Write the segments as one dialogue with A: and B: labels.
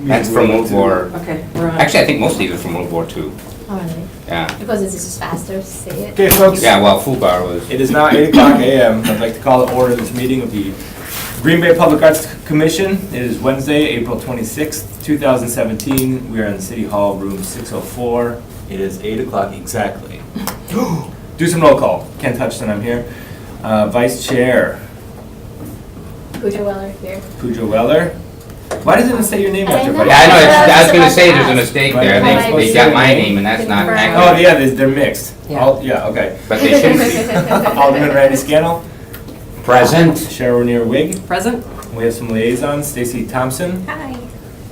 A: That's from World War.
B: Okay, we're on.
A: Actually, I think most of these are from World War II.
C: Oh, really?
A: Yeah.
C: Because it's just faster to say it.
D: Okay, folks.
A: Yeah, well, Fubar was.
D: It is now 8 o'clock a.m. I'd like to call to order this meeting of the Green Bay Public Arts Commission. It is Wednesday, April 26th, 2017. We are in City Hall, room 604. It is 8 o'clock exactly. Do some roll call. Ken Hutchison, I'm here. Vice Chair.
C: Pooja Weller here.
D: Pooja Weller. Why doesn't it say your name after Vice?
A: Yeah, I know,
C: Yeah,
A: I was gonna
C: that's
A: say
C: what I
A: there's a
C: asked.
A: mistake
D: Right.
A: there.
C: Right.
A: They got my name and that's not
C: Confirm.
A: accurate.
D: Oh, yeah, they're mixed.
B: Yeah.
D: Yeah, okay.
A: But they shouldn't be.
D: Alderman Randy Scannell.
A: Present.
D: Cheryl Rainier Wig.
B: Present?
D: We have some liaisons. Stacy Thompson.
C: Hi.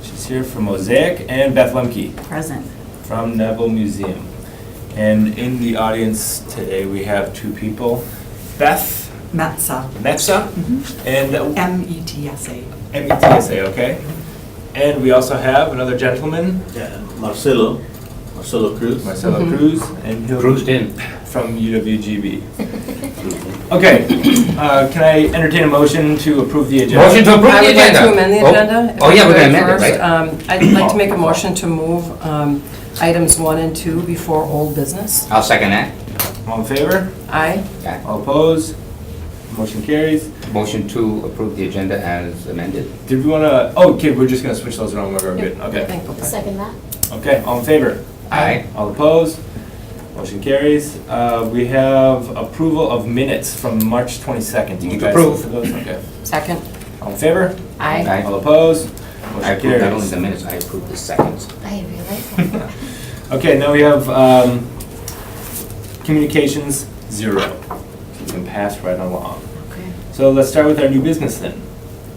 D: She's here from Mosaic. And Beth Lemke
B: Present.
D: from Neville Museum. And in the audience today, we have two people. Beth
E: Matza,
D: Matza and
E: M-E-T-S-A.
D: METSA, okay? And we also have another gentleman,
F: Yeah, Marcelo Cruz.
D: Marcelo Cruz, and he'll
A: Cruised in.
D: from UWGB. Okay, can I entertain a motion to approve the agenda?
A: Motion to approve
B: I
A: the
B: would like
A: agenda.
B: to amend the
A: Oh.
B: agenda. if
A: Oh,
B: I
A: yeah, we're
B: could
A: gonna amend it,
B: first.
A: right?
B: I'd like to make a motion to move items 1 and 2 before old business.
A: I'll second that.
D: All in favor?
B: Aye.
A: Yeah.
D: All opposed? Motion carries.
A: Motion to approve the agenda as amended.
D: Did we want to, oh, okay, we're just going to switch those around when we're good.
B: I
D: Okay.
B: think, okay.
C: Second that.
D: Okay, all in favor?
A: Aye.
D: All opposed? Motion carries. We have approval of minutes from March 22nd. Do you
A: Move to
D: guys
A: approve.
D: see those? Okay.
B: Second?
D: All in favor?
B: Aye.
A: Aye.
D: All opposed?
A: I
D: Motion
A: approve not only
D: carries.
A: the minutes, I approve the seconds.
C: I realize that.
D: Okay, now we have communications, 0. You can pass right along.
C: Okay.
D: So let's start with our new business then.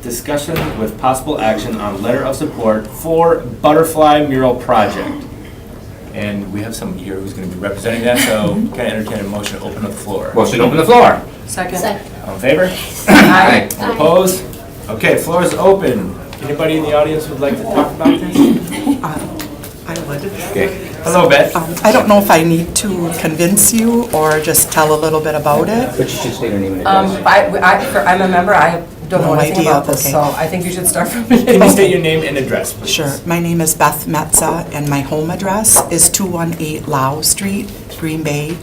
D: Discussion with possible action on letter of support for Butterfly Mural Project. And we have someone here who's going to be representing that, so can I entertain a motion to open up the floor?
A: Motion to open the floor.
B: Second?
C: Second.
D: All in favor?
A: Aye.
D: All opposed? Okay, floor is open. Anybody in the audience would like to talk about this?
E: I would.
D: Okay. Hello, Beth.
E: I don't know if I need to convince you or just tell a little bit about it.
A: But you should state your name and address.
B: I'm a member, I don't know
E: No
B: anything
E: idea,
B: about this,
E: okay.
B: so I think you should start from the
D: Can you
B: beginning.
D: state your name and address, please?
E: Sure. My name is Beth Matza, and my home address is 218 Lau Street, Green Bay,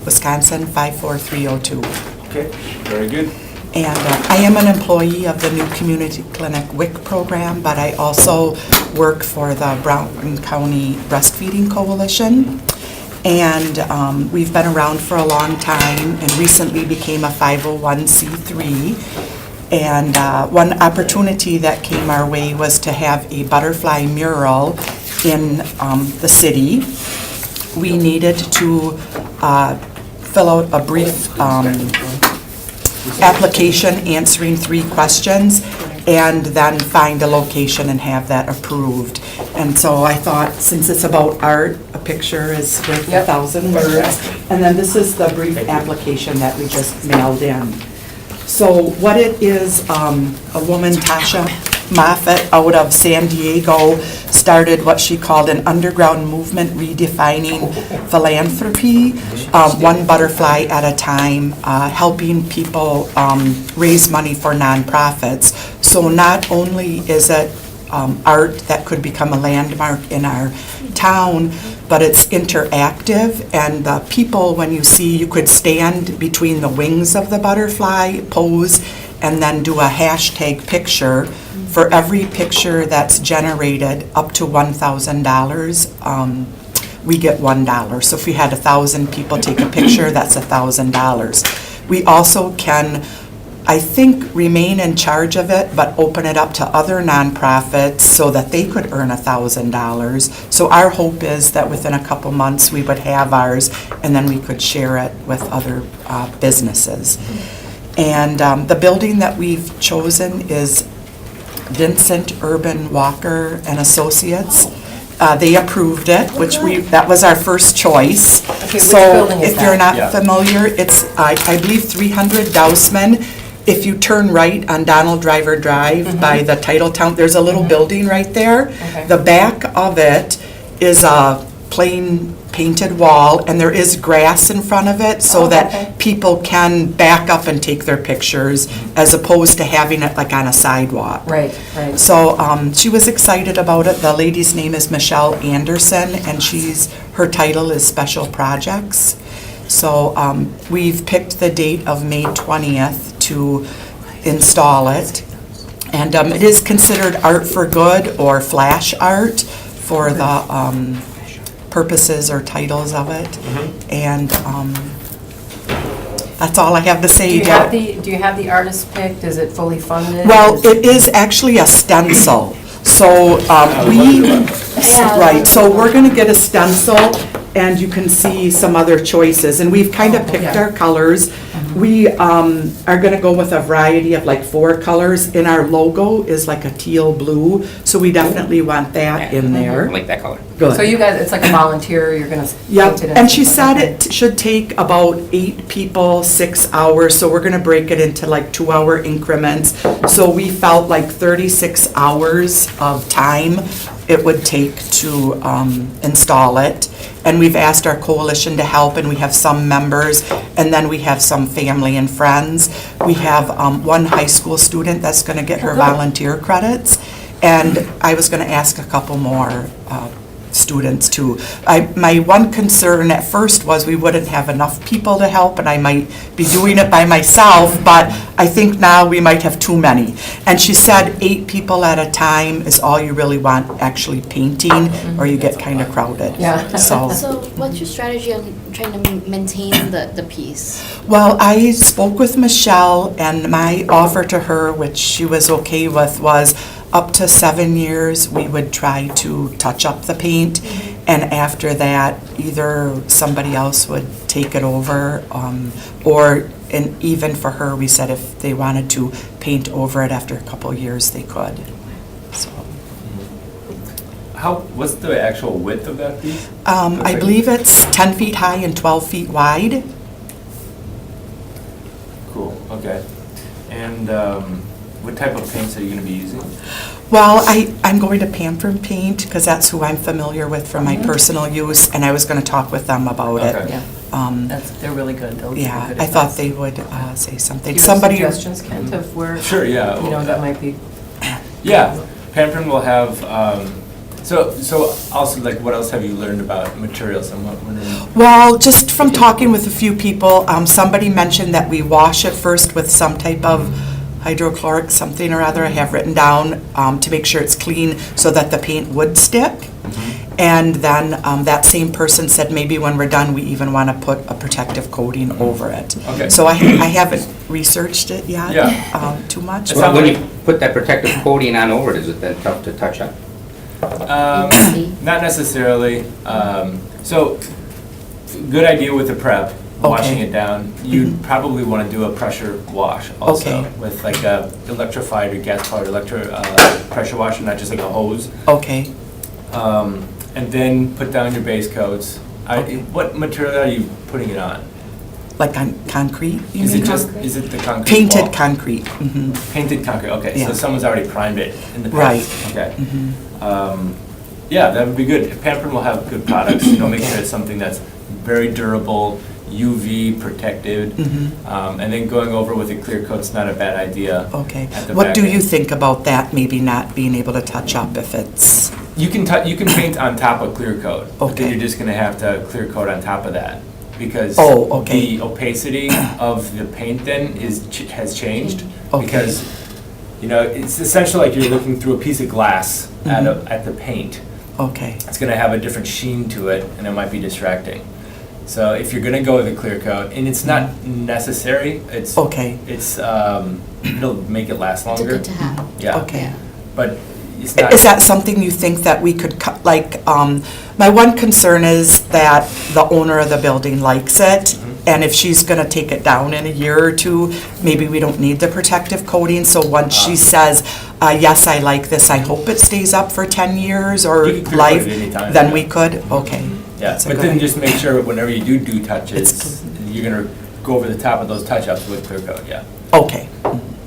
E: Wisconsin, 54302.
D: Okay, very good.
E: And I am an employee of the New Community Clinic WIC program, but I also work for the Brown County Breastfeeding Coalition. And we've been around for a long time and recently became a 501c3. And one opportunity that came our way was to have a butterfly mural in the city. We needed to fill out a brief application answering 3 questions and then find a location and have that approved. And so I thought, since it's about art, a picture is worth 1,000 words. And then this is the brief application that we just mailed in. So what it is, a woman, Tasha Moffett, out of San Diego, started what she called an underground movement redefining philanthropy, one butterfly at a time, helping people raise money for nonprofits. So not only is it art that could become a landmark in our town, but it's interactive, and the people, when you see, you could stand between the wings of the butterfly, pose, and then do a hashtag picture. For every picture that's generated up to $1,000, we get $1. So if we had 1,000 people take a picture, that's $1,000. We also can, I think, remain in charge of it, but open it up to other nonprofits so that they could earn $1,000. So our hope is that within a couple months, we would have ours, and then we could share it with other businesses. And the building that we've chosen is Vincent Urban Walker and Associates. They approved it, that was our first choice.
B: Okay, which
E: So
B: building is
E: if you're
B: that?
E: not familiar, it's, I believe, 300 Dousman. If you turn right on Donald Driver Drive by the Title Town, there's a little building right there.
B: Okay.
E: The back of it is a plain painted wall, and there is grass in front of it so
B: Oh, okay.
E: that people can back up and take their pictures as opposed to having it like on a sidewalk.
B: Right, right.
E: So she was excited about it. The lady's name is Michelle Anderson, and her title is Special Projects. So we've picked the date of May 20th to install it. And it is considered art for good or flash art for the purposes or titles of it. And that's all I have to say.
B: Do you have the artist picked? Is it fully funded?
E: Well, it is actually a stencil. So right, so we're going to get a stencil, and you can see some other choices. And we've kind of picked our colors. We are going to go with a variety of like 4 colors, and our logo is like a teal blue, so we definitely want that in
A: I
E: there.
A: like that color.
E: Good.
B: So you guys, it's like a volunteer, you're gonna
E: Yep,
B: paint it in.
E: and she said it should take about 8 people, 6 hours, so we're gonna break it into like 2-hour increments. So we felt like 36 hours of time it would take to install it. And we've asked our coalition to help, and we have some members, and then we have some family and friends. We have one high school student that's gonna get her volunteer credits, and I was gonna ask a couple more students too. My one concern at first was we wouldn't have enough people to help, and I might be doing it by myself, but I think now we might have too many. And she said 8 people at a time is all you really want actually painting, or you get kind of crowded.
B: Yeah.
E: So,
C: what's your strategy on trying to maintain the piece?
E: well, I spoke with Michelle, and my offer to her, which she was okay with, was up to 7 years, we would try to touch up the paint, and after that, either somebody else would take it over, and even for her, we said if they wanted to paint over it after a couple of years, they could. So,
D: What's the actual width of that piece?
E: I believe it's 10 feet high and 12 feet wide.
D: Cool, okay. And what type of paints are you gonna be using?
E: Well, I'm going to Pampered Paint, because that's who I'm familiar with for my personal use, and I was going to talk with them about it.
D: Okay.
B: Yeah, they're really good. They'll give you
E: Yeah,
B: good
E: I thought
B: advice.
E: they would say something.
B: Do you have
E: Somebody.
B: suggestions, Kent, of where?
D: Sure, yeah.
B: You know, that might be.
D: Yeah, Pampered will have, so also, like, what else have you learned about materials? I'm wondering.
E: Well, just from talking with a few people, somebody mentioned that we wash it first with some type of hydrochloric something or other I have written down to make sure it's clean so that the paint would stick. And then that same person said maybe when we're done, we even want to put a protective coating over it.
D: Okay.
E: So I haven't researched it yet
D: Yeah.
E: too much.
A: Well, when you put that protective coating on over it, is it then tough to touch up?
D: Not necessarily. So, good idea with the prep, washing it down. You'd probably want to do a pressure wash also
E: Okay.
D: with like a electrified or gas-powered pressure washer, not just like a hose.
E: Okay.
D: And then put down your base coats. What material are you putting it on?
E: Like on concrete, you
D: Is
E: mean?
D: it the concrete
E: Painted
D: wall?
E: concrete.
D: Painted concrete, okay,
E: Yeah.
D: so someone's already primed it in the
E: Right.
D: past. Okay. Yeah, that would be good. Pampered will have good products, make sure it's something that's very durable, UV protected, and then going over with a clear coat's not a bad idea.
E: Okay.
D: at the
E: What
D: back
E: do you
D: end.
E: think about that, maybe not being able to touch up if it's,
D: You can paint on top of clear coat, but
E: Okay.
D: then you're just gonna have to clear coat on top of that, because
E: Oh, okay.
D: the opacity of the paint then has changed.
E: Okay.
D: Because, it's essentially like you're looking through a piece of glass at the paint.
E: okay,
D: It's gonna have a different sheen to it, and it might be distracting. So if you're gonna go with a clear coat, and it's not necessary,
E: okay,
D: it'll make it last
C: It's
D: longer.
C: good to have.
D: Yeah.
E: okay.
D: But it's not.
E: Is that something you think that we could cut, like, my one concern is that the owner of the building likes it, and if she's gonna take it down in a year or two, maybe we don't need the protective coating, so once she says, yes, I like this, I hope it stays up for 10 years or
D: You can clear
E: life,
D: coat it anytime,
E: then
D: yeah.
E: we could, okay.
D: Yeah,
E: That's a
D: but
E: good
D: then
E: idea.
D: just make sure whenever you do touches,
E: It's
D: you're gonna go over the top of those touch-ups with clear coat, yeah.
E: Okay,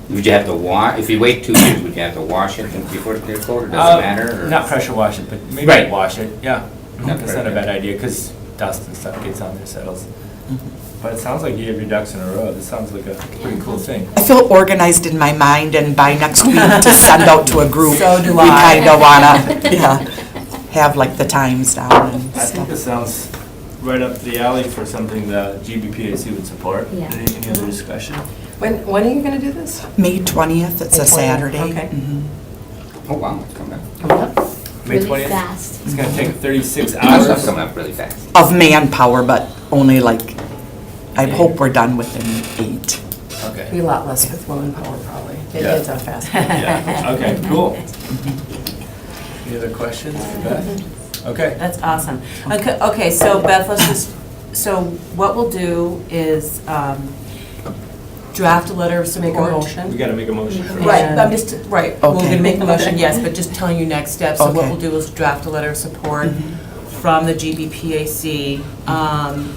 A: Would you have to wash, if you wait 2 years, would you have to wash it before the clear coat, or does it matter? or-
D: Not pressure wash it, but maybe
A: Right.
D: wash it, yeah. That's not a bad idea, because dust and stuff gets on there, settles. But it sounds like you have your ducks in a row. This sounds like a pretty cool thing.
E: I feel organized in my mind, and by next week to send out to a group.
B: So do
E: We
B: I.
E: kind of want to, have like the times down and
D: I think
E: stuff.
D: this sounds right up the alley for something the GBPAC would support.
C: Yeah.
D: Any other discussion?
B: When are you going to do this?
E: May 20th, it's
B: May
E: a
B: 20th,
E: Saturday.
B: okay.
E: Mhm.
A: Oh, wow, it's coming up.
B: Coming up?
D: May
C: Really
D: 20th?
C: fast.
D: It's gonna take 36
A: Our stuff's
D: hours.
A: coming up really fast.
E: Of manpower, but only like, I hope we're done within 8.
B: Be
D: Okay.
B: a lot less with women power, probably. It
D: Yeah.
B: gets out fast.
D: Yeah, okay, cool. Any other questions for Beth? Okay.
G: That's awesome. Okay, so Beth, let's just, so what we'll do is draft a letter of
B: Make a
G: support.
D: We
B: motion.
D: gotta make a motion first.
G: Right, I'm just, right, we're
E: Okay.
G: gonna make the motion, yes, but just telling you next steps. So what
E: Okay.
G: we'll do is draft a letter of support from the GBPAC.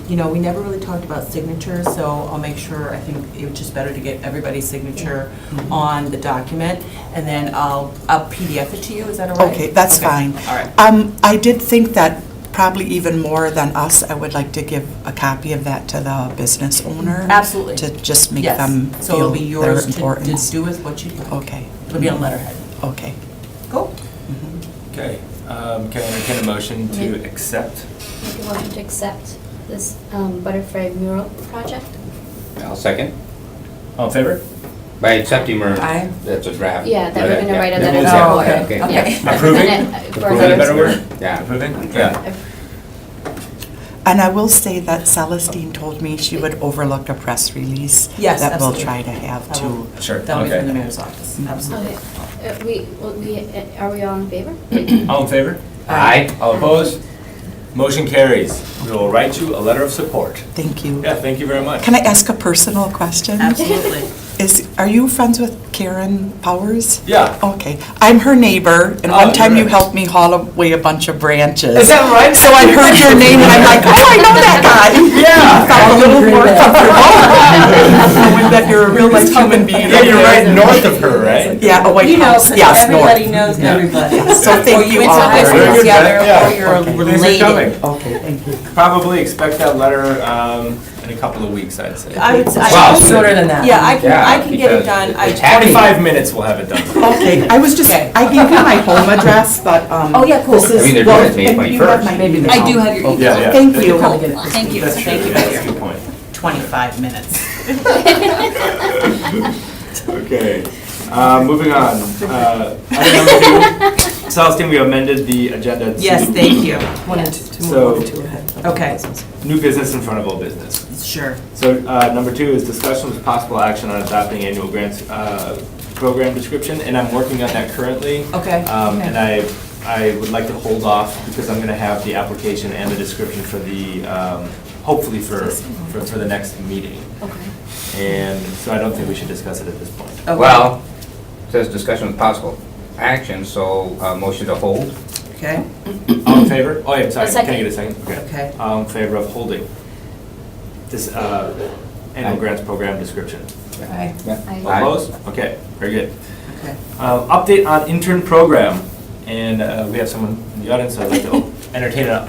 G: You know, we never really talked about signatures, so I'll make sure, I think it's just better to get everybody's signature on the document, and then I'll PDF it to you, is that all right?
E: Okay, that's fine.
G: All right.
E: I did think that probably even more than us, I would like to give a copy of that to the business owner.
G: Absolutely.
E: To just make
G: Yes.
E: them
G: So it'll
E: feel
G: be
E: their
G: yours to
E: importance.
G: do with what you like.
E: Okay,
G: It'll be on letterhead.
E: okay.
G: Cool.
D: Okay, can I entertain a motion to accept?
C: Make a motion to accept this butterfly mural project.
A: I'll second.
D: All in favor?
A: By accepting or,
B: Aye.
A: that's a draft.
C: Yeah, that we're gonna write a
A: Yeah.
C: letter of
A: Yeah.
C: support.
A: Okay, okay.
C: Yeah.
D: Approving?
C: And then, for
D: Is that a better
C: letters-
D: word?
A: Yeah.
D: Approving? Yeah.
E: And I will say that Celestine told me she would overlook a press release.
G: Yes,
E: That we'll
G: absolutely.
E: try to have
G: I will.
E: too.
D: Sure,
G: That'll be from the
D: okay.
G: mayor's office, absolutely.
C: Okay, are we all in favor?
D: All in favor?
A: Aye.
D: All opposed? Motion carries. We will write you a letter of support.
E: Thank you.
D: Yeah, thank you very much.
E: Can I ask a personal question?
G: Absolutely.
E: Are you friends with Karen Powers?
D: Yeah.
E: Okay, I'm her neighbor, and
D: Oh,
E: one time
D: you're
E: you
D: right.
E: helped me haul away a bunch of branches.
D: Is that right?
E: So I heard your name, and I'm like, oh, I know that guy.
D: Yeah.
E: Felt a little more comfortable, knowing that you're a real life human being.
D: Yeah, you're right north of her, right?
E: Yeah, a White
G: You know,
E: House,
G: 'cause
E: yes,
G: everybody
E: north.
G: knows
D: Yeah.
G: everybody.
E: So thank
G: Or
E: you
G: went to
E: all
G: high
E: very
G: school
E: much.
G: together,
D: Yeah.
G: or you're
D: Well, thanks for
G: related.
D: coming.
E: Okay, thank you.
D: Probably expect that letter in a couple of weeks, I'd say.
G: I would say.
A: Wow.
B: Sooner than that.
G: Yeah, I
A: Yeah,
G: can get it
A: because
G: done.
A: it's happening.
D: 25 minutes we'll have it done.
E: Okay, I was just,
G: Okay.
E: I gave you my home address, but,
G: Oh, yeah, cool.
E: this is.
A: I mean, they're
E: well,
A: doing it May
E: and you have
A: 21st.
E: my
B: Maybe
E: email.
G: I do have your email.
D: Yeah, yeah.
E: Thank you.
B: Probably get it this
G: Thank you,
D: That's true.
G: thank you,
D: That's a
G: thank you.
D: good point.
G: 25 minutes.
D: Okay, moving on. Item number 2, Celestine, we amended the agenda to
G: Yes, thank you.
B: Wanted to move
D: So-
B: over to ahead.
G: Okay.
D: new business in front of old business.
G: Sure.
D: So number 2 is discussion with possible action on adopting annual grants program description, and I'm working on that currently.
G: Okay.
D: And I would like to hold off because I'm going to have the application and the description for the, hopefully for the next meeting.
C: Okay.
D: And so I don't think we should discuss it at this point.
G: Okay.
A: Well, it says discussion with possible action, so motion to hold.
G: Okay,
D: All in favor? Oh, yeah, sorry,
C: A
D: can I
C: second.
D: get a second?
G: Okay.
D: All in favor of holding this annual grants program description?
G: Aye.
C: Aye.
D: All opposed? Okay, very good.
G: Okay.
D: Update on intern program, and we have someone in the audience, so I'd like to entertain a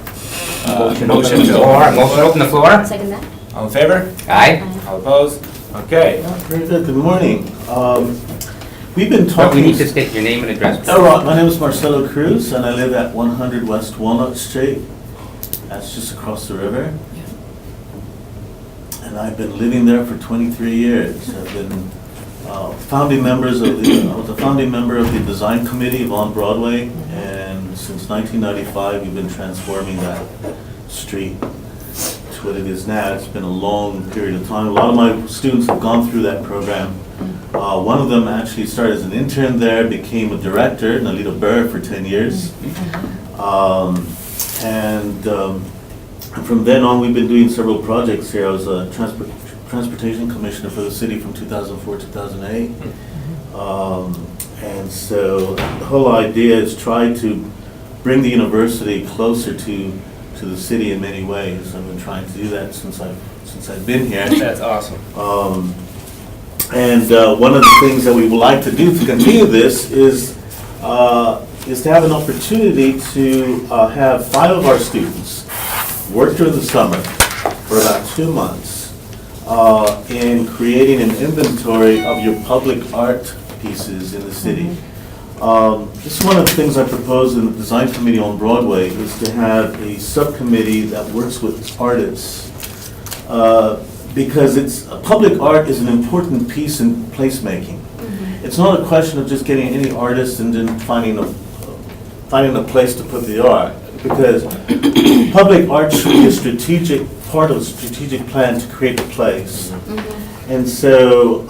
A: Motion to
D: motion
A: open the floor.
D: to...
A: Motion to open the floor.
C: Second that?
D: All in favor?
A: Aye.
D: All opposed? Okay.
F: Very good, good morning. We've been
A: But we
F: talking.
A: need to state your name and address.
F: All right, my name is Marcelo Cruz, and I live at 100 West Walnut Street. That's just across the river. And I've been living there for 23 years. I've been founding members of the, I was a founding member of the design committee of On Broadway, and since 1995, we've been transforming that street to what it is now. It's been a long period of time. A lot of my students have gone through that program. One of them actually started as an intern there, became a director, Nalita Burr, for 10 years. And from then on, we've been doing several projects here. I was a transportation commissioner for the city from 2004 to 2008. And so the whole idea is try to bring the university closer to the city in many ways. I've been trying to do that since I've been here.
D: That's awesome.
F: And one of the things that we would like to do to continue this is is to have an opportunity to have 5 of our students work during the summer for about 2 months in creating an inventory of your public art pieces in the city. This is one of the things I proposed in the design committee on Broadway, is to have a subcommittee that works with artists. Because public art is an important piece in placemaking. It's not a question of just getting any artist and then finding a place to put the art, because public art should be a strategic part of a strategic plan to create a place. And so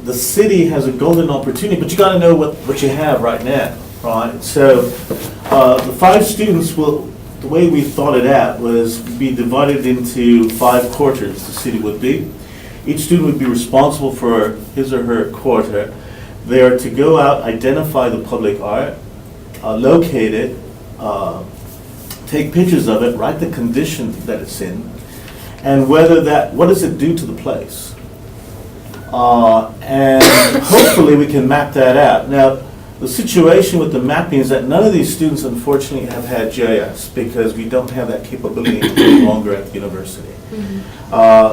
F: the city has a golden opportunity, but you got to know what you have right now, right? So the 5 students will. The way we thought it out was be divided into 5 quarters, the city would be. Each student would be responsible for his or her quarter. They are to go out, identify the public art, locate it, take pictures of it, write the condition that it's in, and what does it do to the place? And hopefully we can map that out. Now, the situation with the mapping is that none of these students, unfortunately, have had GIS, because we don't have that capability any longer at the university.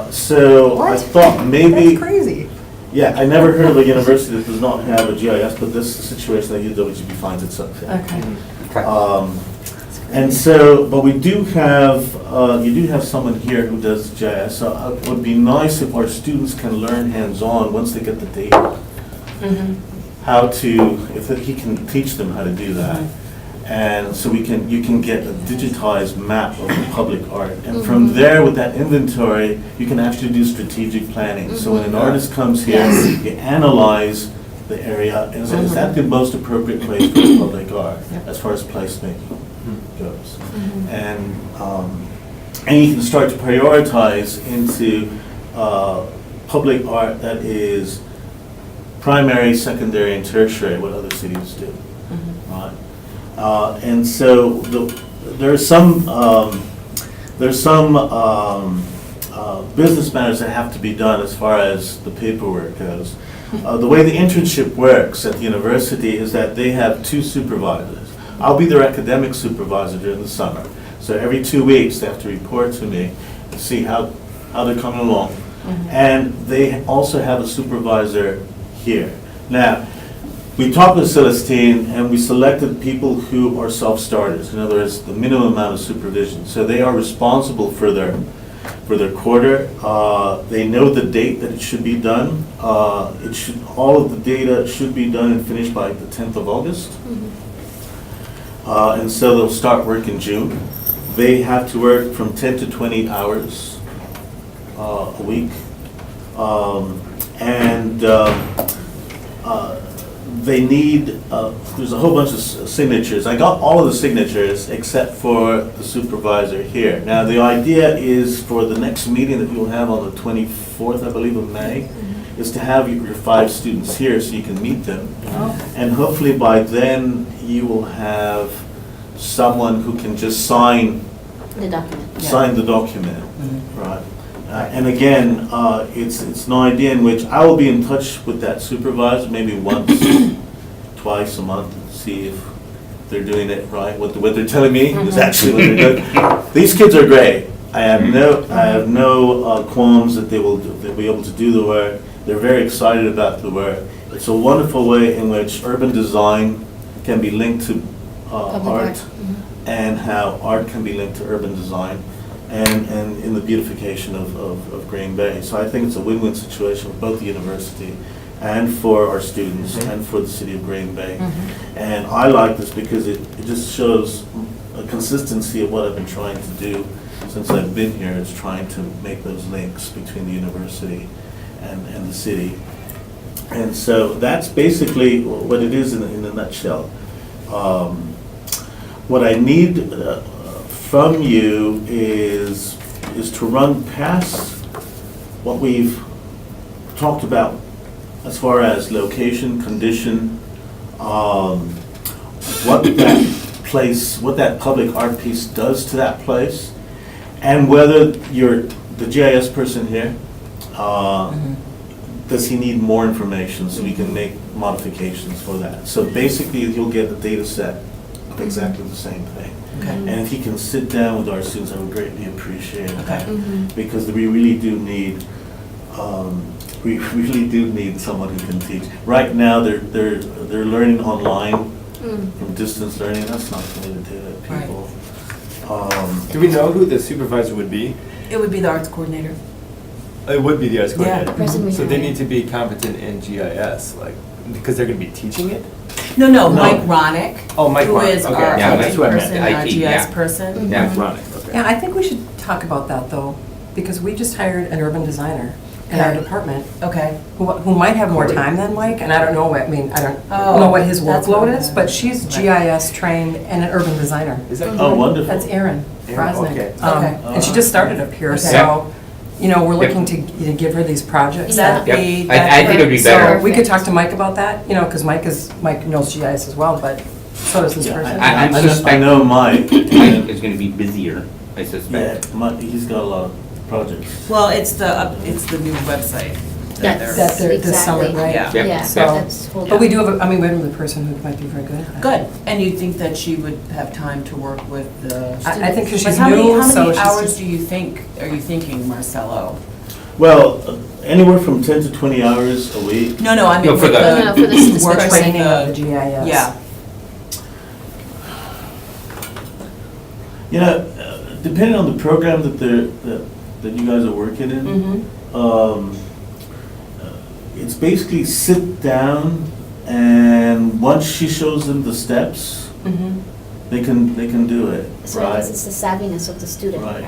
F: So I thought maybe...
B: That's crazy.
F: Yeah, I never heard of a university that does not have a GIS, but this is a situation that UWGB finds itself in.
B: Okay.
F: And so, but we do have, you do have someone here who does GIS, so it would be nice if our students can learn hands-on once they get the data. How to, if he can teach them how to do that. And so you can get a digitized map of the public art. And from there, with that inventory, you can actually do strategic planning. So when an artist comes here, you analyze the area and say, is that the most appropriate place for public art as far as placemaking goes? And you can start to prioritize into public art that is primary, secondary, and tertiary, what other cities do, right? And so there's some business matters that have to be done as far as the paperwork goes. The way the internship works at the university is that they have 2 supervisors. I'll be their academic supervisor during the summer. So every 2 weeks they have to report to me to see how they're coming along. And they also have a supervisor here. Now, we talked with Celestine and we selected people who are self-starters. In other words, the minimum amount of supervision. So they are responsible for their quarter. They know the date that it should be done. All of the data should be done and finished by the 10th of August. And so they'll start work in June. They have to work from 10 to 20 hours a week. They need, there's a whole bunch of signatures. I got all of the signatures except for the supervisor here. Now, the idea is for the next meeting that you'll have on the 24th, I believe, of May, is to have your 5 students here so you can meet them. And hopefully by then, you will have someone who can just sign
C: The document.
F: the document, right? And again, it's an idea in which I will be in touch with that supervisor maybe once, twice a month, and see if they're doing it right. What they're telling me is actually what they're doing. These kids are great. I have no qualms that they'll be able to do the work. They're very excited about the work. It's a wonderful way in which urban design can be linked to art, and how art can be linked to urban design. And in the beautification of Green Bay. So I think it's a win-win situation for both the university and for our students and for the city of Green Bay. And I like this because it just shows a consistency of what I've been trying to do since I've been here, is trying to make those links between the university and the city. And so that's basically what it is in a nutshell. What I need from you is to run past what we've talked about as far as location, condition, what that public art piece does to that place, and whether the GIS person here does he need more information so we can make modifications for that? So basically, he'll get a data set of exactly the same thing.
G: Okay.
F: And if he can sit down with our students, I would greatly appreciate that.
C: Mhm.
F: Because we really do need, someone who can teach. Right now, they're learning online from distance learning. That's not the way to do it,
G: Right.
F: people.
D: Do we know who the supervisor would be?
G: It would be the arts coordinator.
D: It would be the arts coordinator.
C: The person we
D: So they
C: hired.
D: need to be competent in GIS, like, because they're gonna be teaching it?
G: No,
F: No.
G: Mike Ronick.
D: Oh, Mike
G: Who
D: Ronick,
G: is
D: okay.
G: our
A: Yeah,
G: IT
A: that's what I meant,
G: person,
A: the
G: our
A: IT,
G: GIS
A: yeah.
G: person.
A: Yeah.
D: Mike Ronick, okay.
B: Yeah, I think we should talk about that, though, because we just hired an urban designer in our
G: Okay.
B: department
G: Okay.
B: who might have more
D: Corey.
B: time than Mike, and I don't know what, I mean, I don't
G: Oh,
B: know what his
G: that's
B: workload
G: what-
B: is, but she's GIS trained and an urban designer.
D: Is that?
F: Oh, wonderful.
B: That's Erin
D: Erin,
B: Brosnick.
D: okay.
G: Okay.
B: And she just started up here,
G: Okay.
B: so, you know, we're
A: Yep.
B: looking to give her these projects.
G: That'd
A: Yep.
G: be.
A: I think it would be
B: So
A: better.
B: we could talk to Mike about that, you know, because Mike knows GIS as well, but so does this
F: Yeah,
B: person.
F: I know Mike.
A: Mike
F: and-
A: is gonna be busier, I
F: Yeah,
A: suspect.
F: Mike, he's got a lot of projects.
G: Well, it's the new website. that
C: That's
B: That they're this summer,
C: exactly.
B: right?
G: Yeah.
A: Yep.
C: Yeah,
B: So-
C: that's, hold
B: But we
C: on.
B: do have, we have a person who might be very good at that.
G: Good. And you think that she would have time to work with the?
B: I think because
G: Like,
B: she's
G: how many
B: new, so she's
G: hours
B: just.
G: are you thinking, Marcelo?
F: Well, anywhere from 10 to 20 hours a week.
G: No, I mean.
A: No, for
G: with
A: the-
C: No, for this
G: work
C: person.
B: Training
G: the-
B: of the GIS.
G: Yeah.
F: You know, depending on the program that you guys are working in, it's basically sit down, and once she shows them the steps, they can do it,
C: So
F: right?
C: it's the savviness of the student,
F: Right.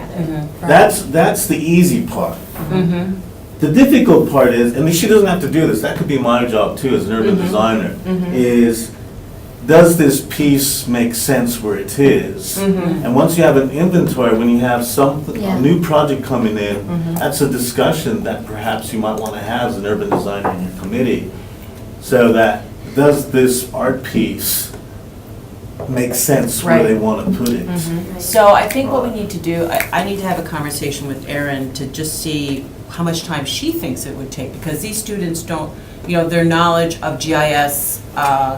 C: rather.
F: That's the easy part.
B: Mm-hmm.
F: The difficult part is, and she doesn't have to do this, that could be my job too as an urban designer, is does this piece make sense where it is? And once you have an inventory, when you have
C: Yeah.
F: a new project coming in, that's a discussion that perhaps you might want to have as an urban designer in your committee. So that, does this art piece make sense where
B: Right.
F: they want to put it?
G: So I think what we need to do, I need to have a conversation with Erin to just see how much time she thinks it would take, because these students don't, their knowledge of GIS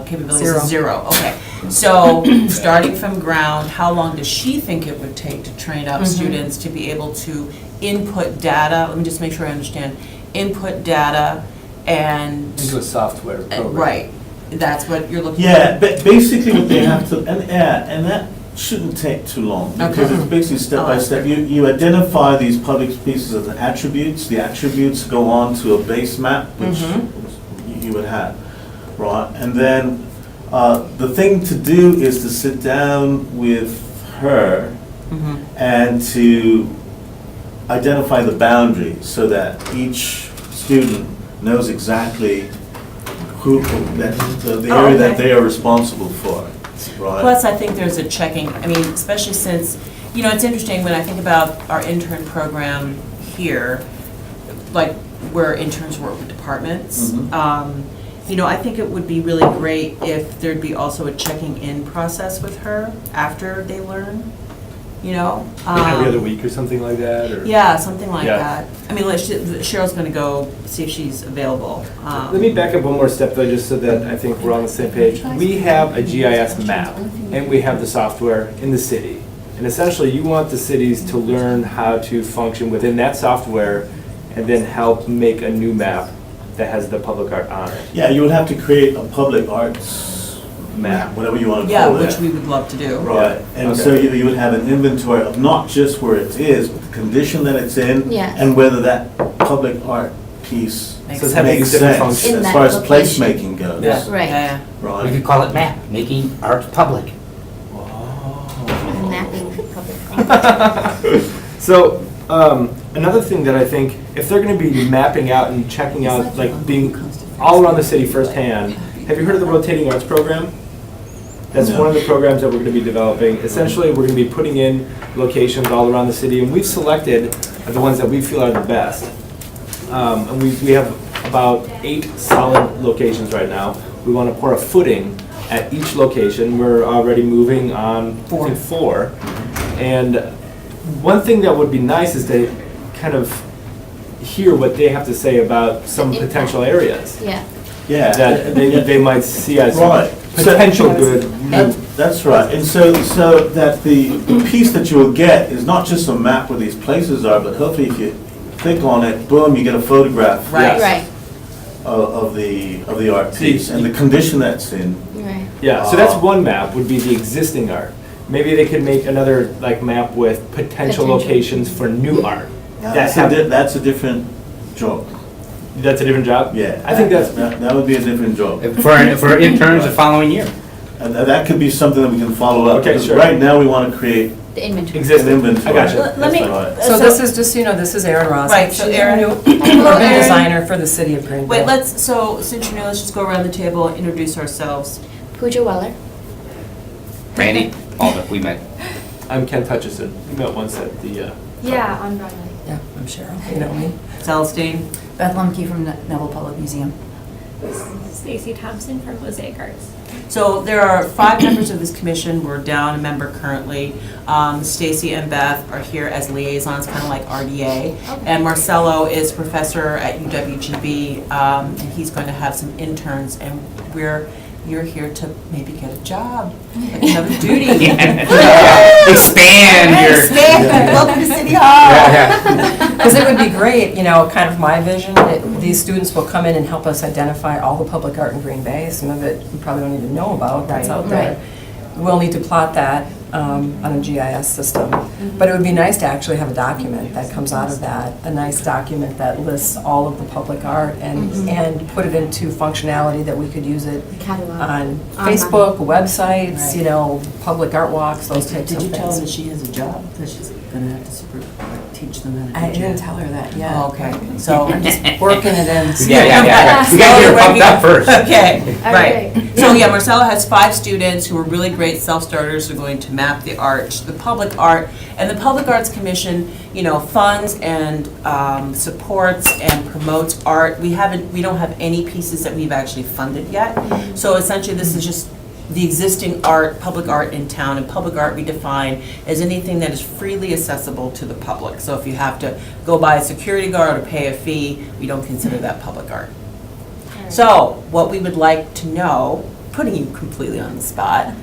G: capabilities is zero. Okay, so starting from ground, how long does she think it would take to train up students to be able to input data? Let me just make sure I understand. Input data and,
D: Into a software program.
G: right, that's what you're looking for?
F: Yeah, but basically what they have to, and that shouldn't take too long, because it's basically step by step. You identify these public pieces as attributes. The attributes go on to a base map, which you would have, right? And then the thing to do is to sit down with her and to identify the boundaries so that each student knows exactly the area that they are responsible for, right?
G: Plus, I think there's a checking, especially since, it's interesting when I think about our intern program here, like where interns work with departments. I think it would be really great if there'd be also a checking in process with her after they learn,
D: Every other week or something like that, or?
G: Yeah, something like
D: Yeah.
G: that. Cheryl's gonna go see if she's available.
D: Let me back up one more step though, just so that I think we're on the same page. We have a GIS map, and we have the software in the city. And essentially, you want the cities to learn how to function within that software and then help make a new map that has the public art on it.
F: Yeah, you would have to create a public arts
D: Map.
F: whatever you want to
G: Yeah,
F: call it.
G: which we would love to do.
F: Right, and
D: Okay.
F: so you would have an inventory of not just where it is, but the condition that it's in,
C: Yes.
F: and whether that public art piece
G: Makes
D: So it's having
F: makes
D: these different
F: sense
D: functions.
C: In
F: as
C: that
F: far as
C: location.
F: placemaking goes.
D: Yeah.
C: Right.
G: Yeah,
A: We
F: Right.
A: could call it MAP, making art public.
C: Mapping public art.
D: So, another thing that I think, if they're gonna be mapping out and checking out, like being all around the city firsthand, have you heard of the Rotating Arts Program? That's
F: No.
D: one of the programs that we're gonna be developing. Essentially, we're gonna be putting in locations all around the city, and we've selected the ones that we feel are the best. And we have about 8 solid locations right now. We wanna pour a footing at each location. We're already moving on, I think, 4. And one thing that would be nice is to kind of hear what they have to say about some
C: The
D: potential
C: impact.
D: areas
F: Yeah.
D: that they might see as
F: Right.
D: potential good.
F: That's right, and so that the piece that you will get is not just a map where these places are, but hopefully if you click on it, boom, you get a photograph
G: Right.
C: Right,
F: of the art
D: See,
F: piece and the condition that's in.
C: right.
D: Yeah, so that's one map, would be the existing art. Maybe they could make another like map with potential
C: Potential.
D: locations for new art.
F: That's that's a different job.
D: That's a different job?
F: Yeah.
D: I think that's,
F: That would be a different job.
A: For interns the following year.
F: And that could be something that we can follow up.
D: Okay,
F: because
D: sure.
F: Right now, we want to create
C: The inventory.
D: existing.
F: an inventory.
D: I gotcha.
G: Let me-
F: That's right.
B: So this is just, this is Erin Ross.
G: Right, so
B: She's our
G: Erin-
B: new
G: Hello,
B: urban
G: Erin.
B: designer for the city of Greenville.
G: Wait, since you know, let's just go around the table, introduce ourselves.
C: Pooja Weller.
A: Randy, Alda, we met.
D: I'm Ken Hutchison. We met once at the,
C: Yeah, on Broadway.
B: Yeah, I'm Cheryl, you know me.
G: Celestine.
H: Beth Lemke from Neville Public Museum.
I: Stacy Thompson from Mosaic Arts.
G: So there are 5 members of this commission. We're down a member currently. Stacy and Beth are here as liaisons, kind of like RDA. And Marcelo is professor at UWGB, and he's going to have some interns, and you're here to maybe get a job, like another duty.
A: Expand your.
G: Welcome to City Hall.
B: Because it would be great, kind of my vision, that these students will come in and help us identify all the public art in Green Bay. Some of it we probably don't even know about, that's out there. We'll need to plot that on a GIS system. But it would be nice to actually have a document that comes out of that, a nice document that lists all of the public art and put it into functionality that we could use it
C: Catalog.
B: on
C: Online.
B: Facebook, websites, public art walks, those types of
G: Did you tell her that
B: things.
G: she has a job, that she's going to have to teach them how to
B: I
G: do
B: didn't
G: jazz?
B: tell her that yet.
G: Oh, okay, so
B: I'm just working it in.
A: Yeah. We gotta get her pumped up first.
G: Okay,
C: All
G: right.
C: right.
G: So yeah, Marcelo has 5 students who are really great self-starters who are going to map the art, the public art. And the Public Arts Commission, funds and supports and promotes art. We don't have any pieces that we've actually funded yet. So essentially, this is just the existing art, public art in town. And public art we define as anything that is freely accessible to the public. So if you have to go buy a security guard or pay a fee, we don't consider that public art. So, what we would like to know, putting you completely on the spot,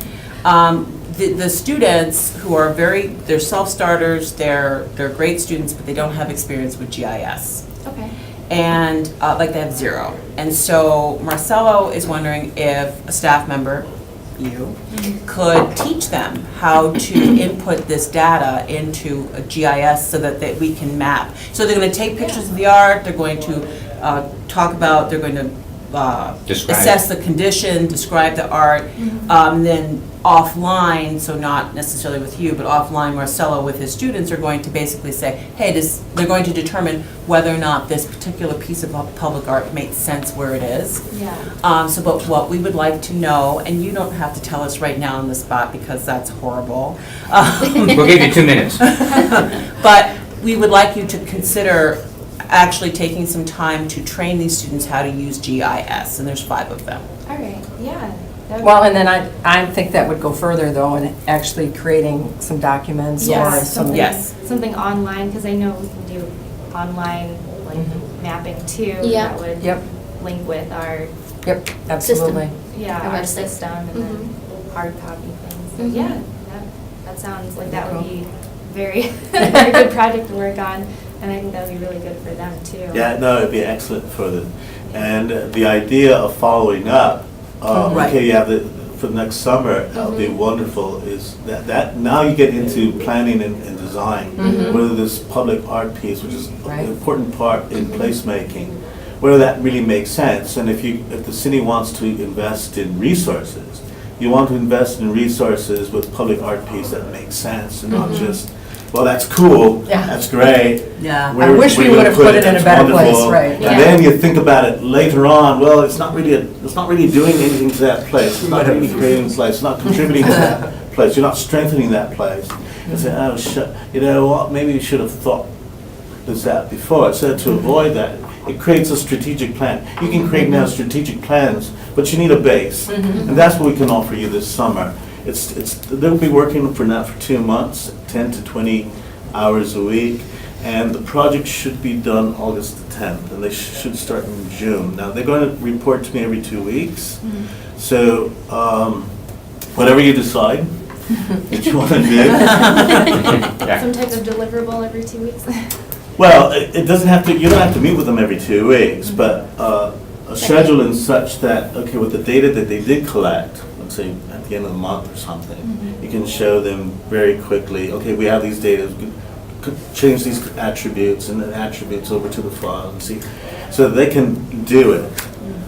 G: the students who are they're self-starters, they're great students, but they don't have experience with GIS.
C: Okay.
G: And, they have 0. And so Marcelo is wondering if a staff member, you, could teach them how to input this data into a GIS so that we can map. So they're going to take pictures of the art, they're going to they're going to
A: Describe.
G: assess the condition, describe the art, then offline, so not necessarily with you, but offline, Marcelo with his students are going to basically say, hey, they're going to determine whether or not this particular piece of public art makes sense where it is.
C: Yeah.
G: But what we would like to know, and you don't have to tell us right now on the spot because that's horrible.
A: We'll give you 2 minutes.
G: But we would like you to consider actually taking some time to train these students how to use GIS, and there's 5 of them.
C: All right, yeah. that would
B: Well,
C: be-
B: and then I think that would go further, though, in actually creating some documents or
C: Yes,
B: some.
C: something,
G: Yes.
C: something online, because I know we can do online, like, mapping too. Yeah. That would
B: Yep.
C: link with our,
B: Yep, absolutely.
C: yeah,
I: Our
C: our
I: website.
C: system and then hard copy things. So,
I: Mhm.
C: yeah, that sounds like that would be very, very good project to work on, and I think that would be really good for them too.
F: Yeah, no, it'd be excellent for them. And the idea of following up,
G: Right.
F: okay, yeah, for next summer, that would be wonderful, is that now you get into planning and design, whether this public art piece, which is
B: Right.
F: an important part in placemaking, whether that really makes sense. And if the city wants to invest in resources, you want to invest in resources with public art piece that makes sense and not just, well, that's cool,
B: Yeah.
F: that's great.
G: Yeah.
B: I wish we
F: Where
B: would have put it in a
F: that's
B: better place,
F: wonderful.
B: right.
C: Yeah.
F: And then you think about it later on, well, it's not really doing anything to that place. It's not really creating a place, it's not contributing to that place. You're not strengthening that place. You say, oh, you know what, maybe you should have thought this out before. So to avoid that, it creates a strategic plan. You can create now strategic plans, but you need a base. And that's what we can offer you this summer. They'll be working for 2 months, 10 to 20 hours a week. and the project should be done August the 10th, and they should start in June. Now, they're going to report to me every 2 weeks, so whatever you decide that you want to do.
C: Some type of deliverable every 2 weeks.
F: Well, it doesn't have to, you don't have to meet with them every 2 weeks, but a schedule in such that, okay, with the data that they did collect, let's say at the end of the month or something, you can show them very quickly, okay, we have these data, could change these attributes and the attributes over to the file and see, so that they can do it.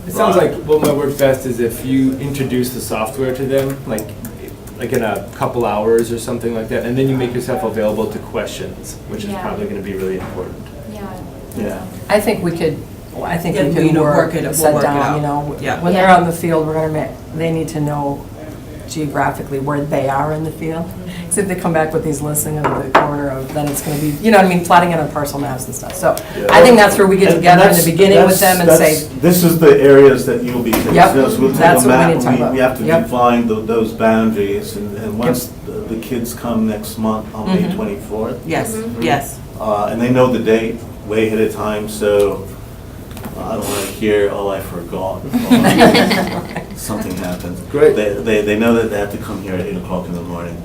D: It sounds like what might work best is if you introduce the software to them, like in a couple hours or something like that, and then you make yourself available to questions, which is
C: Yeah.
D: probably going to be really important.
F: Yeah.
B: I think we could,
G: Yeah,
B: we
G: you
B: could
G: know,
B: work
G: we'll
B: set
G: work it
B: down,
G: out.
B: you know.
G: Yeah.
B: When they're on the field, we're gonna they need to know geographically where they are in the field. Because if they come back with these lists in the corner of, then it's gonna be, you know what I mean, plotting it on parcel maps and stuff. So I think that's where we get
F: And
B: together in the
F: that's-
B: beginning with them and say,
F: This is the areas that you'll be taking.
B: Yep,
F: So we'll take
B: that's
F: a
B: what we
F: map,
B: need to talk about.
F: we have to
B: Yep.
F: define those boundaries, and once the kids come next month on May
B: Mhm.
F: 24th,
G: Yes, yes.
F: and they know the date way ahead of time, so I don't want to hear, oh, I forgot, or something happened.
D: Great.
F: They know that they have to come here at 8 o'clock in the morning.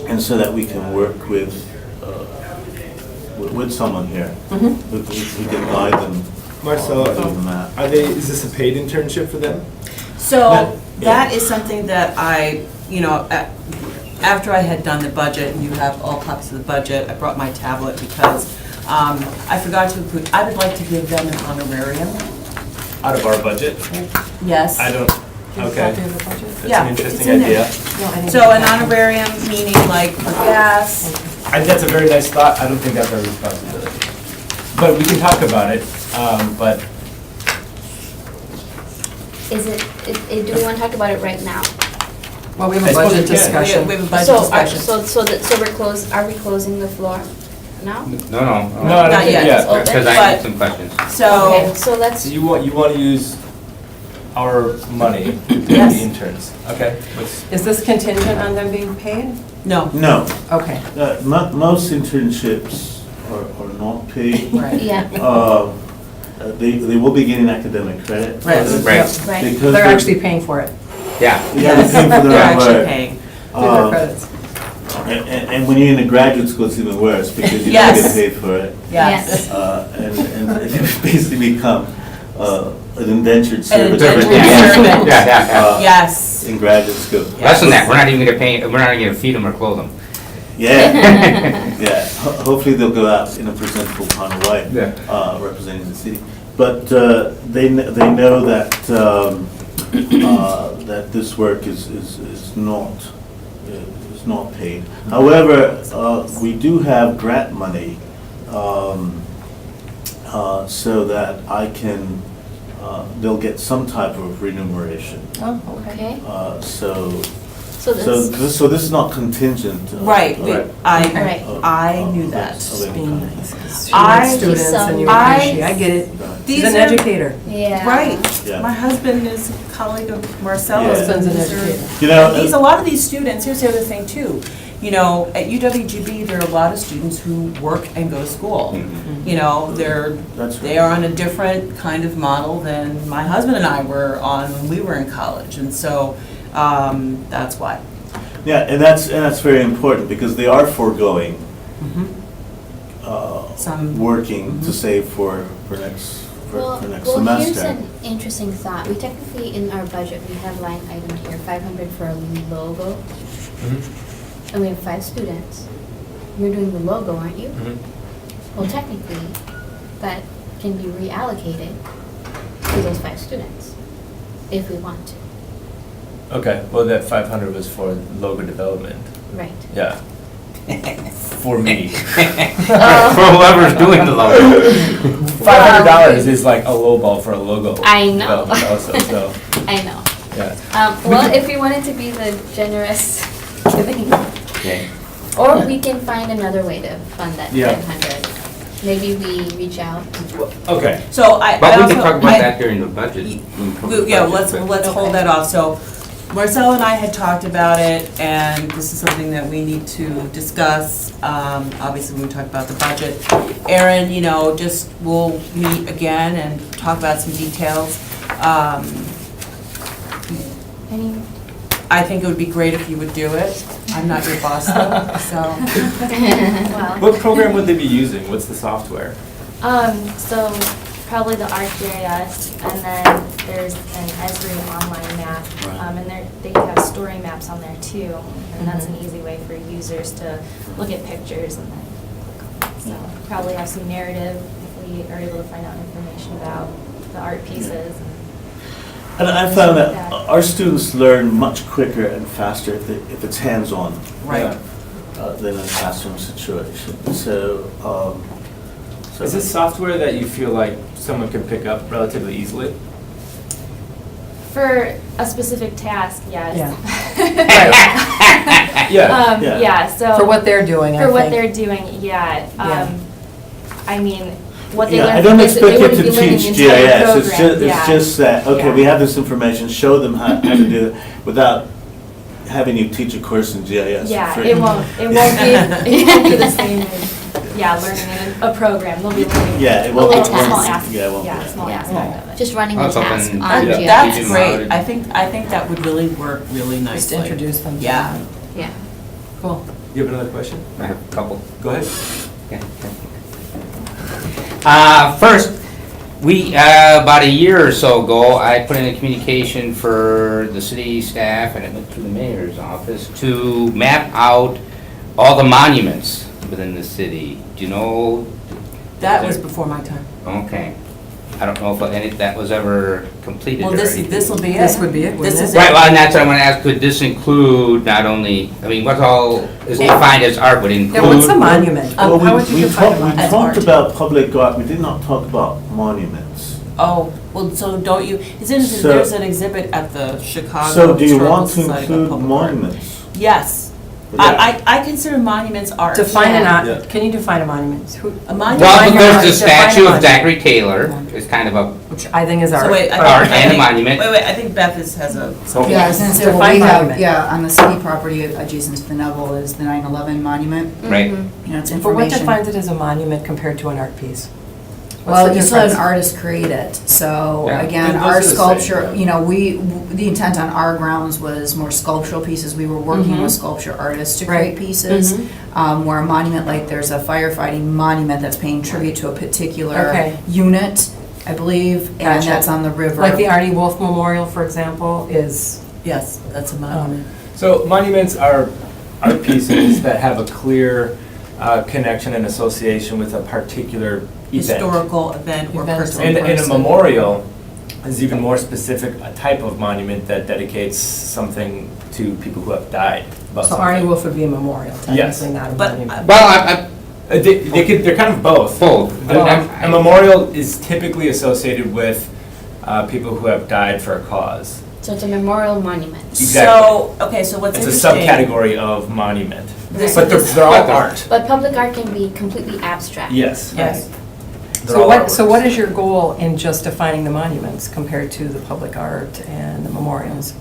F: And so that we can work with someone here who can guide them.
D: Marcella,
F: on the map.
D: is this a paid internship for them?
G: So that is something that I, after I had done the budget, and you have all copies of the budget, I brought my tablet because I forgot to include, I would like to give them an honorarium.
D: Out of our budget?
G: Yes.
D: I don't, okay.
B: copy of the budget?
D: That's
G: Yeah,
D: an
G: it's
D: interesting
G: in there.
D: idea.
B: No, I didn't
G: So
B: get
G: an
B: that.
G: honorarium meaning like for gas.
D: That's a very nice thought. I don't think that's our responsibility. But we can talk about it, but
J: Do we want to talk about it right now?
B: Well, we
D: I
B: have a
D: suppose
B: budget
D: we can.
B: discussion.
G: We have a budget
J: So,
G: discussion.
J: are we closing the floor now?
A: No, no.
D: no, I don't
G: Not
D: think,
G: yet.
D: yeah.
J: It's open.
A: Because I
G: But-
A: have some questions.
J: Okay,
G: So,
J: so let's,
D: So you want to use our money to pay
G: Yes.
D: the interns? Okay.
B: Is this contingent on them being paid?
G: no.
F: No,
B: Okay.
F: most internships are not paid.
B: Right.
J: yeah,
F: They will be getting academic credit.
B: Right.
A: Right.
J: right.
F: Because
B: They're actually paying for it.
A: Yeah.
F: Yeah, they're paying for
G: They're
F: their
G: actually
F: work.
G: paying.
B: Through their
F: Uh,
B: credits.
F: And when you're in a graduate school, it's even worse because you don't
G: Yes.
F: get paid for it.
G: Yes.
F: And you basically become an indentured
G: An
F: servant.
G: indentured
A: Yeah.
G: servant.
A: Yeah, yeah.
G: Yes.
F: In graduate school.
A: Less than that, we're not even gonna pay, we're not even gonna feed them or clothe them.
F: Yeah, yeah. Hopefully they'll go out in a presentable kind of way,
A: Yeah.
F: representing the city. But they know that that this work is not paid. However, we do have grant money, so that I can, they'll get some type of remuneration.
B: Oh, okay.
J: Okay,
F: So this is not contingent.
G: Right,
F: Right.
G: I knew that.
F: of any
B: Being
F: kind.
B: nice, 'cause
G: I-
B: she likes students and you
G: I-
B: appreciate, I get it. She's
G: These
B: an
G: are-
B: educator.
J: yeah.
G: Right.
F: Yeah.
G: My husband is a colleague of Marcella's.
F: Yeah.
B: Husband's an
G: These are-
B: educator.
F: You know,
G: A lot of these students, here's the other thing too, at UWGB, there are a lot of students who work and go to school.
F: That's
G: They are on a different kind of model than my husband and I were on when we were in college, and so that's why.
F: Yeah, and that's very important because they are foregoing
G: Some-
F: working to save for next
J: Well,
F: for next
J: well, here's
F: semester.
J: an interesting thought. We technically, in our budget, we have line item here, 500 for a logo, and we have 5 students. You're doing the logo, aren't you? Well, technically, that can be reallocated to those 5 students, if we want to.
D: Okay, well, that 500 was for logo development.
J: Right.
D: Yeah. For me.
A: For whoever's doing the logo.
D: $500 is like a low ball for a logo.
J: I know.
D: development also, so,
J: I know.
D: yeah.
J: Well, if we wanted to be the generous giving,
A: Okay.
J: or we can find another way to fund that
D: Yeah.
J: 500. Maybe we reach out.
D: Okay.
G: So I
A: But we
G: also.
A: can talk about that during the budget.
G: Yeah, let's hold that off. So Marcel and I had talked about it, and this is something that we need to discuss, obviously when we talk about the budget. Erin, you know, just, we'll meet again and talk about some details.
C: Any,
G: I think it would be great if you would do it. I'm not your boss though, so.
C: well,
D: What program would they be using? What's the software?
C: so probably the ArcGIS, and then there's an Esri online map, and they have story maps on there too, and that's an easy way for users to look at pictures and then, so probably have some narrative if we are able to find out information about the art pieces.
F: And I found that our students learn much quicker and faster if it's hands-on.
G: Right.
F: Than in a classroom situation. So,
D: Is this software that you feel like someone can pick up relatively easily?
C: For a specific task, yes.
D: Yeah.
C: Yeah, so.
B: For what they're doing, I
C: For what
B: think.
C: they're doing, yeah.
B: Yeah.
C: I mean, what they
F: yeah,
C: learn
F: I
C: from
F: don't
C: this, they
F: expect you
C: wouldn't
F: to
C: be learning
F: teach
C: the entire
F: GIS.
C: program.
F: It's
C: Yeah.
F: just that, okay, we
C: Yeah.
F: have this information, show them how to do it without having you teach a course in GIS.
C: Yeah,
F: for free.
C: it won't be the same as, learning in a program. They'll be learning
F: Yeah, it
C: a
F: won't be.
C: little small
J: task.
C: aspect.
F: Yeah, it won't be.
C: Yeah, a small
J: Yeah.
C: aspect of it.
J: Just running
A: I
J: the
A: was
J: task
A: hoping-
J: on
A: Yeah.
J: GIS.
G: That's
A: Teach 'em
G: great.
A: how to-
G: I think that would really work really nicely.
B: Just introduce them. to
G: Yeah.
B: it.
J: Yeah.
B: Cool.
D: You have another question?
A: I have a couple.
D: Go ahead.
A: First, we, about a year or so ago, I put in a communication for the city staff, and it went through the mayor's office, to map out all the monuments within the city. Do you know?
G: That was before my time.
A: Okay. I don't know if that was ever completed
G: Well,
A: or
G: this
A: anything.
G: will be it.
B: This would be it,
G: This
B: wouldn't
G: is
B: it?
A: Right, well, and that's what I want to ask, could this include not only, I mean, what all is defined as art would include?
B: Yeah, what's a monument?
F: Well,
B: How would you define a
F: we
B: monument?
F: talked about public art, we did not talk about monuments.
G: Oh, well, so don't you,
F: So-
G: there's an exhibit at the Chicago
F: So do you
G: Historical
F: want to
G: Society about
F: include
G: public art.
F: monuments?
G: Yes.
F: Yeah.
G: I consider monuments art.
B: Define a,
F: Yeah.
B: can you define a monument?
G: A monument.
A: Well,
B: Define
A: there's the
B: define
A: statue of
B: monument.
A: Zachary Taylor, it's kind of a,
B: Which I think is art.
G: So wait, I
A: Art
G: think- I
A: and a
G: think-
A: monument.
G: Wait, I think Beth has a.
H: Yeah, I was gonna say, well,
B: Define
H: we have,
B: monument.
H: yeah, on the city property adjacent to the Neville is the 9/11 monument.
A: right?
H: You know, it's
B: But what
H: information.
B: defines it as a monument compared to an art piece? What's
H: Well,
B: the
H: you still have an
B: difference?
H: artist create it, so
A: Yeah.
H: again,
D: Those
H: our
D: are the same,
H: sculpture,
D: yeah.
H: you know, the intent on our grounds was more sculptural pieces. We were working with sculpture artists to create
B: Right.
H: pieces. Where a monument, like there's a firefighting monument that's paying tribute to a particular
B: Okay.
H: unit, I believe, and
B: Gotcha.
H: that's on the river.
B: Like the Arnie Wolf Memorial, for example, is,
G: Yes, that's a monument.
D: So monuments are art pieces that have a clear connection and association with a particular event.
G: Historical event or
B: Event.
G: person.
D: And a memorial is even more specific, a type of monument that dedicates something to people who have died about
B: so
D: something.
B: Arnie Wolf would be a memorial,
D: Yes.
B: technically, not a
G: But,
B: monument.
A: Well,
D: They're kind of both.
A: both.
D: A memorial is typically associated with people who have died for a cause.
J: So it's a memorial monument.
D: Exactly.
G: So, okay, so what's
D: It's a
G: interesting.
D: subcategory of monument.
G: This-
D: But
G: this-
D: they're all art.
J: But public art can be completely abstract.
D: Yes.
G: Yes.
D: They're
B: So
D: all
B: what
D: artworks.
B: is your goal in just defining the monuments compared to the public art and the memorials?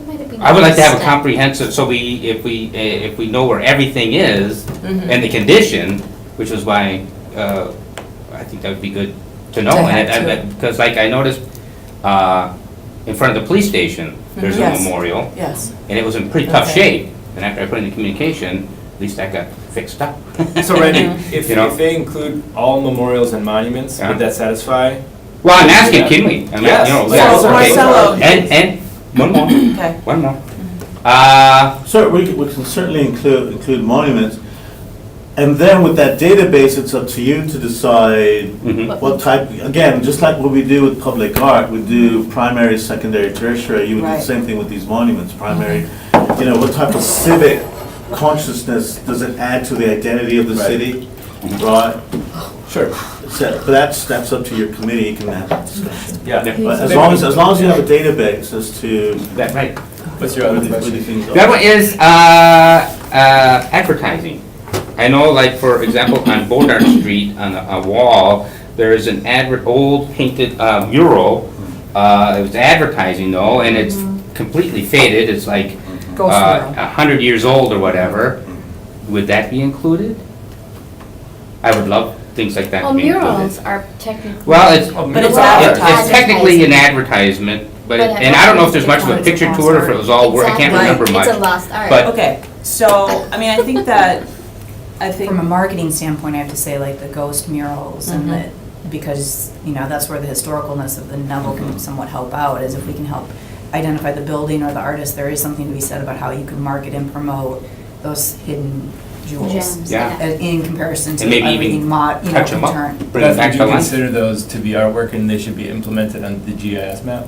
J: It might have been
A: I would like to have a
J: step.
A: comprehensive, so if we know where everything is and the condition, which is why, I think that would be good to know.
B: To have
A: Because like I noticed, in front of the police station, there's a
B: Yes.
A: memorial,
B: Yes.
A: and it was in pretty tough
B: Okay.
A: shape. And after I put in the communication, at least that got fixed up.
D: So Randy, if
A: You know?
D: if they include all memorials and monuments,
A: Yeah.
D: would that satisfy?
A: Well, I'm asking, can we? I mean,
D: Yes.
A: you know,
D: So,
A: yeah, okay.
G: Marcelo-
A: And, one more,
G: Okay.
A: one more.
F: So we can certainly include monuments. And then with that database, it's up to you to decide
A: Mhm.
F: what type, again, just like what we do with public art, we do primary, secondary, tertiary, you would do
G: Right.
F: the same thing with these monuments, primary. You know, what type of civic consciousness does it add to the identity of the
D: Right.
F: city? Right?
D: Sure.
F: So, but that's up to your committee, you can have that discussion.
D: Yeah.
F: But as long as you have a database as to
A: That, right.
D: What's your other
F: where the
D: question?
F: things are.
A: The other one is advertising. I know, like, for example, on Bodart Street, on a wall, there is an old painted mural. It was advertising though, and it's completely faded, it's like
B: Ghost mural.
A: 100 years old or whatever, would that be included? I would love things like that
J: Well,
A: to be included.
J: murals are technically.
A: Well, it's,
G: But it's
A: it's
G: advertising.
A: technically an advertisement, but,
J: But
A: and I don't know if there's
J: it
A: much of a
J: becomes
A: picture
J: a
A: to it, or if it was all, I can't
J: Exactly.
A: remember much.
J: It's a lost art.
A: But-
G: Okay, so, I mean, I think that,
H: From a marketing standpoint, I have to say, like, the ghost murals and
B: Mhm.
H: because, that's where the historicalness of the novel can somewhat help out, is if we can help identify the building or the artist, there is something to be said about how you can market and promote those hidden jewels.
J: Gems,
A: Yeah.
H: In comparison to
A: And maybe even
H: everything
A: touch them up,
H: turn.
A: bring it
D: Beth,
A: back
D: would
A: to
D: you
A: life.
D: consider those to be artwork and they should be implemented on the GIS map?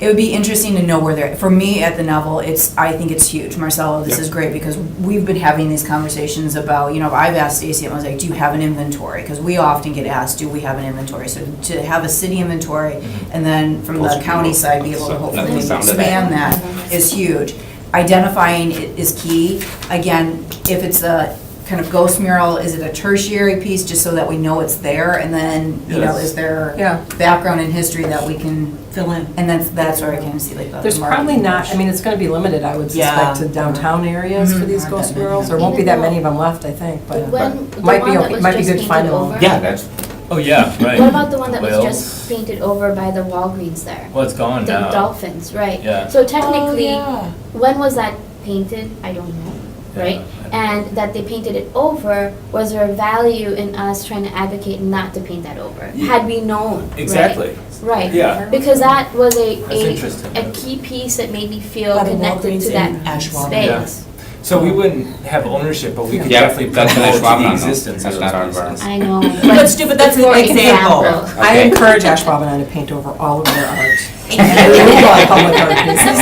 H: It would be interesting to know where they're, for me at the novel, I think it's huge. Marcelo, this
D: Yep.
H: is great because we've been having these conversations about, I've asked Stacy, I was like, do you have an inventory? Because we often get asked, do we have an inventory? So to have a city inventory and then from the county side, be able to hopefully
A: Nothing
H: maybe
A: found of that.
H: expand that is huge. Identifying is key. Again, if it's a kind of ghost mural, is it a tertiary piece just so that we know it's there? And then,
D: Yes.
H: is there
B: Yeah.
H: background and history that we can,
G: fill in.
H: and that's where I can see like the
B: There's
H: marketing
B: probably not,
H: push.
B: I mean, it's gonna be limited, I would
G: Yeah.
B: suspect, to downtown areas for these
H: Aren't
B: ghost
H: that many.
B: murals. There won't be that many of them left, I think, but
J: When, the
B: might be
J: one that
B: okay-
J: was
B: might be
J: just
B: good to find
J: painted
B: them all.
J: over?
A: Yeah, that's,
D: Oh, yeah, right.
J: What about the one that was
D: Whales.
J: just painted over by the Walgreens there?
D: Well, it's gone
J: The
D: now.
J: dolphins, right.
D: Yeah.
J: So technically,
G: Oh, yeah.
J: when was that painted? I don't know, right? And that they painted it over, was there a value in us trying to advocate not to paint that over?
D: Yeah.
J: Had we known, right?
D: Exactly.
J: Right.
D: Yeah.
J: Because that was
D: That's interesting.
J: a key piece that made me feel
G: By the
J: connected
G: Walgreens
J: to that
G: in Ashwaubenon.
J: space.
D: So we wouldn't have ownership, but we could
A: Yeah,
D: definitely
A: that's an
D: promote
A: Ashwaubenon,
D: the
A: though.
D: existence
A: That's
D: of
A: not
D: those
A: our
D: pieces.
J: I know.
G: That's stupid, that's an
J: For
G: example.
B: I
A: Okay.
B: encourage Ashwaubenon to paint over all of their art. And they will buy public art pieces.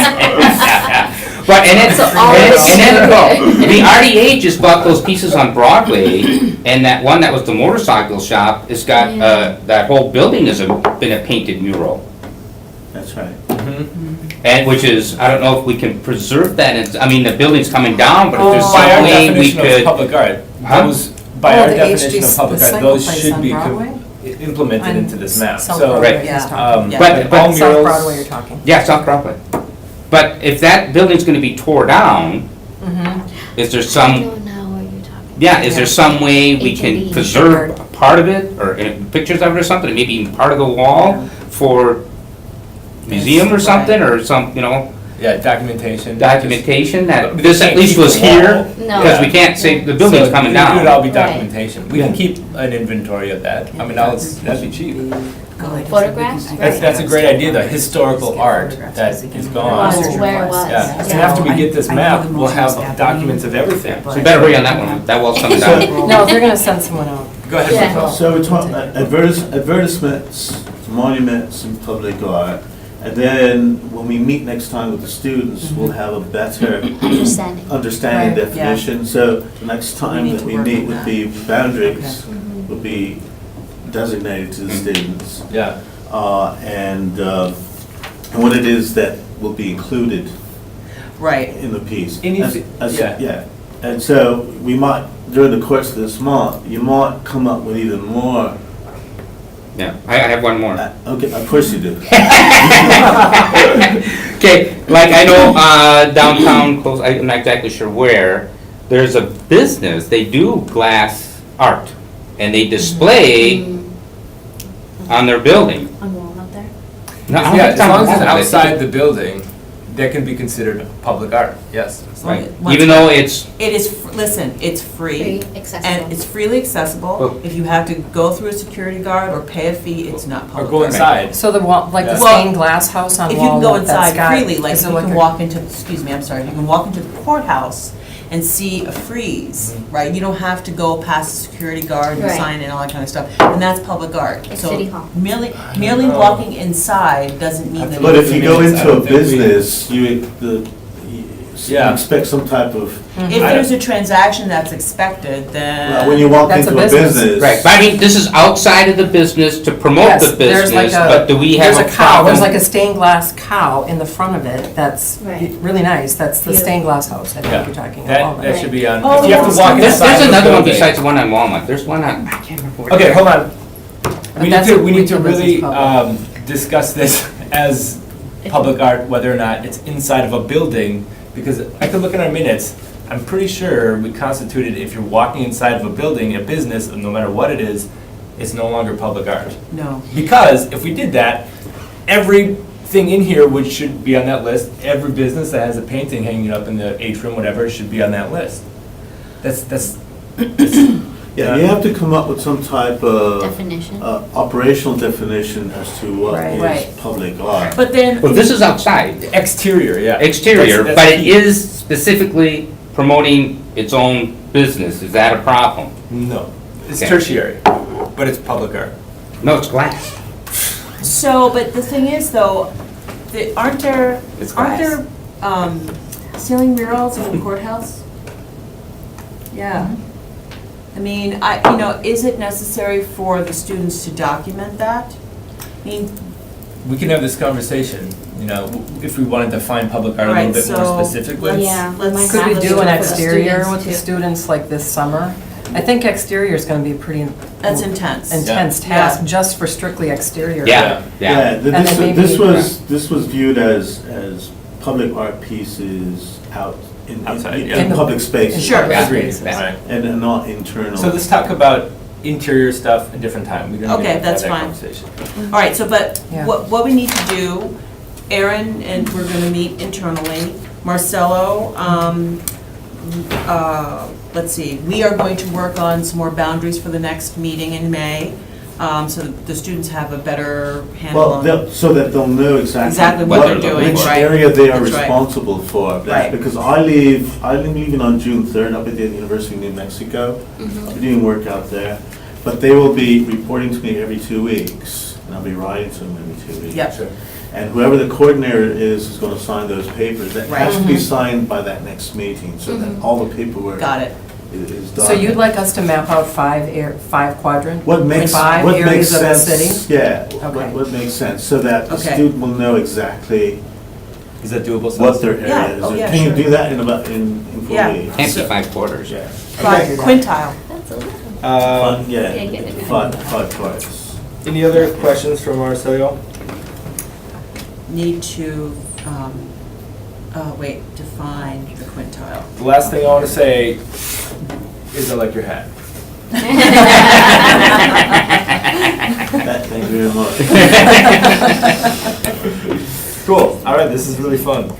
A: but, and then,
J: So all of
A: and then,
J: it-
A: the RDA just bought those pieces on Broadway, and that one that was the motorcycle shop, it's got,
J: Yeah.
A: that whole building has been a painted mural.
F: That's right.
D: Mhm.
A: And which is, I don't know if we can preserve that, I mean, the building's coming down, but if there's
D: By our
A: some way we
D: definition of
A: could.
D: public art,
A: Huh?
D: those, by
B: Oh,
D: our
B: the
D: definition
B: HG
D: of public
B: the
D: art,
B: cycle
D: those
B: place
D: should
B: on
D: be
B: Broadway?
D: implemented into this map.
B: South
D: So,
B: Broadway,
A: Right.
B: he's talking.
G: Yeah.
D: but
A: But-
D: all
B: South
D: murals.
B: Broadway you're talking.
A: Yeah, South Broadway. But if that building's gonna be tore down,
B: Mhm.
A: is there
J: I
A: some,
J: don't know what you're talking.
A: yeah, is there some way we can
J: HAB.
A: preserve a part of it, or pictures of it or something, maybe even part of the wall for museum or something, or some,
D: Yeah, documentation.
A: documentation that
D: We
A: this at
D: can't
A: least
D: keep
A: was
D: the
A: here?
D: wall.
J: No.
A: Because we can't say, the building's
D: So
A: coming
D: It would all
A: down.
D: be
J: Right.
D: documentation. We can
A: Yeah.
D: keep an inventory of that. I mean, that'd be cheap.
J: Photographs?
D: That's a great idea, the historical art that is gone.
J: Oh, where it was.
D: Yeah, and
J: Yeah.
D: after we get this
H: I know
D: map,
H: the
D: we'll have
H: motion's
D: documents of
H: happening.
D: everything.
A: So we better hurry on that one, that wall's coming down.
B: No, they're gonna send someone out.
D: Go ahead,
J: Yeah.
D: Rafael.
F: So we're talking advertisements, monuments, and public art. And then when we meet next time with the students, we'll have a better
J: Understanding.
F: understanding
H: Right,
G: yeah.
F: definition. So the next time
H: need
F: that
H: to
F: we
H: work
F: meet
H: on
F: with
H: that.
F: the boundaries, will be designated to the students.
D: Yeah.
F: And what it is that will be included
G: Right.
F: in the piece.
D: Anything- yeah.
F: Yeah, and so we might, during the course of this month, you might come up with even more.
A: Yeah, I have one more.
F: Okay, of course you do.
A: Okay, like I know downtown, close, I'm not exactly sure where, there's a business, they do glass art, and they display on their building.
J: On Walnut there?
A: No, I don't
D: Yeah,
A: think
D: as
A: it's on
D: long as it's
A: Walnut, I think
D: outside the building, that can be considered public art, yes.
A: Right,
G: Once-
A: even though it's,
G: It is, listen, it's free.
J: Free, accessible.
G: And it's freely accessible.
A: Well-
G: If you have to go through a security guard or pay a fee, it's not
D: Or
G: public.
D: go
G: art.
D: inside.
B: So the wall, like the
D: Yeah.
G: Well,
B: stained glass house on
G: If you can go
B: Walnut, that's
G: inside
B: got.
G: freely, like
B: is
G: you
B: it like
G: can
B: a-
G: walk into, excuse me, I'm sorry, you can walk into the courthouse and see a frieze, right? You don't have to go past the security guard and
J: Right.
G: sign and all that kind of stuff. And that's public art.
J: Like
G: So
J: City Hall.
G: Merely walking inside doesn't mean that.
F: But if you go
D: I
F: into a
D: don't think we-
F: business, you
D: Yeah.
F: expect some type of,
G: If there's a transaction that's expected, then.
F: when you walk
B: That's a
F: into a
B: business.
F: business.
A: right, but I mean, this is outside of the business to promote
B: Yes,
A: the
B: there's like
A: business,
B: a-
A: but do we have a
B: There's a cow, there's like
A: problem?
B: a stained glass cow in the front of it that's
J: Right.
B: really nice. That's the stained glass house, I think
D: Yeah.
B: you're talking
D: That
B: about.
D: should be on,
G: Oh,
D: if you have to walk
A: There's
D: inside the
A: another one
D: building.
A: besides the one on Walnut, there's one on, I can't remember where.
D: Okay, hold on. We need
B: that's
D: to,
B: a
D: we need to
B: retail business
D: really
B: public.
D: discuss this as public art, whether or not it's inside of a building, because I could look at our minutes, I'm pretty sure we constituted if you're walking inside of a building, a business, no matter what it is, it's no longer public art.
G: No.
D: Because if we did that, everything in here should be on that list. Every business that has a painting hanging up in the atrium, whatever, should be on that list. That's
F: Yeah, you have to come up with some type of
J: Definition.
F: operational definition as to what
B: Right.
F: is
H: Right.
F: public art.
G: But then,
A: Well, this is outside,
D: exterior, yeah.
A: exterior,
D: That's
A: but it
D: key.
A: is specifically promoting its own business. Is that a problem?
D: No, it's
A: Okay.
D: tertiary, but it's public art.
A: No, it's glass.
G: so, but the thing is though, aren't there
A: It's glass.
G: ceiling murals in the courthouse? Yeah. I mean, is it necessary for the students to document that? I mean,
D: We can have this conversation, if we wanted to define public art a little
G: Right,
D: bit more
G: so
D: specifically.
J: Yeah, we
G: let's-
J: might
B: Could we
J: have to
B: do an
J: for the
B: exterior
J: students
B: with the
J: too.
B: students like this summer? I think exterior is gonna be a pretty
G: that's intense.
B: intense
G: Yeah.
B: task just for strictly exterior.
A: Yeah, yeah.
F: th-
B: And
F: this,
B: then maybe-
F: this was viewed as public art pieces out in
D: Outside,
F: in
D: yeah.
F: public spaces.
G: Sure.
A: Yeah.
D: Agreed.
B: spaces.
D: Right.
F: And not internal.
D: So let's talk about interior stuff a different time. We don't
G: Okay,
D: need to have
G: that's
D: that
G: fine.
D: conversation.
G: All right, so, but
B: Yeah.
G: what we need to do, Aaron, and we're gonna meet internally, Marcelo, let's see, we are going to work on some more boundaries for the next meeting in May, so that the students have a better handle
F: Well,
G: on.
F: so that they'll know
G: Exactly
F: exactly
G: what they're
A: what-
G: doing,
F: which
G: right?
F: area they are
G: That's right.
F: responsible for. That's
G: Right.
F: because I'm leaving on June 3rd up at the University of New Mexico. We're doing work out there. But they will be reporting to me every 2 weeks, and I'll be writing to them every 2 weeks.
G: Yep.
D: Sure.
F: And whoever the coordinator is going to sign those papers. That has to
G: Right.
F: be signed by that next meeting, so that all the paperwork
G: Got it.
F: is done.
B: So you'd like us to map out five quadrant?
F: What makes,
B: five
F: what makes
B: areas of the
F: sense?
B: city?
F: Yeah,
B: Okay.
F: what makes sense, so that the
G: Okay.
F: student will know exactly
D: Is that doable?
F: what their
G: Yeah.
F: area is.
G: Oh, yeah,
F: Can you
G: sure.
F: do that in 4
G: Yeah.
F: weeks?
A: Can't be 5 quarters.
F: Yeah.
G: Quintile.
J: That's a little.
F: Fun,
J: Yeah,
F: yeah,
J: get it.
F: five parts.
D: Any other questions from Marcelo?
G: Need to, define the quintile.
D: The last thing I want to say is I like your hat.
F: Thank you very much.
D: Cool, all right, this is really fun.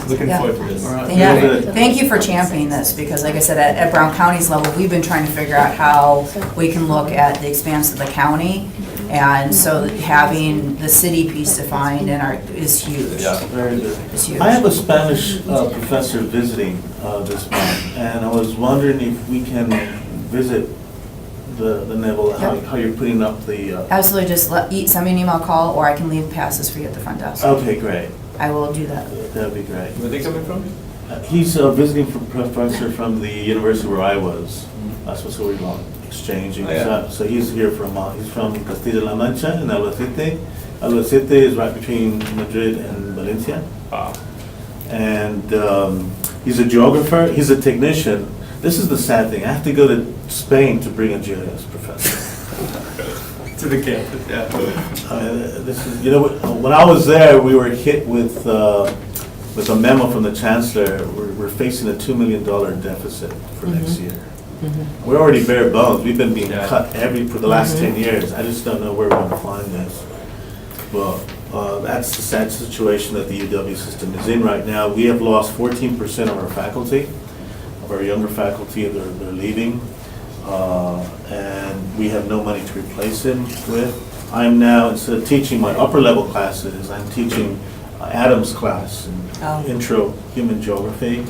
D: Looking
H: Yeah.
D: forward to this.
H: Yeah, thank you for championing this, because like I said, at Brown County's level, we've been trying to figure out how we can look at the expanse of the county, and so that having the city piece defined is huge.
D: Yeah.
F: Very good.
H: It's huge.
F: I have a Spanish professor visiting this month, and I was wondering if we can visit the Neville, how you're putting up the,
H: Absolutely, just send me an email, call, or I can leave passes for you at the front desk.
F: okay, great.
H: I will do that.
F: That'd be great.
D: Where are they coming from?
F: He's visiting professor from the university where I was. That's what's we were exchanging.
D: Oh, yeah.
F: So he's here he's from Castilla-La Mancha in Albacete. Albacete is right between Madrid and Valencia.
D: Wow.
F: And he's a geographer, he's a technician. This is the sad thing, I have to go to Spain to bring a GIS professor.
D: To the campus, yeah.
F: This is, when I was there, we were hit with a memo from the chancellor. We're facing a $2 million deficit for next year. We're already bare bones. We've been being
D: Yeah.
F: cut for the last 10 years. I just don't know where we're going to find this. Well, that's the sad situation that the UW system is in right now. We have lost 14% of our faculty, of our younger faculty. They're leaving. And we have no money to replace them with. I'm now, instead of teaching my upper level classes, I'm teaching Adam's class in intro human geography,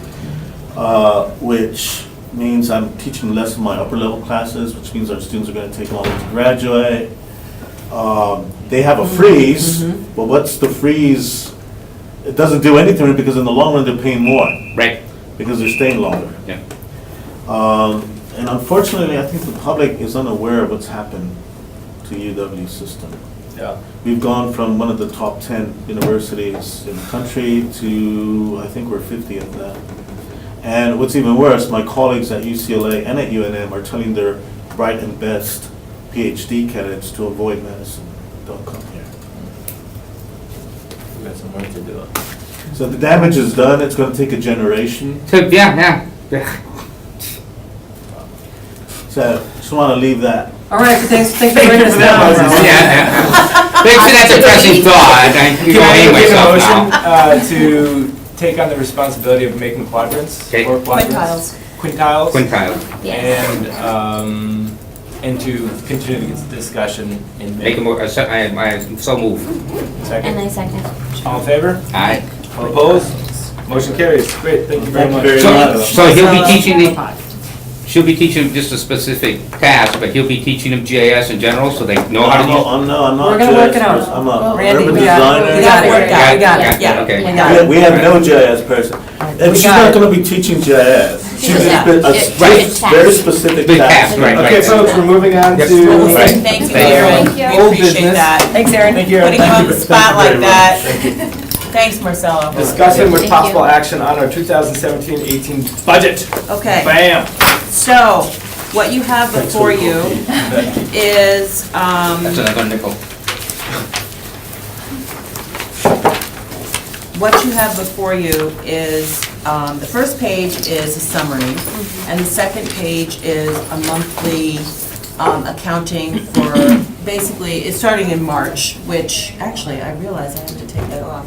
F: which means I'm teaching less of my upper level classes, which means our students are going to take longer to graduate. They have a freeze, but what's the freeze? It doesn't do anything because in the long run they're paying more
A: Right.
F: because they're staying longer.
A: Yeah.
F: And unfortunately, I think the public is unaware of what's happened to UW system.
D: Yeah.
F: We've gone from one of the top 10 universities in the country to, I think we're 50th now. And what's even worse, my colleagues at UCLA and at UNM are telling their bright and best PhD candidates to avoid medicine. Don't come here.
D: some work to do.
F: So the damage is done, it's gonna take a generation.
A: So, yeah.
F: So just wanna leave that.
B: All right, thanks for writing this down.
A: Thanks for that depressing thought. You
D: Can
A: know,
D: I
A: hang
D: make a
A: myself now.
D: motion to take on the responsibility of making quadrants?
A: Okay.
D: Or quadrants? Quintiles.
A: Quintile.
C: Yes.
D: And to continue the discussion in
A: Make a
D: May.
A: I so move.
C: And
D: Second.
C: I second.
D: All in favor?
A: Aye.
D: All opposed? Motion carries. Great, thank you very much.
A: So he'll be teaching she'll be teaching just a specific task, but he'll be teaching them GIS in general, so they know how to use.
F: I'm not.
B: We're gonna work it out.
F: I'm a
B: Randy,
F: urban
B: we got it.
F: designer.
B: We got it. We got it.
A: Yeah, okay.
B: We got it.
F: We have no GIS person. And
B: We
F: she's
B: got
F: not
B: it.
F: gonna be teaching GIS. She's
C: Yeah.
F: just a
C: It's
F: very
C: task.
F: specific
A: Big
F: task.
A: task, right,
D: Okay, folks, we're moving on
A: Yep.
D: to
A: Right.
G: Thank you,
A: Thank you.
G: Aaron.
C: Thank you.
G: We
D: Old
G: appreciate
D: business.
G: that.
B: Thanks, Aaron.
D: Thank you, Aaron.
G: Putting you on the
F: Thank you
G: spot
F: very
G: like
F: much.
G: that.
F: Thank you.
G: Thanks, Marcelo.
D: discussion with
C: Thank
D: possible
C: you.
D: action on our 2017-18 budget.
G: Okay,
D: Bam.
G: so what you have before you is,
A: That's another nickel.
G: what you have before you is, the first page is a summary, and the second page is a monthly accounting for, basically, it's starting in March, which, actually, I realized I have to take that off.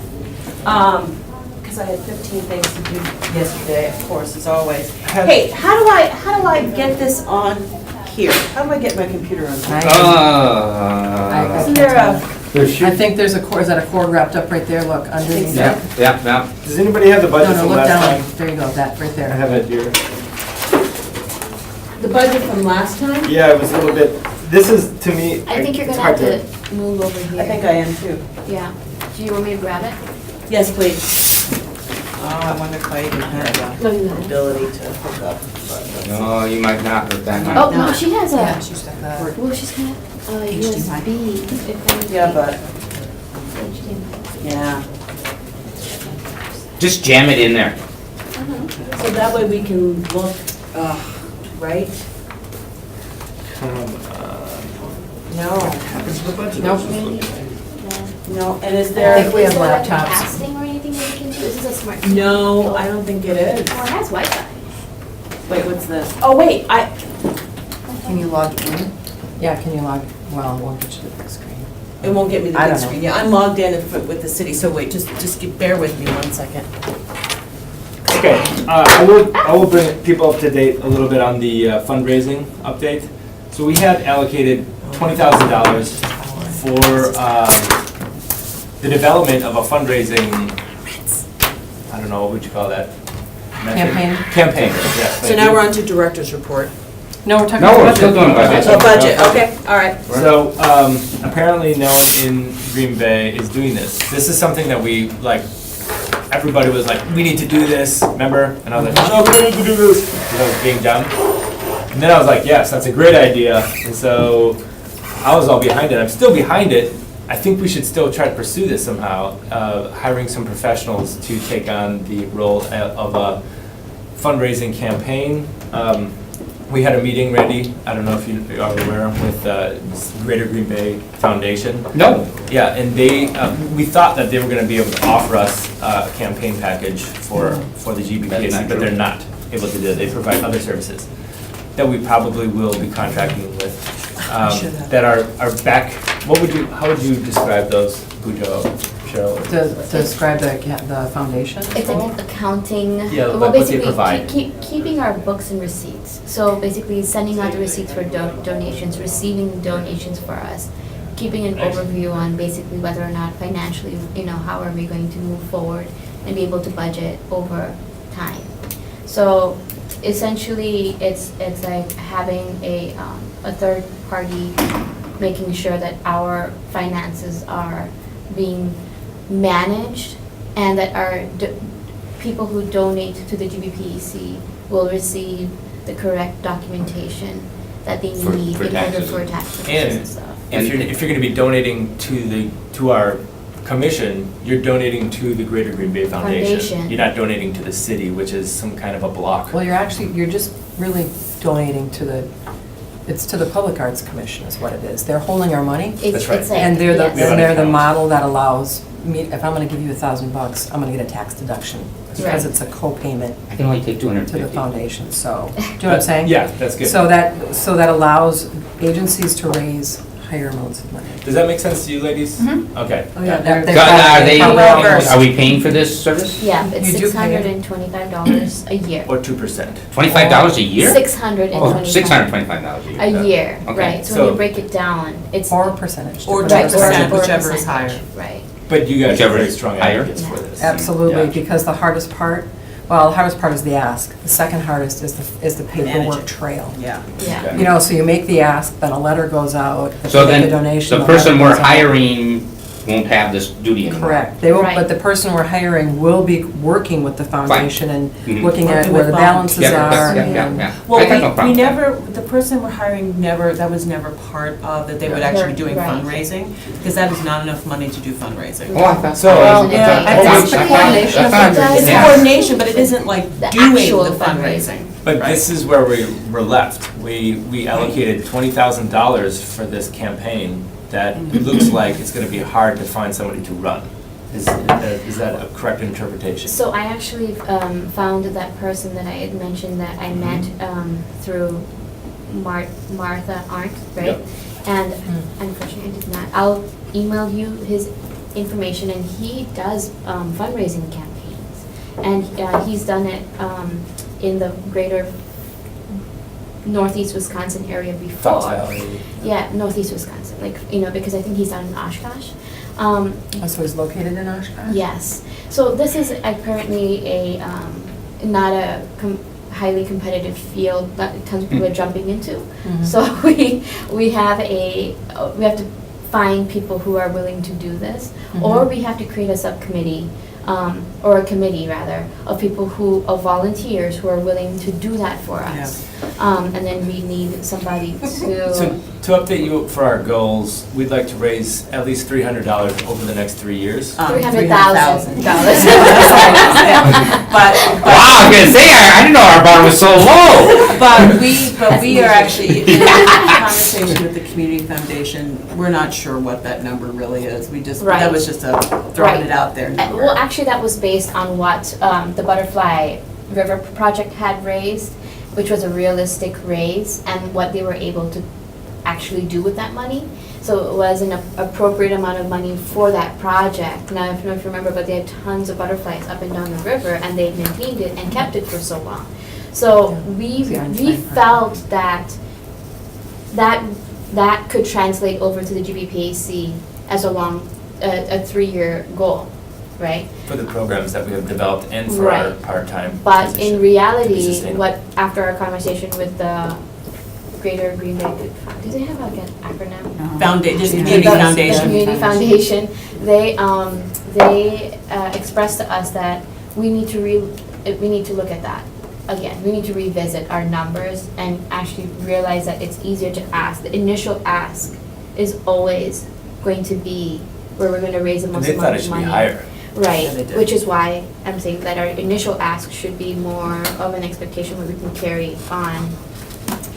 G: Because I had 15 things to do yesterday, of course, as always. Hey, how do I get this on here? How do I get my computer on here? Isn't there a,
B: I think there's a cord, is that a cord wrapped up right there, look, underneath
A: Yeah,
B: that?
A: yeah.
D: Does anybody have the
B: No,
D: budget
B: no,
D: from
B: look
D: last
B: down,
D: time?
B: there you go, that, right
D: I
B: there.
D: have it here.
G: the budget from last time?
D: Yeah, it was a little bit, this is, to me,
C: I think you're
D: it's
C: gonna
D: hard
C: have to move over
G: I
C: here.
G: think I am too.
C: Yeah. Do you want me to grab it?
G: Yes, please. Oh, I wonder if I even have
C: No, you
G: the
C: got it.
G: ability to hook up.
A: No, you might not with that.
C: Oh, no, she has
B: Yeah,
C: a,
B: she's got that.
C: well, she's got USB. if anything.
G: Yeah, but,
C: HDMI.
G: yeah.
A: Just jam it in there.
G: So that way we can look, right? No,
B: Nope.
C: Maybe.
G: no, and is
B: I
G: there,
B: think we have
C: Is there like a
B: laptops.
C: casting or anything that we can do? Is this a smart?
G: no, I don't think it is.
C: Oh, it has Wi-Fi.
G: Wait, what's this? Oh, wait,
B: Can you log in? Yeah, can you log, well, it won't get you the big screen.
G: it won't get me the
B: I
G: big
B: don't know.
G: screen. Yeah, I'm logged in with the city, so wait, just bear with me 1 second.
D: Okay, I will bring people up to date a little bit on the fundraising update. So we had allocated $20,000 for the development of a fundraising, I don't know, what would you call that? Method? Campaign, yes.
G: So now we're on to director's report.
B: No, we're talking
A: No,
B: about
A: we're still
B: budget.
A: doing budget.
G: Oh, budget, okay, all right.
D: So apparently no one in Green Bay is doing this. This is something that we, like, everybody was like, we need to do this, remember? And I was like, no, we need to do this, because I was being dumb. And then I was like, yes, that's a great idea. And so I was all behind it. I'm still behind it. I think we should still try to pursue this somehow, hiring some professionals to take on the role of a fundraising campaign. We had a meeting, Randy, I don't know if you are aware, with Greater Green Bay Foundation.
A: No.
D: Yeah, and they, we thought that they were gonna be able to offer us a campaign package for the
A: That's not
D: GBPAC, but
A: true.
D: they're not able to do it. They provide other services that we probably will be contracting with, that are back, how would you describe those, Pujo, Cheryl?
B: Describe the foundation?
C: It's like accounting.
D: Yeah,
C: Well,
D: like what they
C: basically,
D: provide.
C: keeping our books and receipts. So basically, sending out the receipts for donations, receiving donations for us, keeping an overview on basically whether or not financially, how are we going to move forward and be able to budget over time. So essentially, it's like having a third party making sure that our finances are being managed and that our people who donate to the GBPAC will receive the correct documentation that they
A: For
C: need in order
A: taxes.
C: for tax purposes
D: And
C: and stuff.
D: if you're gonna be donating to our commission, you're donating to the Greater Green Bay Foundation.
C: Foundation.
D: You're not donating to the city, which is some kind of a block.
B: Well, you're just really donating to it's to the Public Arts Commission is what it is. They're holding our money,
C: It's-
D: That's right.
C: it's like-
B: and they're
C: yes.
D: We have an
B: the
D: account.
B: model that allows if I'm gonna give you $1,000, I'm gonna get a tax deduction, because
C: Right.
B: it's a co-payment
A: I can only take
B: to the
A: 250.
B: foundation, so, do you know what I'm saying?
D: Yeah, that's good.
B: So that allows agencies to raise higher amounts of money.
D: Does that make sense to you, ladies? Okay.
B: Oh, yeah,
A: Are
B: they're
A: are we paying for this service?
C: Yeah, it's
B: You do pay it.
C: $625 a year.
D: Or 2%.
A: $25 a year?
C: $625.
A: Oh, $625 a year.
C: A year,
A: Okay.
C: right, so when
D: So-
C: you break it down, it's.
B: Or percentage.
G: Or
B: depending on
G: 2%,
B: the
C: or
G: whichever is
C: percentage,
G: higher.
C: Right.
D: But you guys are
A: Whichever
D: very
A: is
D: strong
A: higher.
D: advocates for this.
B: Absolutely,
D: Yeah.
B: because the hardest part, well, the hardest part is the ask. The second hardest is the
G: Manage
B: paperwork
G: it.
B: trail.
G: Yeah.
C: Yeah.
D: Okay.
B: You know, so you make the ask, then a letter goes out, if
A: So
B: you make
A: then,
B: a donation.
A: the
B: letter
A: person we're
B: goes out.
A: hiring won't have this duty anymore?
B: Correct. They will,
C: Right.
B: but the person we're hiring will be working with the foundation and
A: Mhm.
B: looking at
G: Working
B: where
G: with
B: the
G: bonds.
B: balances
A: Yeah,
B: are.
A: yeah,
B: and-
A: yeah, yeah.
G: Well,
A: I got no problem
G: we
A: with that.
G: never, the person we're hiring never, that was never part of, that they would actually be doing
C: Right.
G: fundraising, because that is not enough money to do fundraising.
A: Oh, I thought
D: So-
C: Well,
A: I
C: yeah,
A: thought-
C: I
A: oh,
C: think
A: I
C: it's the
A: thought-
B: coordination
A: I
B: of
A: thought-
B: fundraising.
G: It's
A: yeah.
G: coordination, but it isn't like
C: The
G: doing
C: actual
G: the fundraising.
D: But this is where we're left. We allocated $20,000 for this campaign that it looks like it's gonna be hard to find somebody to run. Is that a correct interpretation?
C: So I actually found that person that I had mentioned that I met through Martha Arndt, right?
D: Yep.
C: And unfortunately, I did not. I'll email you his information, and he does fundraising campaigns. And he's done it in the greater Northeast Wisconsin area before.
D: Fox Valley.
C: Yeah, Northeast Wisconsin, like, you know, because I think he's down in Oshkosh.
B: Oh, so he's located in Oshkosh?
C: Yes. So this is currently not a highly competitive field that tons of people are jumping into.
B: Mhm.
C: So we have to find people who are willing to do this, or we have to create a subcommittee, or a committee rather, of people of volunteers who are willing to do that for us. And then we need somebody
D: So to update you for our goals, we'd like to raise at least $300 over the next 3 years.
C: $300,000.
G: But,
A: Wow, I was gonna say, I didn't know our bar was so low.
G: but we are actually, in conversation with the community foundation, we're not sure what that number really is. We just,
C: Right.
G: that was just a throwing
C: Right.
G: it out there number.
C: Well, actually, that was based on what the Butterfly River Project had raised, which was a realistic raise, and what they were able to actually do with that money. So it was an appropriate amount of money for that project. Now, I don't know if you remember, but they had tons of butterflies up and down the river, and they maintained it and kept it for so long. So we felt that could translate over to the GBPAC as a 3-year goal, right?
D: For the programs that we have developed and for our
C: Right.
D: part-time
C: But
D: position
C: in
D: to be
C: reality,
D: sustainable.
C: after our conversation with the Greater Green Bay, do they have like an acronym?
G: Just
C: The
G: community foundation.
C: Community Foundation, they expressed to us that we need to look at that again. We need to revisit our numbers and actually realize that it's easier to ask. The initial ask is always going to be where we're going to raise the
D: And
C: most
D: they thought
C: amount
D: it
C: of
D: should be
C: money.
D: higher.
C: Right,
G: Yeah, they did.
C: which is why I'm saying that our initial ask should be more of an expectation where we can carry on,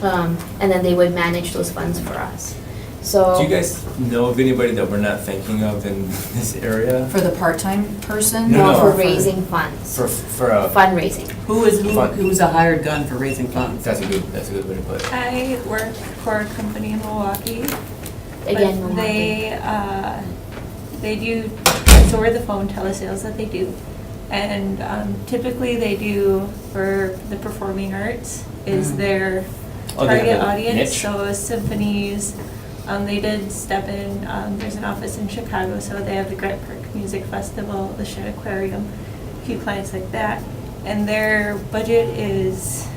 C: and then they would manage those funds for us. So.
D: Do you guys know of anybody that we're not thinking of in this area?
H: For the part-time person?
D: No,
C: No,
D: no.
C: for raising funds,
D: For a,
C: fundraising.
G: Who's a hired gun for raising funds?
D: that's a good way to put it.
I: I work for a company in Milwaukee.
C: Again,
I: but
C: Milwaukee.
I: they do, so we're the phone telesales that they do. And typically they do for the performing arts is their
D: Oh, they have
I: target
D: a
I: audience.
D: niche?
I: So symphonies, they did step in, there's an office in Chicago, so they have the Grant Park Music Festival, the Shed Aquarium, a few clients like that. And their budget is,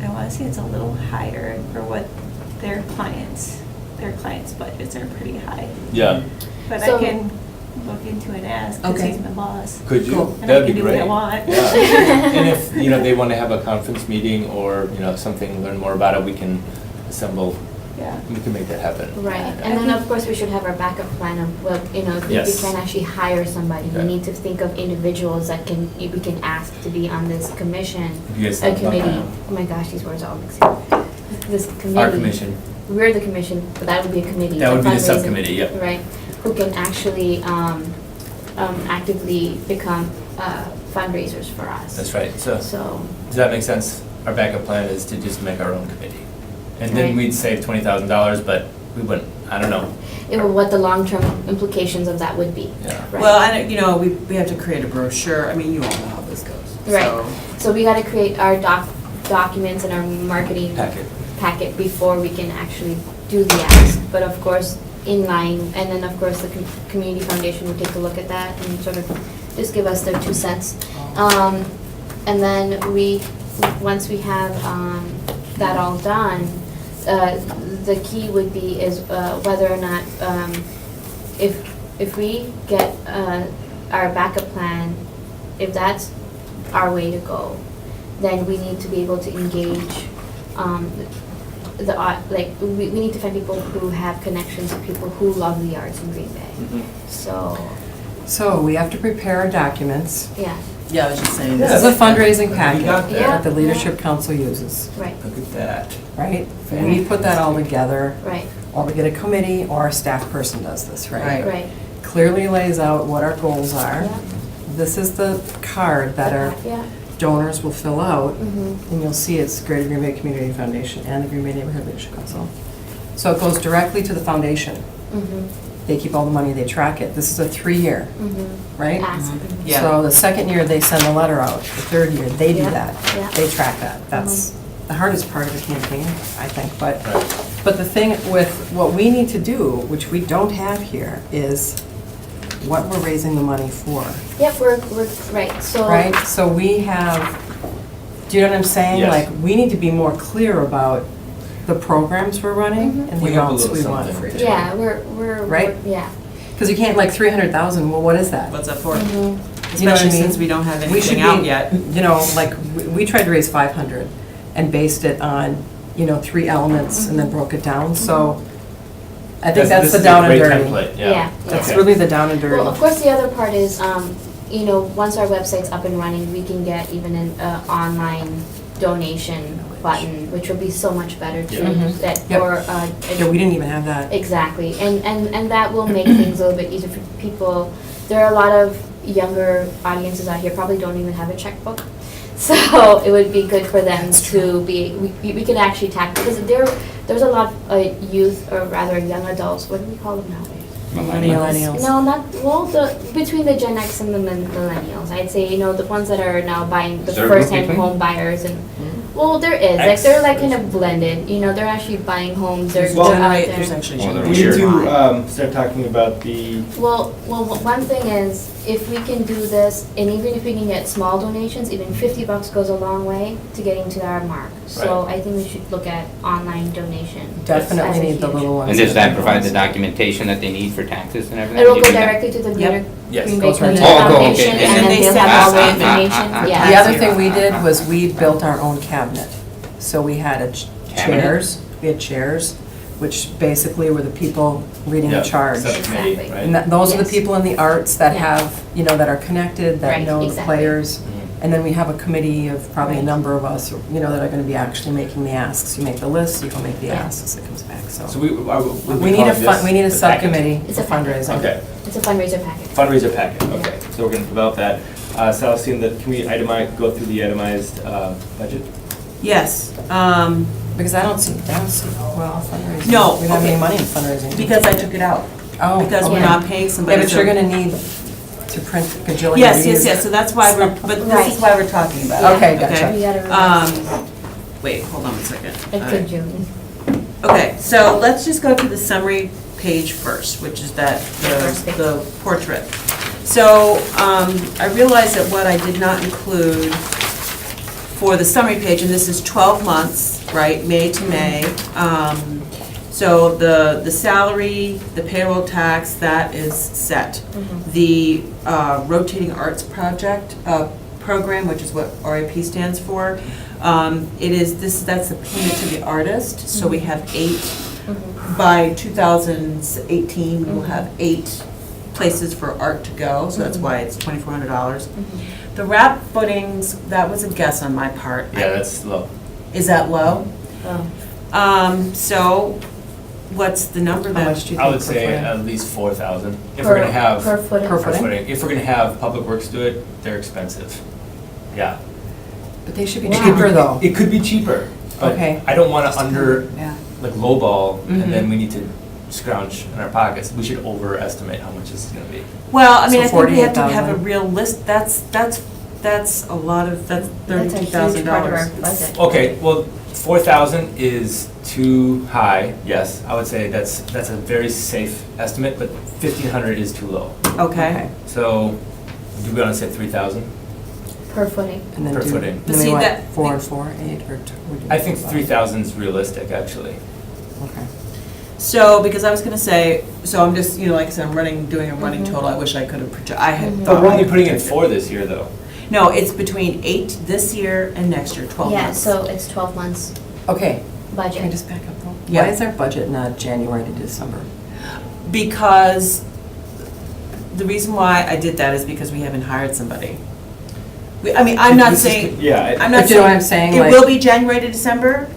I: I want to say it's a little higher for what their clients' budgets are pretty high.
D: Yeah.
I: But
C: So-
I: I can look into and ask, because
G: Okay.
I: he's my boss.
D: Could you?
G: Cool.
I: And I
D: That'd
I: can
D: be
I: do what I
D: great.
I: want.
D: Yeah. And if, they want to have a conference meeting or, something, learn more about it, we can assemble,
I: Yeah.
D: we can make that happen.
C: Right, and then of course we should have our backup plan of, well, if we
D: Yes.
C: can actually hire somebody, we
D: Okay.
C: need to think of individuals that we can ask to be on this commission,
D: You guys
C: a
D: think about
C: committee.
D: that?
C: Oh my gosh, these words are all mixing. This committee.
D: Our commission.
C: We're the commission, but that would be a committee.
D: That would be the
C: fundraising,
D: subcommittee, yep.
C: Right,
J: who can actually actively become fundraisers for us.
D: That's right. So,
J: So,
D: does that make sense? Our backup plan is to just make our own committee. And then
J: Right.
D: we'd save $20,000, but we wouldn't, I don't know.
J: what the long-term implications of that would be.
D: Yeah.
J: Right.
G: Well, and, you know, we have to create a brochure, I mean, you all know how this goes.
J: Right.
G: So-
J: So we gotta create our documents and our marketing packet before we can actually do the ask. But of course, in line, and then of course the community foundation will take a look at that and sort of just give us their 2 cents. And then once we have that all done, the key would be is whether or not, if we get our backup plan, if that's our way to go, then we need to be able to engage we need to find people who have connections to people who love the arts in Green Bay. So,
B: we have to prepare our documents.
J: yeah,
G: Yeah, I was just saying.
B: This is a fundraising packet
D: got
J: that.
B: that the leadership council uses,
J: right,
D: Look at that.
B: right? We put that all together,
J: right,
B: or we get a committee, or a staff person does this, right?
J: right.
B: Clearly lays out what our goals are.
J: Yeah.
B: This is the card that our
J: Yeah.
B: donors will fill out,
J: Mhm.
B: and you'll see it's Greater Green Bay Community Foundation and the Green Bay Neighborhood Leadership Council. So it goes directly to the foundation.
J: Mhm.
B: They keep all the money, they track it. This is a 3-year,
J: Mhm.
B: right?
J: Ask.
G: Yeah.
B: So the second year, they send a letter out. The third year, they do
J: Yeah,
B: that.
J: yeah.
B: They track that. That's the hardest part of the campaign, I think.
D: Right.
B: But the thing with what we need to do, which we don't have here, is what we're raising the money for,
J: Yep, we're right. So
B: right? So we have, do you know what I'm saying?
D: Yes.
B: Like, we need to be more clear about the programs we're running
J: Mhm.
B: and
D: We
B: the
D: have a
B: amounts
D: little
B: we want
D: something.
B: for each.
J: yeah, we're
B: Right?
J: yeah.
B: Because you can't, like, 300,000, well, what is that?
G: What's that for?
J: Mhm.
B: You know what I
G: Especially
B: mean?
G: since we don't have
B: We should
G: anything out
B: be-
G: yet.
B: You know, like, we tried to raise 500 and based it on, 3 elements and then broke it down, so I think that's
D: This
B: the
D: is a
B: down and
D: great
B: dirty.
D: template,
J: Yeah.
B: That's
D: Okay.
B: really the down and dirty.
J: Well, of course, the other part is, once our website's up and running, we can get even an online donation button, which will be so much better too.
D: Yeah.
B: Mhm.
J: That
B: Yep.
J: or
B: Yeah, we didn't even have that.
J: exactly, and that will make things a little bit easier for people. There are a lot of younger audiences out here probably don't even have a checkbook, so it would be good for them to be. We could actually tackle because there's a lot of youth, or rather young adults. What do we call them nowadays?
B: Millennials.
J: No, not, well, between the Gen X and the millennials, I'd say, the ones that are now buying the
A: Is there a group
J: first-hand
A: between?
J: home buyers and, well, there is, like,
D: X.
J: they're like kind of blended, they're actually buying homes, they're
D: Well,
J: out
G: There's
J: there.
G: actually.
A: Well,
D: We
A: Sure.
D: need to start talking about the,
J: Well, one thing is, if we can do this, and even if we can get small donations, even $50 goes a long way to getting to our mark. So I think we should look at online donation.
B: Definitely
J: As a
B: need the
J: huge-
B: little ones.
A: And does that provide the documentation that they need for taxes and everything?
J: It'll
A: You
J: go
A: do that?
J: directly to the Green
D: Yes.
J: Bay
B: Goes right
J: Community
B: to- Oh,
A: okay.
J: Foundation,
A: And
J: and
G: then
J: then
G: they
J: they'll
G: send
J: have all the
A: us-
J: information,
B: The
J: yeah.
B: other thing we did was we built our own cabinet. So we had
A: Cabinet?
B: we had chairs, which basically were the people leading the
D: Yeah,
B: charge.
D: subcommittee,
J: Exactly.
D: right?
B: And those are the
J: Yes.
B: people in the arts that
J: Yeah.
B: have, that are connected, that
J: Right,
B: know the
J: exactly.
B: players.
D: Mhm.
B: And then we have a committee of probably a
J: Right.
B: number of us, that are going to be actually making the asks. You make the list, you go make the
J: Yeah.
B: asks, it comes back,
D: So
B: so.
D: we
B: We need a
D: the package?
B: subcommittee
J: It's
B: for
J: a packet.
B: fundraising.
D: Okay,
J: It's a fundraiser packet.
D: fundraiser packet, okay, so we're gonna develop that. Celestine, can we go through the itemized budget?
G: Yes,
B: Because I don't see, well, fundraising.
G: No,
B: We don't have any
G: okay.
B: money in fundraising.
G: because I took it out.
B: Oh,
G: Because we're
B: okay.
G: not paying
B: Yeah,
G: somebody.
B: but
G: so-
B: you're gonna need to print a gajillion of
G: Yes,
B: these.
G: so that's why but this
J: Right.
G: is why we're talking about it.
B: Okay, gotcha.
J: We gotta revise
G: Wait, hold on a second.
J: it
G: All
J: to
G: right.
J: June.
G: Okay, so let's just go to the summary page first, which is
J: First page.
G: the portrait. So I realized that what I did not include for the summary page, and this is 12 months, right, May to May. So the salary, the payroll tax, that is set. The rotating arts program, which is what RIP stands for, that's the payment to the artist. So we have 8, by 2018, we will have 8 places for art to go, so that's why it's $2,400. The wrap footings, that was a guess on my part.
D: Yeah, that's low.
G: Is that low?
J: Oh.
G: So what's the number
B: How
G: then?
B: much do you think?
D: I would
B: per
D: say
B: footing?
D: at least 4,000. If
J: Per-
D: we're gonna have.
J: Per footing?
B: Per
D: per
B: footing?
D: footing. If we're gonna have Public Works do it, they're expensive. Yeah.
B: But they should be
J: Wow.
B: cheaper though.
D: It could be cheaper, but
B: Okay.
D: I don't wanna
H: Yeah.
D: like lowball,
B: Mhm.
D: and then we need to scrounge in our pockets. We should overestimate how much this is gonna be.
G: Well, I mean,
B: So
G: I think we have to have a
B: 48,000.
G: real list, that's a lot of, that's
J: That's a huge part of our
G: $32,000.
J: budget.
D: Okay, well, 4,000 is too high, yes. I would say that's a very safe estimate, but 1,500 is too low.
G: Okay.
D: So, do we wanna say 3,000?
J: Per footing.
B: And then
D: Per
B: do,
D: footing.
B: then
G: See,
B: we want
G: that-
B: 4 and 4, 8, or 2?
D: I think 3,000 is realistic, actually.
B: Okay.
G: So, because I was gonna say, so I'm just, like I said, doing a running
J: Mhm.
G: total, I wish I could have, I had
J: Mhm.
G: thought.
D: But we're
G: I
D: only
G: could
D: putting in
G: predict it.
D: 4 this year, though.
G: No, it's between 8 this year and next year, 12
J: Yeah,
G: months.
J: so it's 12 months
B: Okay, can I
J: budget.
B: just back up though?
G: Yeah.
B: Why is our budget not January to December?
G: Because the reason why I did that is because we haven't hired somebody. I mean, I'm not
D: This is-
G: saying,
D: Yeah.
G: I'm not
B: But you know what
G: saying,
B: I'm saying?
G: it
B: Like,
G: will be January to December?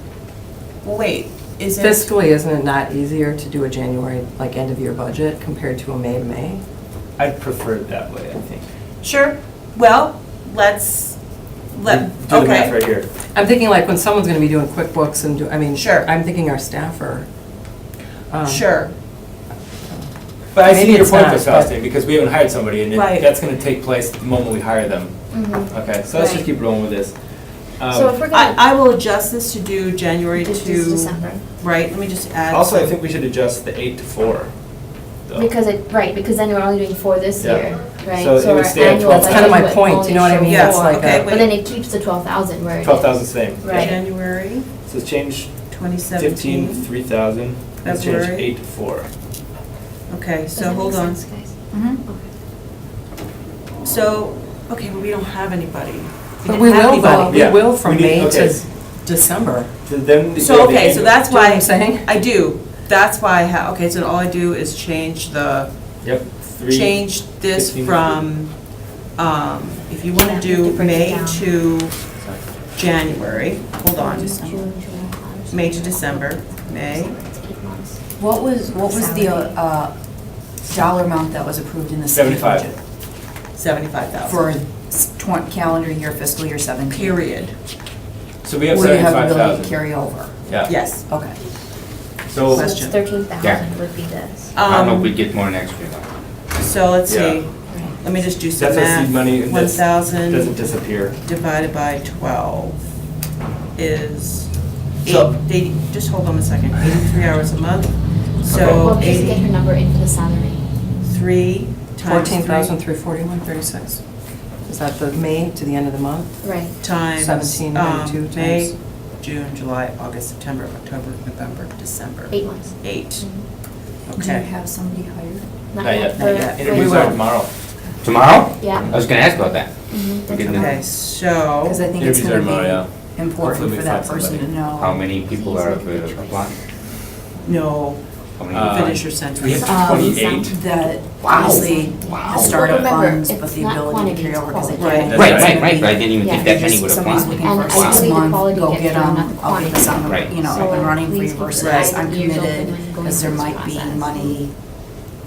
G: Well, wait, is it?
B: fiscally, isn't it not easier to do a January, like end of year budget compared to a May to May?
D: I'd prefer it that way, I think.
G: Sure, well, let's,
D: Do the math
G: okay.
D: right here.
B: I'm thinking like when someone's gonna be doing QuickBooks and I mean,
G: Sure.
B: I'm thinking our staffer.
G: Sure,
D: But I
B: Maybe
D: see your
B: it's
D: point,
B: not,
D: Ms.
B: but-
D: Faustin, because we haven't hired somebody, and
G: Right.
D: that's gonna take place the moment we hire them.
J: Mhm.
D: Okay, so let's just
J: Right.
D: keep rolling with this.
J: So if we're gonna,
G: I will adjust this to do January
J: just
G: to,
J: December.
G: right, let me just add.
D: Also, I
G: some-
D: think we should adjust the 8 to 4. though.
J: Because because then we're only doing 4 this
D: Yeah.
J: year, right?
D: So it would
J: our
D: stay at
J: annual
D: 12.
B: That's kind of my
J: budget
B: point,
J: would
B: you know what I
J: only
B: mean?
J: show
B: It's
J: four.
B: like
G: Okay,
B: a-
J: But then it keeps the 12,000 where it is.
D: 12,000 same.
J: Right.
G: January
D: So let's change
G: 2017.
D: 15, 3,000. Let's change
G: February.
D: 8 to 4.
G: Okay,
J: Does
G: so
J: that
G: hold
J: make
G: on.
J: sense, guys?
H: Mhm.
J: Okay.
G: So, okay, but we don't have anybody.
B: But
G: didn't
B: we
G: have
B: will though,
G: anybody.
B: we
D: Yeah,
B: will from
D: we need-
B: May
D: okay.
B: to December.
D: So then.
G: So,
D: yeah, the
G: okay, so
D: annual-
G: that's
B: Do you know what
G: why,
B: I'm saying?
G: I do, that's why I have, okay, so all I do is change
D: Yep. 3.
G: change this
D: 15.
G: from, if you wanna
J: Yeah,
G: do
J: to break it
G: May
J: down.
G: to January, hold on,
J: June, July, August,
G: May to December, May,
J: It's 8 months.
H: What was the dollar amount that was approved in the city
D: 75.
H: budget?
G: 75,000.
H: For calendar year, fiscal year 17?
G: Period,
D: So we have
H: Will you have ability to
D: 75,000.
H: carry over?
D: Yeah.
G: yes.
H: Okay.
J: So
D: So,
G: Question.
J: it's 13,000
A: Yeah.
J: would be this.
A: I don't know if we get more next year though.
G: So let's
D: Yeah.
G: see, let me just do some
D: that's our
G: math.
D: seed money, and this
G: 1,000
D: doesn't disappear.
G: divided by 12 is
D: So-
G: 80, just hold on a second, 83 hours a month.
J: Well,
G: So
J: just get her number into the salary.
G: 83 times
B: 14,341.36. Is that the May to the end of the month?
J: Right.
G: times
B: 1792
G: May,
B: times-
G: June, July, August, September, October, November, December.
J: 8 months.
G: 8,
J: Mhm.
H: Do you
G: okay.
H: have somebody hired?
J: Not
D: Not
J: yet.
D: yet.
J: for-
G: Not yet.
J: for-
D: Interviews are tomorrow.
A: Tomorrow?
J: Yeah.
A: I was gonna ask about that.
J: Mhm,
A: We're getting
G: Okay,
J: tomorrow.
G: so,
H: Because I think it's
D: Interviews are
H: going
D: tomorrow, yeah.
H: to be important
D: Hopefully we
H: for that
D: find
H: person to
D: somebody.
H: know.
A: How many people are applying?
G: no,
A: How many?
G: finish your
D: We
G: sentence.
D: have 28.
H: That
A: Wow.
H: obviously
A: Wow.
H: the startup
J: Remember,
H: funds, but
J: it's
H: the
J: not
H: ability
J: quantity,
H: to carry
J: it's
H: over because they
G: quality.
H: can't.
G: Right.
A: Right,
H: it's
A: right,
H: gonna
A: right,
H: be-
A: but I didn't even
J: Yeah,
A: think that many
H: just
A: would
H: somebody's
A: apply.
H: looking
J: And
H: for
J: I
H: 6
J: believe the
H: months,
J: quality
H: go
J: gets
H: get
J: done,
H: them,
J: not the
H: I'll give this on,
A: Right.
H: you know,
J: So
H: up and running for you
J: please keep
H: versus
J: your eyes
H: I'm
J: and ears open
H: committed,
J: when you go
H: because there
J: into this
H: might be
J: process.
H: money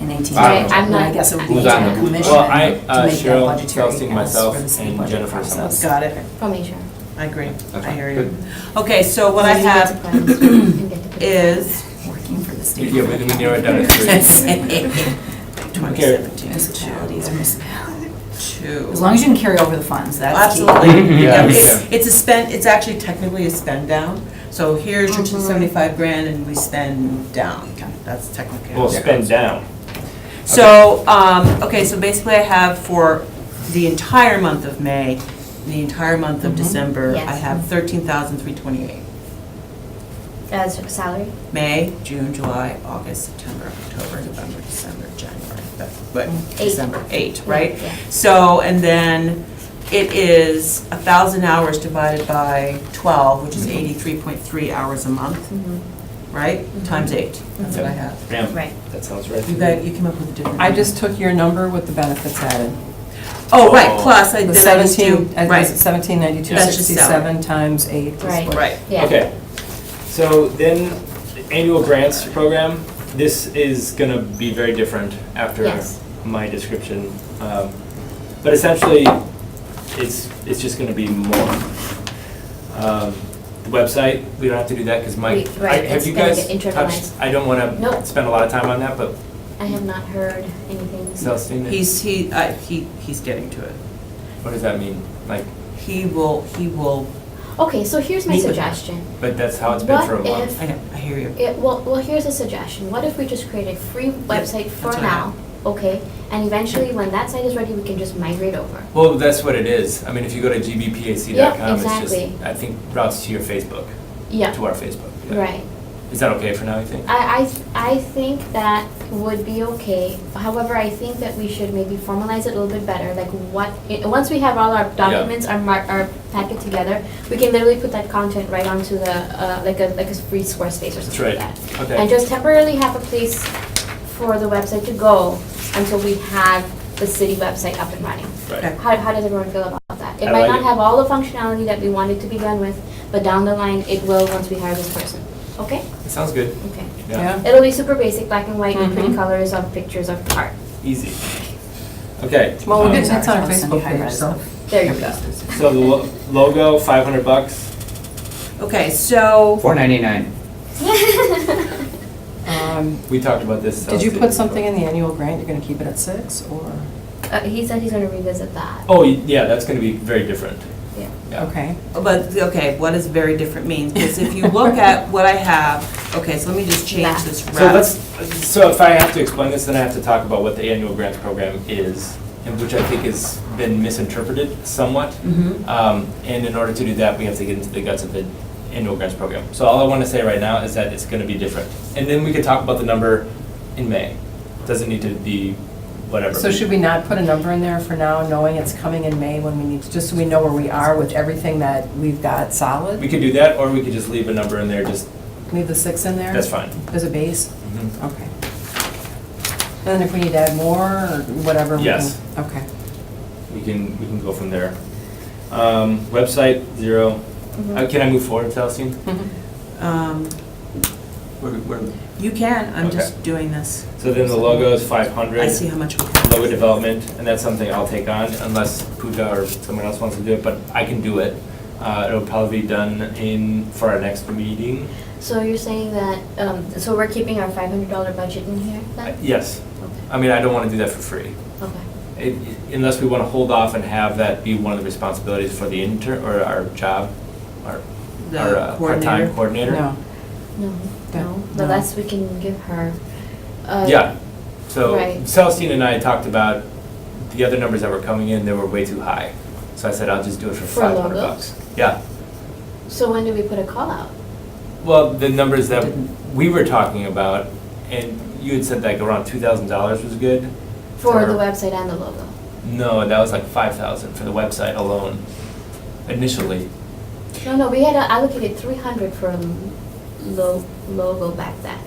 H: in 18
A: Right,
H: months.
J: I'm
H: And I
J: not-
H: guess it would be
A: Who's
H: the
A: on the-
H: commission
D: Well, I,
H: to make that
D: Cheryl,
H: budgetary
D: Faustin,
H: ask
D: myself,
H: for the city
D: and
H: budget
D: Jennifer
H: process.
G: Got it,
J: From HR.
G: I agree,
A: That's
G: I hear
A: fine.
G: you.
A: Good.
G: Okay, so what I
J: And you get to
G: have
J: plans and get to pick the
G: is
H: Working for the state.
D: Yeah, we narrow it down to 3.
G: 2017
H: Municipalities or municipalities.
G: to.
H: As long as you can carry over the funds, that's key.
G: Absolutely.
A: Mhm.
G: Yeah,
D: Yeah.
G: it's a spend, it's actually technically a spend down. So here's your
J: Mhm.
G: 75 grand and we spend down. That's technically.
D: We'll spend down.
G: So, okay, so basically I have for the entire month of May, the entire month of December, I
J: Yes.
G: have 13,328.
J: As salary?
G: May, June, July, August, September, October, November, December, January, but
J: 8.
G: December, 8, right?
J: Yeah.
G: So, and then it is 1,000 hours divided by 12, which is 83.3 hours a month,
J: Mhm.
G: right?
J: Mhm.
G: Times 8, that's what I have.
D: Yeah,
J: Right.
D: that sounds right.
G: You came up with a different.
B: I just took your number with the benefits added.
G: Oh, right,
D: Oh.
G: plus I
B: The
G: did I just do,
B: 17,
G: right,
B: 1792,
G: That's just
B: 67 times 8 is
J: Right.
B: what-
G: right.
J: Yeah.
D: Okay, so then annual grants program, this is gonna be very different after
J: Yes.
D: my description. But essentially, it's just gonna be more. The website, we don't have to do that, because Mike,
J: Right,
D: have
J: it's
D: you
J: gonna
D: guys
J: get
D: touched?
J: internalized.
D: I don't wanna
J: Nope.
D: spend a lot of time on that, but
J: I have not heard anything.
D: Celestine,
G: He's getting to it.
D: what does that mean? Like,
G: He will,
J: Okay, so here's my
G: Meet with her.
J: suggestion.
D: but that's how it's been
J: What
D: for a month.
J: if-
G: I know, I hear you.
J: Well, here's a suggestion. What if we just create a free website for
G: that's what I
J: now, okay? And eventually, when that site is ready, we can just migrate over.
D: Well, that's what it is. I mean, if you go to gbpac.com,
J: Yeah,
D: it's just,
J: exactly.
D: I think, routes to your Facebook,
J: Yeah,
D: to our Facebook. Yeah.
J: right.
D: Is that okay for now, you think?
J: I think that would be okay. However, I think that we should maybe formalize it a little bit better, like once we have all our documents, our packet together, we can literally put that content right onto the, like a free Squarespace or
D: That's
J: something like
D: right.
J: that.
D: Okay.
J: And just temporarily have a place for the website to go until we have the city website up and running.
D: Right.
G: Okay.
J: How does everyone feel about that? It
D: I
J: might
D: like
J: not
D: it.
J: have all the functionality that we want it to be done with, but down the line, it will once we hire this person. Okay?
D: It sounds good.
J: Okay.
D: Yeah.
J: It'll be super basic, black and white, with pretty
B: Mhm.
J: colors of pictures of art.
D: Easy. Okay.
B: Well, we'll
D: um,
B: get it's on our
H: I'll send you
B: Facebook page,
H: high-res
B: so.
H: stuff.
J: There you go.
D: So the logo, $500.
G: Okay, so,
A: $4.99.
D: We talked about this.
B: Did you
D: Celestine.
B: put something in the annual grant, you're gonna keep it at 6, or?
J: He said he's gonna revisit that.
D: Oh, yeah, that's gonna be very different.
J: Yeah.
D: Yeah.
B: Okay.
G: but, okay, what does very different mean? Because if you look at what I have, okay, so let me just change
J: Yeah.
G: this
D: So
G: wrap.
D: so if I have to explain this, then I have to talk about what the annual grants program is, and which I think has been misinterpreted somewhat.
G: Mhm.
D: And in order to do that, we have to get into the guts of the annual grants program. So all I want to say right now is that it's going to be different. And then we could talk about the number in May. Doesn't need to be whatever.
B: So should we not put a number in there for now, knowing it's coming in May when we need to, just so we know where we are with everything that we've got solid?
D: We could do that, or we could just leave a number in there, just,
B: Leave the 6 in there?
D: that's fine.
B: As a base?
D: Mhm.
B: Okay. And then if we need to add more, or whatever? we can-
D: Yes.
B: Okay.
D: We can go from there. Website, 0. Can I move forward, Celestine?
G: Um,
D: We're-
G: You can, I'm
D: Okay.
G: just doing this.
D: So then the logo is 500.
G: I see how much we have.
D: Logo development, and that's something I'll take on unless Pooja or someone else wants to do it, but I can do it. It'll probably be done for our next meeting.
J: So you're saying that, so we're keeping our $500 budget in here then?
D: Yes.
J: Okay.
D: I mean, I don't want to do that for free.
J: Okay.
D: Unless we want to hold off and have that be one of the responsibilities for the intern, or our job, our
G: The
D: part-time
G: coordinator.
D: coordinator.
B: No.
J: No,
B: Yeah.
J: no, the less we can give her.
D: Yeah. So
J: Right.
D: Celestine and I talked about the other numbers that were coming in, they were way too high. So I said, I'll just do it for
J: For a
D: $500.
J: logo?
D: Yeah.
J: So when do we put a call out?
D: Well, the numbers that we were talking about, and you had said like around $2,000 was good.
J: For the website and the logo?
D: No, that was like 5,000 for the website alone, initially.
J: No, we had allocated 300 for a logo back then.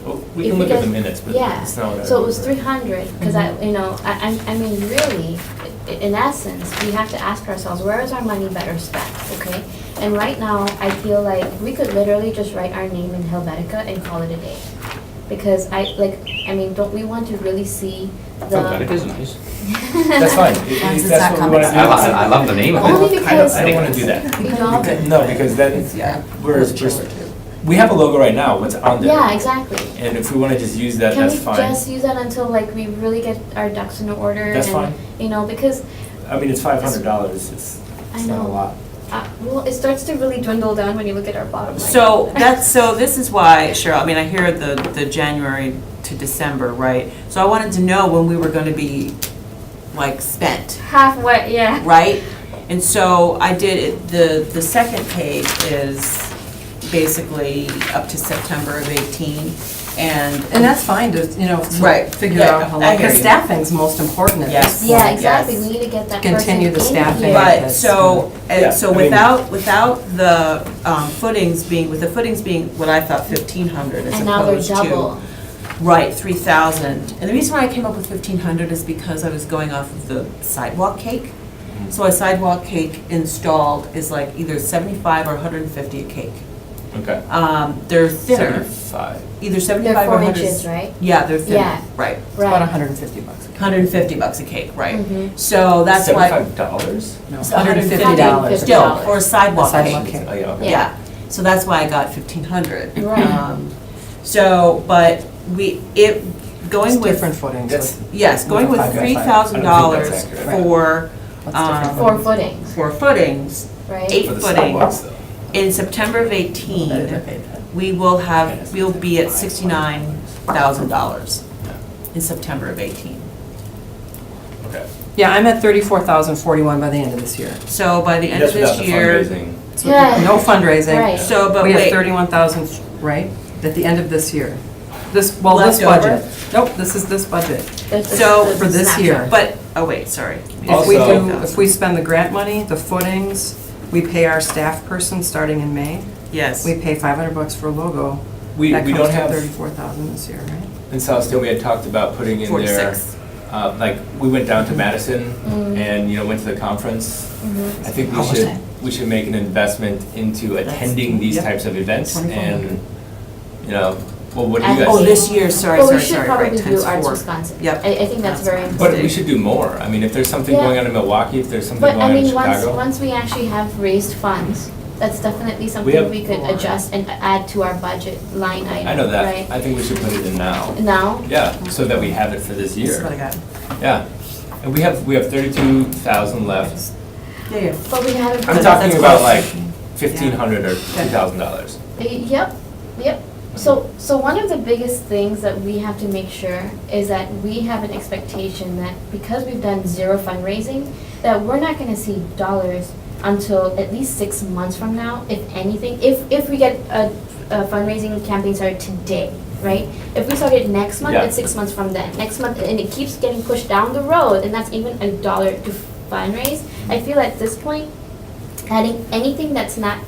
D: Well, we
J: If
D: can
J: you
D: look at the
J: guys-
D: minutes, but
J: Yeah,
D: it's not what I
J: so it was
D: remember.
J: 300, because I mean, really, in essence, we have to ask ourselves, where is our money better spent, okay? And right now, I feel like we could literally just write our name in Helvetica and call it a day. Because don't we want to really see the.
A: Helvetica is nice.
D: That's fine.
H: It's
D: That's
H: not
D: what we want to do.
A: I love the name of it.
J: Only because.
D: I don't want to do that.
J: We don't.
D: No, because then
G: Yeah.
D: we have a logo right now, what's on there.
J: Yeah, exactly.
D: And if we want to just use that,
J: Can
D: that's
J: we
D: fine.
J: just use that until like we really get our ducks in order?
D: That's
J: and,
D: fine.
J: Because,
D: I mean, it's $500, it's
J: I
D: not a
J: know.
D: lot.
J: well, it starts to really dwindle down when you look at our bottom line.
G: So this is why, Cheryl, I mean, I hear the January to December, right? So I wanted to know when we were gonna be, like, spent,
J: Halfway, yeah.
G: right? And so I did, the second page is basically up to September of 18, and.
B: And that's fine to,
G: Right.
B: figure
G: Yeah,
B: out how
G: I
B: long,
G: hear
B: because
G: you.
B: staffing's most important at
G: Yes.
B: this
J: Yeah,
B: point.
J: exactly.
G: Yes.
J: We need to get that person
B: Continue the
J: in
B: staffing.
J: here.
G: But,
B: Yes.
G: so,
D: Yeah,
G: so
D: I mean-
G: without the footings being, with the footings being what I thought 1,500 as
J: And now they're
G: opposed to.
J: double.
G: Right, 3,000. And the reason why I came up with 1,500 is because I was going off of the sidewalk cake. So a sidewalk cake installed is like either 75 or 150 a cake.
D: Okay.
G: They're thinner,
D: 75.
G: either
J: They're
G: 75 or
J: 4
G: 100.
J: inches, right?
G: Yeah, they're thinner,
J: Yeah.
G: right.
B: It's about
J: Right.
B: $150.
G: $150 a cake, right.
J: Mhm.
G: So that's why.
D: $75?
B: No,
G: It's
B: $150.
G: Still, for a sidewalk
B: A sidewalk
G: cake.
B: cake.
D: Oh, yeah, okay.
G: Yeah, so that's why I got 1,500.
J: Right.
G: So, but
B: It's
G: going with,
B: different footings.
D: That's-
G: yes, going with
B: With a
G: $3,000
D: I don't think that's accurate.
G: for,
B: What's different?
J: 4 footings,
G: for footings,
J: right?
G: 8
D: For the
G: footings,
D: sidewalks, though.
G: in September of 18, we'll be at $69,000 in September of 18.
D: Okay.
B: Yeah, I'm at 34,041 by the end of this year.
G: So by the end of
D: That's
G: this
D: without the
G: year,
D: fundraising.
B: So
J: Yeah.
B: no fundraising.
J: Right.
G: so, but
B: We have
G: wait,
B: 31,000, right, at the end of this year. This
G: Left over?
B: budget. Nope, this is this budget.
G: So,
B: for this year.
G: but, oh wait, sorry.
B: If we
D: Also-
B: do, if we spend the grant money, the footings, we pay our staff person starting in May.
G: Yes.
B: We pay $500 for a logo.
D: We
B: That
D: don't
B: comes to
D: have,
B: 34,000 this year, right?
D: in Southfield, we had talked about putting in there,
G: 46.
D: like, we went down to Madison and, went to the conference. I think
B: How was that?
D: we should make an investment into attending these
B: yep.
D: types of events
B: 2,400.
D: and, well, what do you
G: Oh,
D: guys?
G: this year, sorry,
J: But we
G: sorry,
J: should
G: sorry, right,
J: probably
G: times
J: do Arts
G: 4.
J: Wisconsin.
G: Yep.
J: I think that's very
D: But
J: important.
D: we should do more. I mean, if there's something
J: Yeah.
D: going on in Milwaukee, if there's something
J: But I
D: going on in
J: mean,
D: Chicago.
J: once we actually have raised funds, that's definitely something
D: have-
J: we could adjust and add to our budget line item,
D: I know that.
J: right?
D: I think we should put it in now.
J: Now,
D: Yeah, so that we have it for this
G: This is what I
D: year.
G: got.
D: Yeah. And we have 32,000 left.
G: Yeah, yeah.
J: but we haven't.
D: I'm
J: put-
D: talking about
G: close.
D: like $1,500 or $2,000.
J: Yep, yep. So one of the biggest things that we have to make sure is that we have an expectation that because we've done zero fundraising, that we're not gonna see dollars until at least 6 months from now, if anything. If we get a fundraising campaign started today, right? If we started next month,
D: Yeah.
J: it's 6 months from then. Next month, and it keeps getting pushed down the road, and that's even $1 to fundraise. I feel at this point, adding anything that's not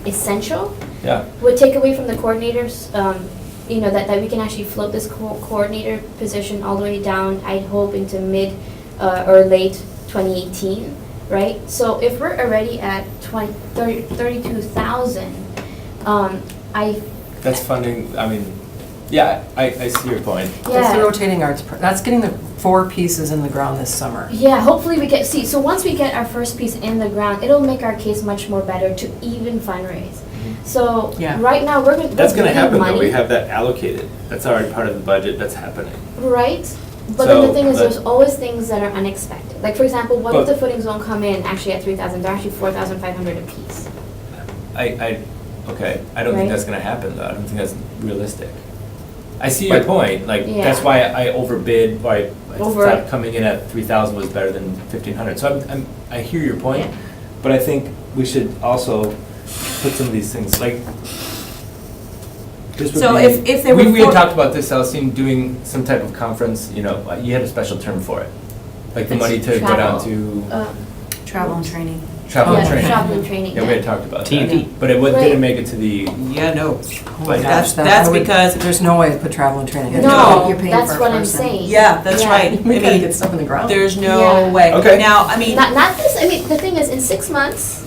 J: essential
D: Yeah.
J: would take away from the coordinators, that we can actually float this coordinator position all the way down, I'd hope, into mid or late 2018, right? So if we're already at 32,000,
D: That's funding, I mean, yeah, I see your point.
B: It's the
J: yeah.
B: rotating arts, that's getting the 4 pieces in the ground this summer.
J: Yeah, hopefully we get, so once we get our first piece in the ground, it'll make our case much more better to even fundraise. So,
G: Yeah.
J: right now, we're gonna.
D: That's gonna
J: we're
D: happen
J: money.
D: though, we have that allocated. That's already part of the budget, that's happening.
J: Right, but then the
D: So,
J: thing is,
D: but-
J: there's always things that are unexpected. Like, for example, what if
D: But-
J: the footings don't come in actually at 3,000, they're actually 4,500 a piece?
D: Okay, I don't think
J: Right.
D: that's gonna happen though, I don't think that's realistic. I see your
A: But-
D: point, like, that's
J: Yeah.
D: why I overbid, why I
J: Over-
D: thought coming in at 3,000 was better than 1,500. So I hear your point,
J: Yeah.
D: but I think we should also put some of these things, like, this would
G: So
D: be-
G: if there were
D: We had
G: four-
D: talked about this, Celestine, doing some type of conference, you had a special term for it. Like the
J: It's
D: money to go down
J: travel.
D: to
H: Travel and training.
D: travel and
J: Yeah,
D: training.
J: travel and training,
D: Yeah, we
J: yeah.
D: had talked about
A: TNT.
D: that. But it
J: Right.
D: didn't make it to the,
G: Yeah, no.
B: Oh my
G: That's-
B: gosh,
G: that's
B: I would-
G: because-
B: There's no way to put travel and training in.
J: No,
H: You're paying
J: that's
H: for a
J: what I'm
H: person.
J: saying.
G: Yeah, that's
J: Yeah.
G: right.
B: We
G: I
B: gotta
G: mean,
B: get stuff in the ground.
G: there's no
J: Yeah.
G: way.
D: Okay.
G: Now, I mean,
J: Not this, I mean, the thing is, in 6 months,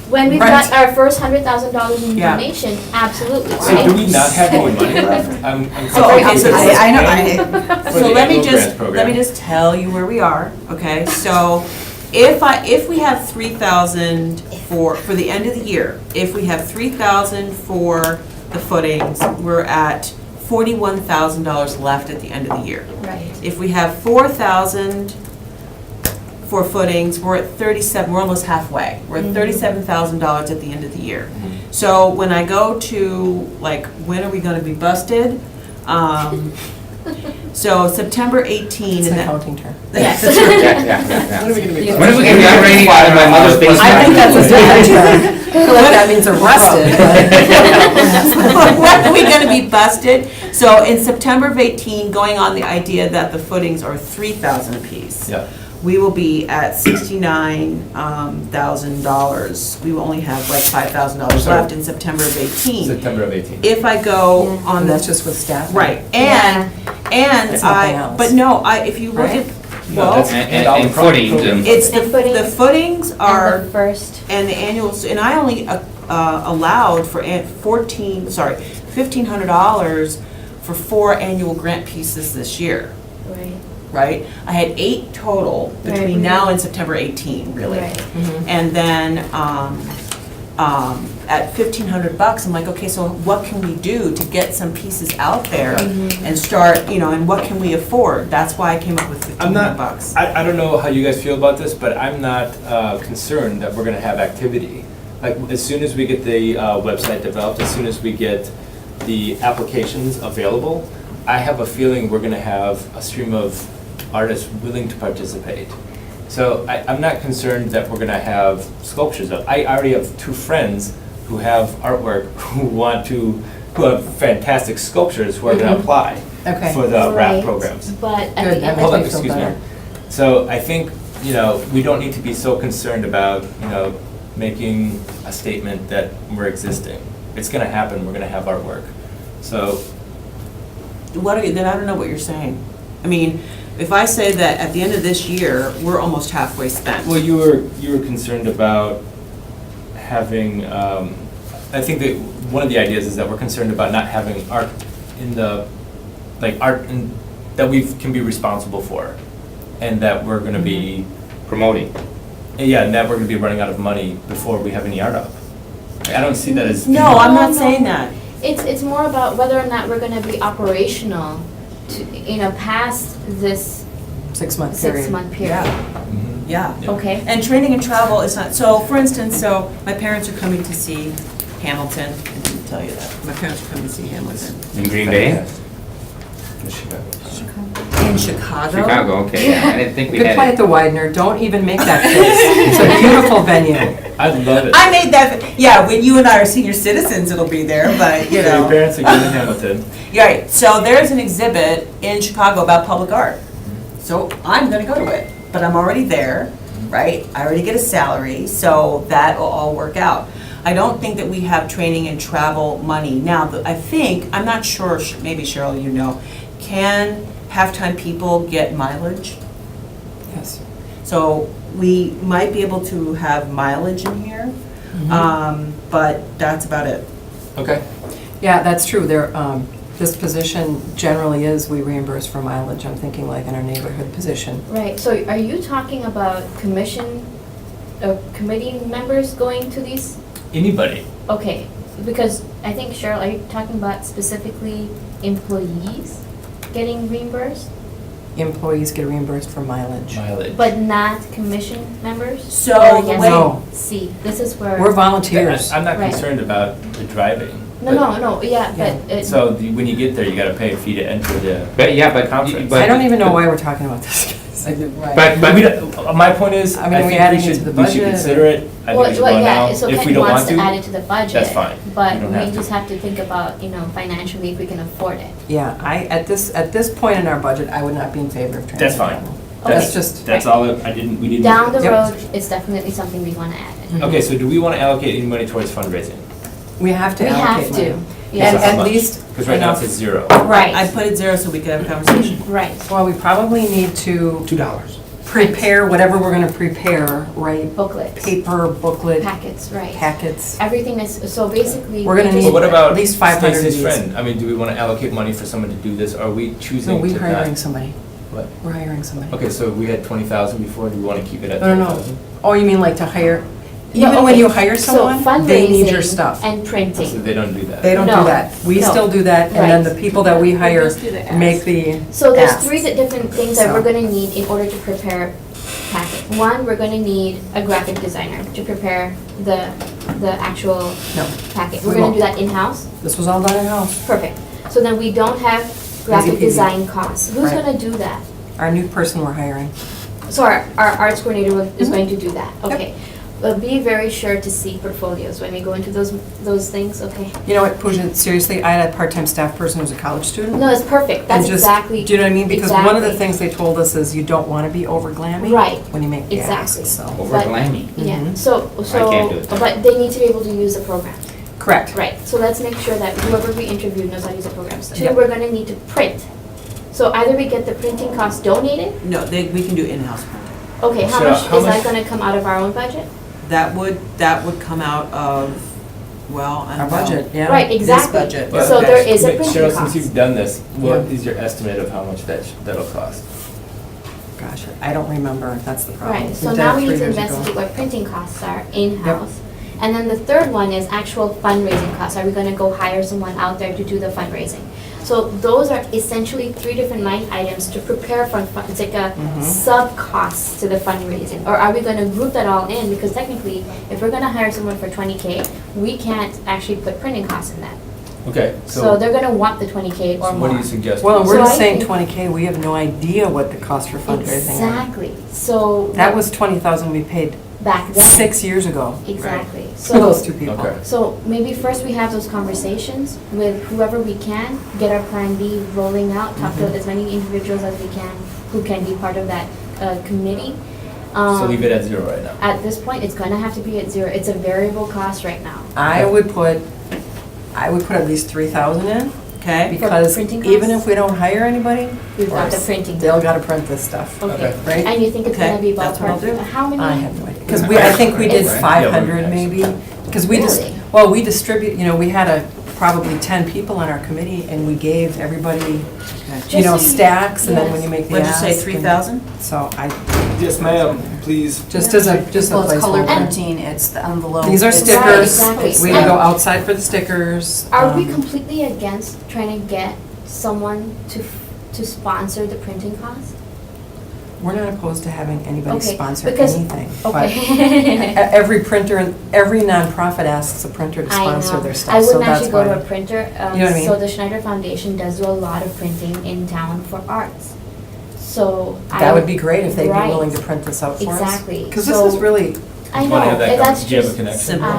J: when we've
B: Right.
J: got our first $100,000 in
G: Yeah.
J: donation, absolutely,
D: so
J: right?
D: do we not have any money left? I'm
G: So,
D: confused.
G: okay, so
H: I know,
D: For
G: so
D: the
G: let me
D: annual
G: just,
D: grant program.
G: let me just tell you where we are, okay? So if we have 3,000 for the end of the year, if we have 3,000 for the footings, we're at $41,000 left at the end of the year.
J: Right.
G: If we have 4,000 for footings, we're at 37, we're almost halfway. We're at $37,000 at the end of the year. So when I go to, like, when are we gonna be busted? So September 18.
B: It's
G: and
B: an
G: that-
B: accounting term.
J: Yes.
A: Yeah, yeah, yeah.
B: When are we gonna be?
A: When are we gonna be operating out of my mother's basement?
B: I think that's a different term. I feel like that means arrested, but.
G: When are we gonna be busted? So in September of 18, going on the idea that the footings are 3,000 apiece.
D: Yeah.
G: We will be at $69,000. We will only have like $5,000
D: Sorry.
G: left in September of 18.
D: September of 18.
G: If I go on
B: And
G: the
B: that's just with staff.
G: right,
J: Yeah.
G: and
B: It's nothing
G: I,
B: else.
G: but no, if you look
B: Right?
G: at Well,
A: And footings and.
G: It's the
C: And footings.
G: the footings
C: And
G: are,
C: the first,
G: and the annuals, and I only allowed for $1,500 for 4 annual grant pieces this year,
C: right,
G: right? I had 8 total between
C: Right.
G: now and September 18, really.
C: right.
G: And then at $1,500, I'm like, okay, so what can we do to get some pieces out there and start, and what can we afford? That's why I came up with
D: I'm not,
G: $1,500.
D: I don't know how you guys feel about this, but I'm not concerned that we're gonna have activity. Like, as soon as we get the website developed, as soon as we get the applications available, I have a feeling we're gonna have a stream of artists willing to participate. So I'm not concerned that we're gonna have sculptures up. I already have 2 friends who have artwork who have fantastic sculptures who are gonna apply
B: Okay.
D: for the rap
C: Right.
D: programs.
C: But at
B: Good,
C: the
B: that
C: end,
D: Hold on,
B: makes me
D: excuse
B: feel
D: me.
B: better.
D: So I think, we don't need to be so concerned about, making a statement that we're existing. It's gonna happen, we're gonna have artwork. So,
G: Then I don't know what you're saying. I mean, if I say that at the end of this year, we're almost halfway spent.
D: well, you were concerned about having, I think that one of the ideas is that we're concerned about not having art in the, that we can be responsible for. And that we're gonna be,
A: Promoting.
D: and that we're gonna be running out of money before we have any art up. I don't see that as.
G: No, I'm not
C: No,
G: saying
C: no.
G: that.
C: it's more about whether or not we're gonna be operational to, past this
B: 6-month period.
C: 6-month period.
D: Mhm.
G: Yeah.
D: Yeah.
C: Okay?
G: And training and travel is not, so for instance, my parents are coming to see Hamilton. I didn't tell you that. My parents are coming to see Hamilton.
A: In Green Bay?
G: In Chicago?
A: Chicago, okay, yeah, I didn't think we
B: Good play at
A: had
B: the Widener, don't even make that face. It's a beautiful venue.
D: I love it.
G: I made that, yeah, when you and I are senior citizens, it'll be there, but,
D: So your parents are going to Hamilton.
G: Yeah, right, so there's an exhibit in Chicago about public art. So I'm gonna go to it, but I'm already there, right? I already get a salary, so that will all work out. I don't think that we have training and travel money. Now, I think, I'm not sure, maybe Cheryl, can halftime people get mileage?
B: Yes.
G: So we might be able to have mileage in here, but that's about it.
D: Okay.
B: Yeah, that's true. This position generally is, we reimburse for mileage. I'm thinking like in our neighborhood position.
C: Right, so are you talking about committee members going to these?
D: Anybody.
C: Okay, because I think, Cheryl, are you talking about specifically employees getting reimbursed,
B: Employees get reimbursed for mileage.
D: Mileage.
C: but not commission members?
G: So
C: Or
G: the
C: yes?
G: way-
B: No.
C: See, this is where.
B: We're volunteers.
D: I'm not
C: Right.
D: concerned about the driving.
C: No, yeah,
B: Yeah.
C: but.
D: So when you get there, you gotta pay a fee to enter the.
A: But yeah, but,
D: Conference.
A: but.
B: I don't even know why we're talking about this.
A: But
D: We don't, my point is,
B: I mean,
D: I
B: are we
D: think
B: adding
D: we
B: it to
D: should,
B: the
D: we should
B: budget?
D: consider it. I think we should go now.
C: So
D: If we
C: Kenny
D: don't
C: wants
D: want
C: to add
D: to,
C: it to the budget.
D: that's fine.
C: But
D: You don't
C: we
D: have to.
C: just have to think about, financially if we can afford it.
B: Yeah, at this point in our budget, I would not be in favor of training.
D: That's
B: and
D: fine.
B: travel.
C: Okay.
B: That's just,
D: That's all, we didn't.
C: Down the
B: Yep.
C: road, it's definitely something we want to add.
D: Okay, so do we wanna allocate any money towards fundraising?
B: we have to
C: We have
B: allocate money.
C: to,
B: And
C: yes.
D: So how
B: at
D: much?
B: least,
D: Cause right now it says 0.
G: I
C: Right,
G: put it 0 so we could have a conversation.
C: right.
B: well, we probably need to
A: $2.
B: prepare whatever we're gonna prepare, right?
C: Booklets,
B: Paper, booklet,
C: packets, right.
B: packets.
C: Everything is, so basically.
B: We're gonna
C: we
B: need
C: just-
D: But what about
B: at least 500 of
D: Stacy's
B: these.
D: friend? I mean, do we wanna allocate money for someone to do this? Are we choosing
B: No,
D: to
B: we're
D: not?
B: hiring somebody.
D: What?
B: We're hiring somebody.
D: Okay, so we had 20,000 before, do we wanna keep it at
B: No, no,
D: 20,000?
B: no. Oh, you mean like to hire,
C: No,
B: even when
C: okay.
B: you hire someone,
C: So
B: they need your
C: fundraising
B: stuff.
C: And
D: So
C: printing.
D: they don't do that?
B: They don't do
C: No,
B: that. We
C: no.
B: still do that, and then
C: Right.
B: the people that we hire
I: just do the ask.
B: make the
C: So there's
B: asks.
C: 3 different things that we're
B: So-
C: gonna need in order to prepare packet. One, we're gonna need a graphic designer to prepare the actual
B: No,
C: packet.
B: We
C: We're gonna
B: won't.
C: do that in-house?
B: this was all done in-house.
C: Perfect. So then we don't have graphic
B: peasy.
C: design costs. Who's
B: Right.
C: gonna do that?
B: Our new person we're hiring.
C: So our arts coordinator
B: Mm-hmm.
C: is going to do that, okay. But be very sure to see portfolios when we go into those things, okay?
B: You know what, Pooja, seriously, I had a part-time staff person who's a college student.
C: No, it's perfect,
B: And
C: that's
B: just-
C: exactly.
B: Do you know what I mean? Because one of the
C: exactly.
B: things they told us is you don't want to be over glammy.
C: Right.
B: When you make the
C: Exactly.
B: asks, so.
A: Over
C: But-
A: glammy.
C: Yeah,
B: Mhm.
C: so,
A: can't do it.
C: but they need to be able to use the program.
B: Correct.
C: Right, so let's make sure that whoever we interview knows how to use the programs. 2,
B: Yep.
C: we're gonna need to print.
J: So either we get the printing cost donated,
G: No, we can do in-house printing.
J: okay, how
D: So
J: much
D: how
J: is that
D: much-
J: gonna come out of our own budget?
G: That would come out of, well, I
B: Our
G: don't know.
B: budget, yeah.
J: Right,
G: This
J: exactly.
G: budget.
D: But
J: So there is a
D: Cheryl,
J: printing
D: since
J: cost.
D: you've done this, what
B: Yeah.
D: is your estimate of how much that'll cost?
B: Gosh, I don't remember, that's the problem.
J: Right, so
B: did
J: now
B: it
J: we
B: 3
J: need to
B: years ago.
J: investigate what printing costs are in-house. And then the third one is actual fundraising costs. Are we gonna go hire someone out there to do the fundraising? So those are essentially 3 different line items to prepare for, it's like a sub-cost to the fundraising. Or are we gonna group that all in? Because technically, if we're gonna hire someone for 20K, we can't actually put printing costs in that.
D: Okay,
J: So they're gonna want the 20K or
D: so
J: more.
D: what do you suggest?
B: Well, we're
J: So
B: just
J: I
B: saying
J: think-
B: 20K, we have no idea what the cost for fundraising are.
J: Exactly, so.
B: That was 20,000 we paid
J: back then.
B: 6 years ago
J: Exactly.
B: for those 2 people.
D: Okay.
J: So maybe first we have those conversations with whoever we can, get our plan B rolling out, talk to as many individuals as we can who can be part of that committee.
D: So leave it at 0 right now.
J: At this point, it's gonna have to be at 0. It's a variable cost right now.
B: I would put at least 3,000 in,
G: Okay?
B: because
J: printing
B: even
J: costs?
B: if we don't hire anybody,
J: We've got the printing.
B: they'll gotta print this stuff.
J: Okay.
B: right?
J: And you think it's
G: Okay,
J: gonna be
G: that's what I'll
J: ballpark?
G: do.
J: How many?
B: I have no idea, because I think we did
J: It's-
B: 500 maybe, because we just,
J: Really?
B: well, we distribute, we had probably 10 people on our committee, and we gave everybody,
J: Just so you-
B: stacks, and then when
J: yes.
B: you make the
G: What'd you
B: ask.
G: say,
B: and-
G: 3,000?
B: So
D: Yes, ma'am, please.
B: just as a
H: Well, it's color
B: placeholder.
H: printing, it's the envelope.
B: These are
H: it's-
B: stickers,
J: exactly.
B: we
J: And-
B: go outside for the stickers.
J: Are we
B: um,
J: completely against trying to get someone to sponsor the printing cost?
B: We're not opposed to having anybody
J: Okay,
B: sponsor
J: because-
B: anything, but
J: Okay.
B: every printer, every nonprofit asks a printer to
J: I
B: sponsor
J: know.
B: their
J: I
B: stuff, so
J: wouldn't
B: that's
J: actually go to a
B: why.
J: printer.
B: You know what I mean?
J: So the Schneider Foundation does do a lot of printing in town for arts. So I
B: That would be great if they'd be
J: Right.
B: willing to print this out for us.
J: Exactly.
B: Because this
J: So-
B: is really,
J: I
D: Wanna
J: know,
D: have that
J: that's
D: do you have a
J: just.
D: connection?
G: Simple.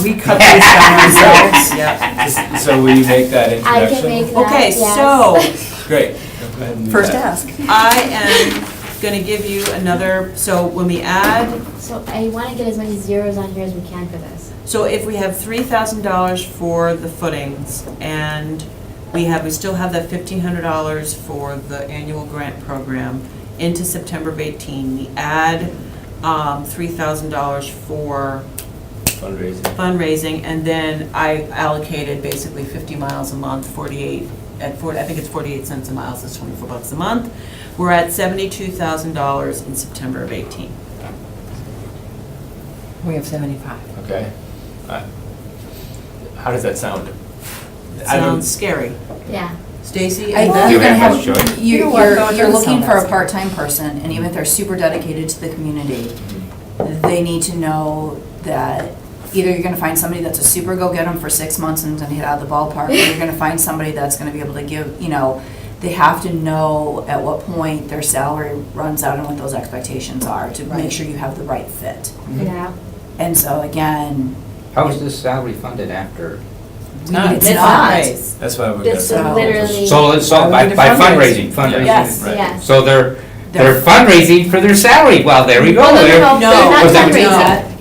B: we cut these down ourselves.
G: Yeah.
D: So will you make that introduction?
J: I can make that,
G: Okay,
J: yes.
G: so
D: Great. Go ahead and do
B: First
D: that.
B: ask.
G: I am gonna give you another, so when we add,
J: So I want to get as many zeros on here as we can for this.
G: so if we have $3,000 for the footings, and we still have that $1,500 for the annual grant program into September of 18, we add $3,000 for
D: Fundraising.
G: fundraising, and then I allocated basically 50 miles a month, 48, I think it's 48 cents a mile, so it's 24 bucks a month. We're at $72,000 in September of 18.
B: We have 75.
D: Okay. How does that sound? I don't-
G: Sounds scary.
J: Yeah.
G: Stacy?
H: I
G: and
H: think
G: Beth?
H: you're
A: You
H: gonna
A: have
H: have,
A: a choice.
H: you-
B: You know what, though, it
H: you're
B: doesn't
H: looking
B: sound
H: for
B: that
H: a part-time person, and even if they're super dedicated to the community, they need to know that either you're gonna find somebody that's a super go-get-em for 6 months and gonna hit out of the ballpark, or you're gonna find somebody that's gonna be able to give, they have to know at what point their salary runs out and what those expectations are, to make sure you have the right fit.
J: Yeah.
H: And so again,
A: How is this salary funded after?
H: it's not.
D: That's why we're gonna.
J: This is literally.
A: So by fundraising, fundraising.
H: Yes,
D: Right.
J: Yes.
A: So they're fundraising for their salary. Well, there we go.
J: No,
A: They're-
J: no, no,
G: No.
J: they're not
A: Was that-
J: fundraising.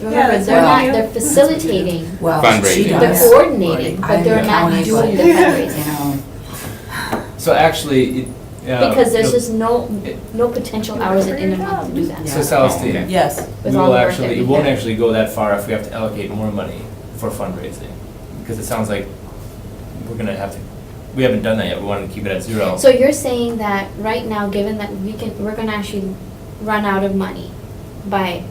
I: Yeah,
J: Remember,
I: that's
J: they're
H: what
J: not, they're facilitating,
H: Well,
A: Fundraising.
H: she
J: they're
H: does.
J: coordinating, but
H: I'm
J: they're
H: the
J: not
H: county,
J: doing the
H: but,
J: fundraising.
H: You know,
D: So actually,
J: Because there's
D: the-
J: just no potential hours in a month to do that.
D: So Celestine,
G: Yes.
D: we
J: With all
D: will
J: the work
D: actually,
J: that
D: it
J: we
D: won't
J: have.
D: actually go that far if we have to allocate more money for fundraising. Because it sounds like we're gonna have to, we haven't done that yet, we wanted to keep it at 0.
J: So you're saying that right now, given that we're gonna actually run out of money by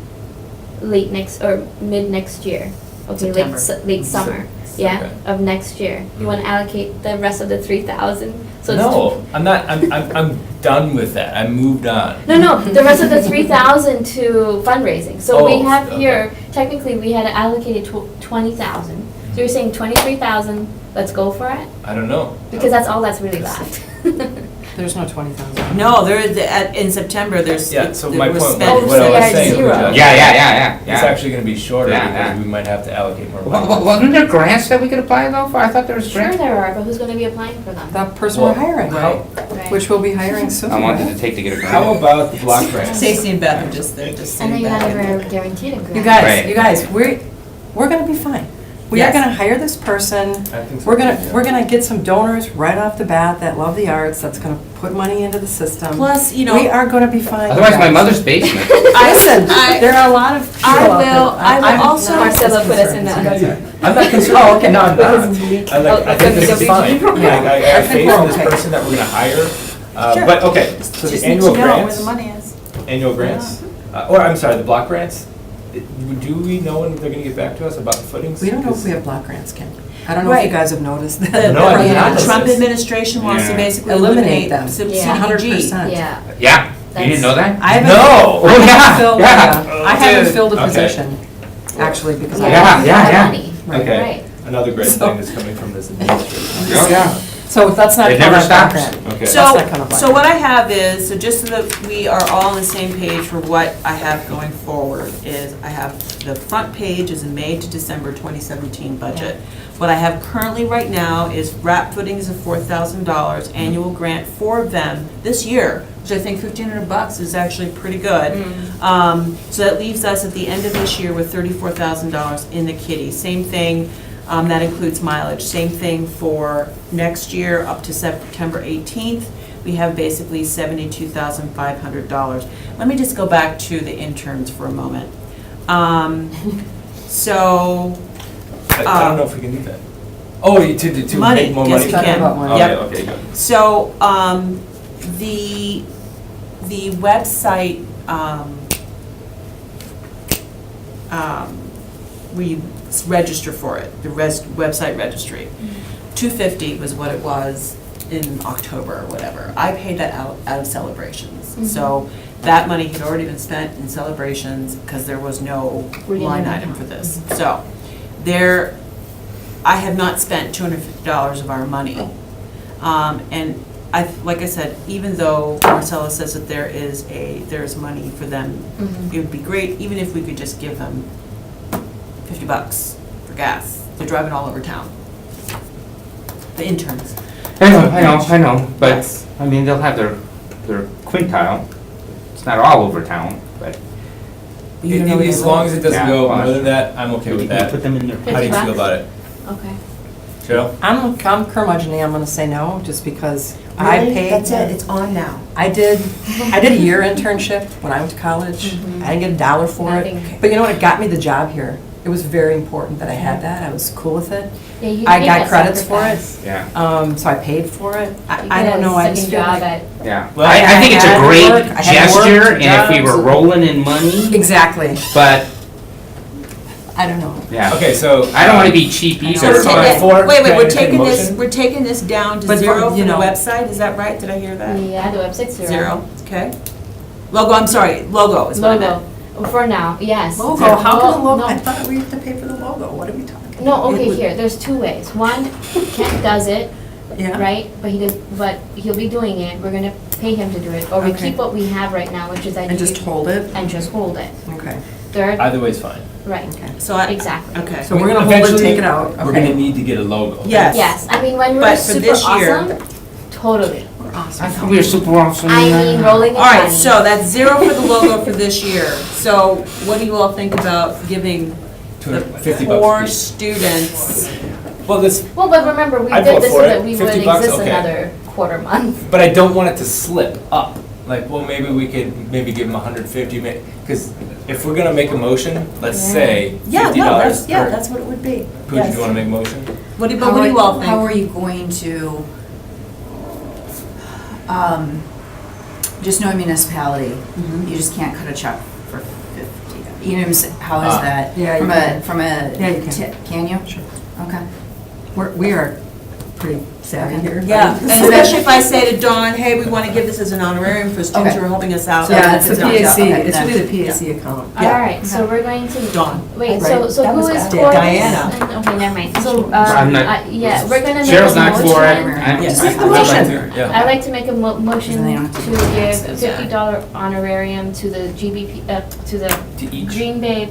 J: late next, or mid next year? Okay, late summer, yeah,
D: Okay.
J: of next year. You wanna allocate the rest of the 3,000? So it's
D: No, I'm not, I'm done with that, I moved on.
J: No, the rest of the 3,000 to fundraising. So we
D: Oh,
J: have
D: okay.
J: here, technically, we had allocated 20,000. So you're saying 23,000, let's go for it?
D: I don't know.
J: Because that's all that's really left.
B: There's no 20,000.
G: No, there is, in September, there's.
D: Yeah, so
G: it
D: my
G: was
D: point,
G: spent-
J: Oh,
D: what
J: so
D: I
J: you're
D: was
J: at
D: saying,
J: zero.
D: Judge,
A: Yeah.
D: it's actually gonna be shorter
A: Yeah,
D: because
A: yeah.
D: we might have to allocate more money.
A: Wasn't there grants that we could apply though for? I thought there was
J: Sure
A: grants.
J: there are, but who's gonna be applying for them?
B: The person we're hiring,
D: How-
J: Right.
B: which we'll be hiring soon.
A: I wanted to take to get a grant.
D: How about the block grants?
G: Stacy and Beth are just, they're just
J: And then
G: sitting
J: you're
G: back.
J: not even guaranteed a grant.
B: You guys,
A: Right.
B: we're gonna be fine. We are
G: Yes.
B: gonna hire this person.
D: I think so,
B: We're gonna,
D: yeah.
B: we're gonna get some donors right off the bat that love the arts, that's gonna put money into the system.
G: Plus, you know.
B: We are gonna be fine.
A: Otherwise, my
B: guys.
A: mother's basement.
B: Listen,
G: I-
B: there are a lot of people
G: I
B: out there.
G: will- I will
B: I'm
G: also-
B: not as
H: Marcella put us in
B: concerned.
H: that.
D: I'm not concerned.
B: Oh, okay.
D: No, I'm not.
H: Oh,
D: I think this is fine.
B: Yeah.
D: I
B: I
D: have
B: think
D: faith
B: we're
D: in this
B: okay.
D: person that we're gonna hire.
G: Sure.
D: But, okay, so
G: Just
D: the
G: need to
D: annual
G: know where
D: grants,
G: the money is.
D: annual grants, or I'm sorry, the block grants, do we know when they're gonna get back to us about the footings?
B: We don't know if we have block grants, Kim. I don't know if you
G: Right.
B: guys have noticed that.
G: The
D: No, I did not
G: the Trump
D: notice.
G: administration wants to
A: Yeah.
G: basically
B: Eliminate
G: eliminate
B: them.
G: some
J: Yeah.
G: CDBG.
B: 100%.
J: Yeah.
A: Yeah, you didn't know that?
B: I haven't.
D: No!
A: Oh,
B: I haven't
A: yeah,
B: filled,
A: yeah.
B: I haven't
D: Dude.
B: filled a
D: Okay.
B: position, actually, because I.
A: Yeah, yeah, yeah.
J: Money.
D: Okay,
J: Right.
D: another great
B: So-
D: thing that's coming from this administration.
A: Oh, yeah.
B: So that's not.
A: It never
B: covered block
A: stops.
B: grant.
D: Okay.
G: So,
B: That's not kind of like-
G: so what I have is, so just so that we are all on the same page for what I have going forward, is I have, the front page is a May to December 2017 budget. What I have currently right now is wrap footings of $4,000, annual grant for them this year, which I think $1,500 is actually pretty good. So that leaves us at the end of this year with $34,000 in the kitty. Same thing, that includes mileage. Same thing for next year, up to September 18th. We have basically $72,500. Let me just go back to the interns for a moment. So,
D: I don't know if we can do that. Oh, to
G: Money,
D: make more
G: yes,
D: money?
G: we
B: Talking
G: can.
B: about money.
D: Okay,
G: Yep.
D: okay, good.
G: So, the website, we register for it, the website registry. $250 was what it was in October or whatever. I paid that out of celebrations. So that money had already been spent in celebrations because there was no
J: We didn't
G: line
J: have
G: item
J: that.
G: for this. So, there, I have not spent $250 of our money. And like I said, even though Marcella says that there's money for them, it would be great, even if we could just give them $50 for gas. They're driving all over town. The interns.
A: I know, but,
G: Yes.
A: I mean, they'll have their quintile. It's not all over town, but.
B: You don't know where
D: As
B: they
D: long
B: live.
D: as it doesn't
A: Yeah,
D: go
A: well,
D: more than that, I'm okay with that.
A: Put them in there.
D: How do you feel about it?
J: Okay.
D: Cheryl?
B: I'm curmudgeon-y, I'm gonna say no, just because I
G: Really?
B: paid.
G: That's it, it's on now.
B: I did a year internship when I went to college. I didn't get $1 for
J: Nothing.
B: it. But you know what, it got me the job here. It was very important that I had that, I was cool with it.
J: Yeah, you
B: I
J: make
B: got
J: that
B: credits for it.
J: sacrifice.
A: Yeah,
B: So I paid for it.
J: You
B: I
J: get
B: don't
J: a
B: know, I just
J: second
B: feel
J: job
B: like.
J: at-
A: yeah.
D: Well,
A: I think it's
B: I
A: a
B: had to
A: great
B: work, I had to work
A: gesture, and if we
B: jobs.
A: were rolling in money,
B: Exactly,
A: but,
B: I don't know.
A: yeah.
D: Okay, so.
A: I don't wanna be cheap
G: So
A: either.
G: we're
D: So
G: taking-
D: before-
G: Wait,
D: can I
G: we're
D: entertain a
G: taking this,
D: motion?
G: we're taking this down to
B: But for,
G: 0 for
B: you
G: the
B: know-
G: website, is that right? Did I hear that?
J: Yeah, the website's
G: 0, okay. Logo, I'm sorry, logo is what I meant.
J: Logo, for now, yes.
B: Logo, how can the logo,
J: No,
B: I thought we have to pay for the logo, what are we talking?
J: No,
B: It
J: okay,
B: would-
J: here, there's two ways. One, Kent does it,
B: Yeah.
J: right? But he'll be doing it, we're gonna pay him to do it. Or we
B: Okay.
J: keep what we have right now, which is
B: And just
J: ID,
B: hold it?
J: and just hold it.
B: Okay,
J: Third,
D: Either way's fine.
J: right,
G: So I.
J: exactly.
G: Okay.
B: so we're gonna hold it,
D: Eventually,
B: take it out,
D: We're gonna
B: okay.
D: need to get a logo.
G: Yes.
J: Yes, I mean, when we're
G: But for
J: super
G: this year-
J: awesome, totally.
A: I thought we were super awesome.
J: I mean, rolling in
G: All right,
J: money.
G: so that's 0 for the logo for this year. So what do you all think about giving the
D: $50
G: poor
D: a piece.
G: students?
D: Well, this,
J: Well, but remember, we
D: I'd
J: did
D: vote
J: this
D: for
J: so
D: it.
J: that we would
D: $50,
J: exist
D: okay.
J: another quarter month.
D: but I don't want it to slip up. Like, well, maybe we could maybe give them 150, because if we're gonna make a motion, let's
J: Yeah.
D: say
G: Yeah,
D: $50
G: no, that's, yeah,
D: per.
G: that's what it would be.
D: Pooja,
G: Yes.
D: do you wanna make a motion?
G: What do you all think?
H: How are you going to, just know a municipality, you just can't cut a check for 50. You know what I'm saying, how is
D: Ah.
H: that?
B: Yeah, you can.
H: From a
B: Yeah, you can.
H: Can you?
B: Sure.
H: Okay.
B: We are pretty savvy here.
G: Yeah, and especially if I say to Dawn, hey, we want to give this as an honorarium for students
H: Okay.
G: who are helping us out.
B: Yeah, it's the
H: It's not-
B: PAC,
H: okay,
B: it's
H: then.
B: really the PAC account.
J: All right, so we're going to.
G: Dawn.
J: Wait,
B: Right.
J: so
G: That
J: who
G: was
J: is
G: bad.
J: for this?
G: Diana.
J: Okay, never mind. So,
A: I'm not-
J: yeah, we're gonna make a
A: Cheryl's not for it.
J: motion.
A: I'm-
G: Yes.
A: I-
B: Make the
A: I'd like
B: motion.
A: to.
D: Yeah.
J: I'd like to make a motion
H: Then they don't have
J: to
H: to do
J: give
H: it.
J: $50 honorarium to the to the
D: To each,
J: Green Bay,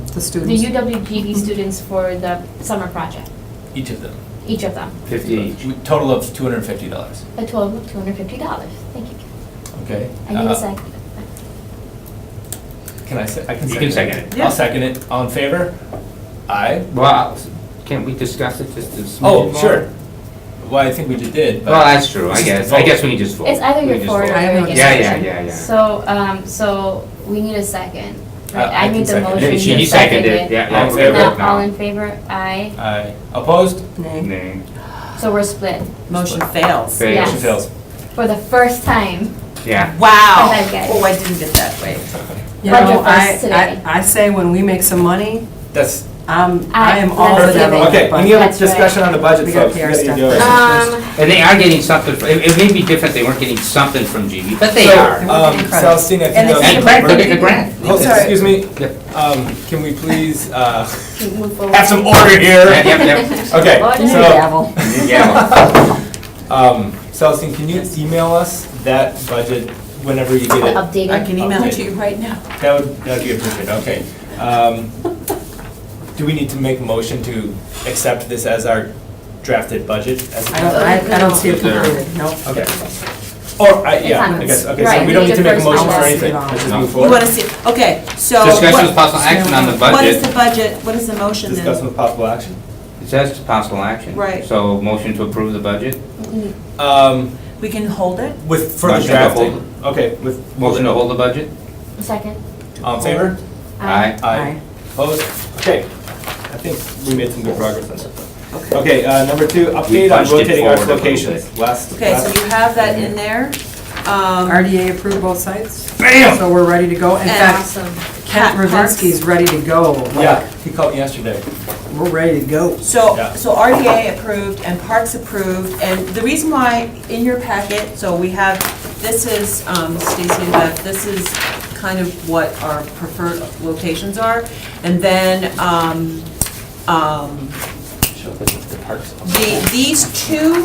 B: The
J: the
B: students.
J: UWGB students for the summer project,
D: each of them.
J: each of them.
A: 50 each.
D: Total of $250,
J: A total of $250. Thank you.
D: okay?
J: I need a second.
D: Can I say, I can
A: You
D: second
A: can second it.
D: I'll second it. All in favor? Aye.
A: Well, Can't we discuss it just a
D: Oh,
A: smidge more?
D: sure. Well, I think we just did, but.
A: Well, that's true, I guess we can just vote.
C: It's either
A: We
C: you're
A: just
C: for it
A: vote.
C: or you're against.
A: Yeah.
C: So we need a second. Right?
D: I
C: I made the
D: can second.
C: motion,
A: She
C: you
A: seconded,
C: seconded.
A: yeah,
D: All in
A: we're
D: favor?
A: gonna vote
C: Now, all
A: now.
C: in favor? Aye.
D: Aye. Opposed?
B: Nay.
A: Nay.
C: So we're split
G: Motion fails.
A: Fails.
C: Yes.
D: Motion fails.
C: for the first time.
A: Yeah.
G: Wow.
C: Go ahead, guys.
G: Oh, I didn't get that way.
B: You
C: Budget
B: know,
C: first today.
B: I say when we make some money,
D: That's
B: I am all for
C: Let's
B: that.
C: do it.
D: okay. Any other
C: That's right.
D: discussion on the budget,
B: We gotta
D: folks?
B: pay our
D: We gotta do
B: staff.
D: it.
A: And they are getting something, it may be different, they weren't getting something from GB, but they
D: So,
A: are.
B: we're getting credit.
D: Celestine, I think.
G: And
D: that was-
A: And grant, they're getting a grant.
D: Oh,
G: Sorry.
D: excuse me.
A: Yep.
D: Can we please
C: Move forward.
D: have some order here?
A: Yep.
D: Okay.
C: Order.
B: New
D: So,
B: gavel.
A: Yeah.
D: Celestine, can you email us that budget whenever you get it?
C: Updated.
G: I can email it to you right now.
D: That'd be appreciated. Okay. Do we need to make a motion to accept this as our drafted budget?
B: I don't see it completed, no.
D: Okay. Or,
C: It's
D: yeah,
C: on-
D: I guess, okay,
C: right,
D: so we
C: we
D: don't
C: need
D: need to
C: to
D: make a
C: first
D: motion for
C: find out.
D: anything. Let's just
A: No.
D: move
G: You want
D: forward.
G: to see, okay, so.
A: Discussion
G: what-
A: with possible action on the
G: What is
A: budget.
G: the budget, what is the motion then?
D: Discuss with possible action.
A: It says possible action.
G: Right.
A: So motion to approve the budget,
G: We can hold it?
D: With further
A: Motion to
D: drafting. Okay, with.
A: motion to hold the budget?
C: Second.
D: All in favor?
A: Aye.
D: Aye. Opposed? Okay. I think we made some good progress on that. Okay, number two, update on
A: punched it
D: rotating arts
A: forward a little
D: locations. Last.
G: Okay, so you have that in there.
B: RDA approved both sites.
D: Bam!
B: So we're ready to go. In
G: And
B: fact,
C: Awesome.
B: Kent Ravinsky's ready to go.
D: Yeah, he called me yesterday.
B: We're ready to go.
G: So,
D: Yeah.
G: so RDA approved and Parks approved, and the reason why, in your packet, so we have, this is, Stacy and Beth, this is kind of what our preferred locations are. And then, these two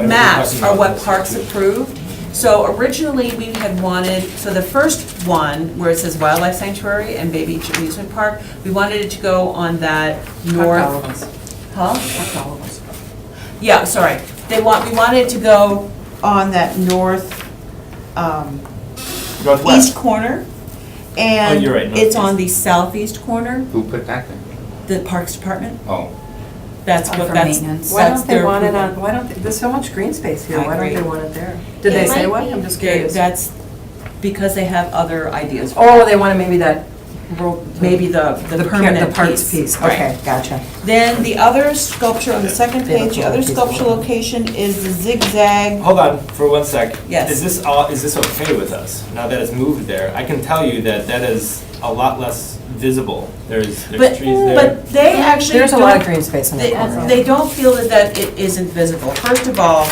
G: maps are what Parks approved. So originally, we had wanted, so the first one, where it says Wildlife Sanctuary and Bay Beach Amusement Park, we wanted it to go on that north. Huh? Yeah, sorry. We wanted it to go on that north, east
D: Northwest.
G: corner.
D: Oh,
G: And
D: you're right,
G: it's on
D: northeast.
G: the southeast corner,
A: Who put that there?
G: the Parks Department.
A: Oh.
G: That's
H: For
G: what, that's,
H: maintenance.
B: Why
G: that's
B: don't they
G: their
B: want it
G: approval.
B: on, why don't, there's so much green space here,
G: I
B: why don't
G: agree.
B: they want it there? Did
C: It
B: they say
C: might
B: what?
C: be-
B: I'm just
G: Okay,
B: curious.
G: that's because they have other ideas.
B: Oh, they wanted maybe that,
G: Maybe the permanent
B: the parts piece,
G: Right.
B: okay, gotcha.
G: Then the other sculpture on the second
B: They have
G: page, the
B: a
G: other
B: piece of
G: sculpture
B: wood.
G: location is the zigzag.
D: Hold on for 1 sec.
G: Yes.
D: Is this okay with us, now that it's moved there? I can tell you that that is a lot less visible. There's
G: But,
D: trees there.
G: but they actually
B: There's a lot of
G: don't,
B: green space in
G: they,
B: that corner.
G: they don't feel that it isn't visible. First of all,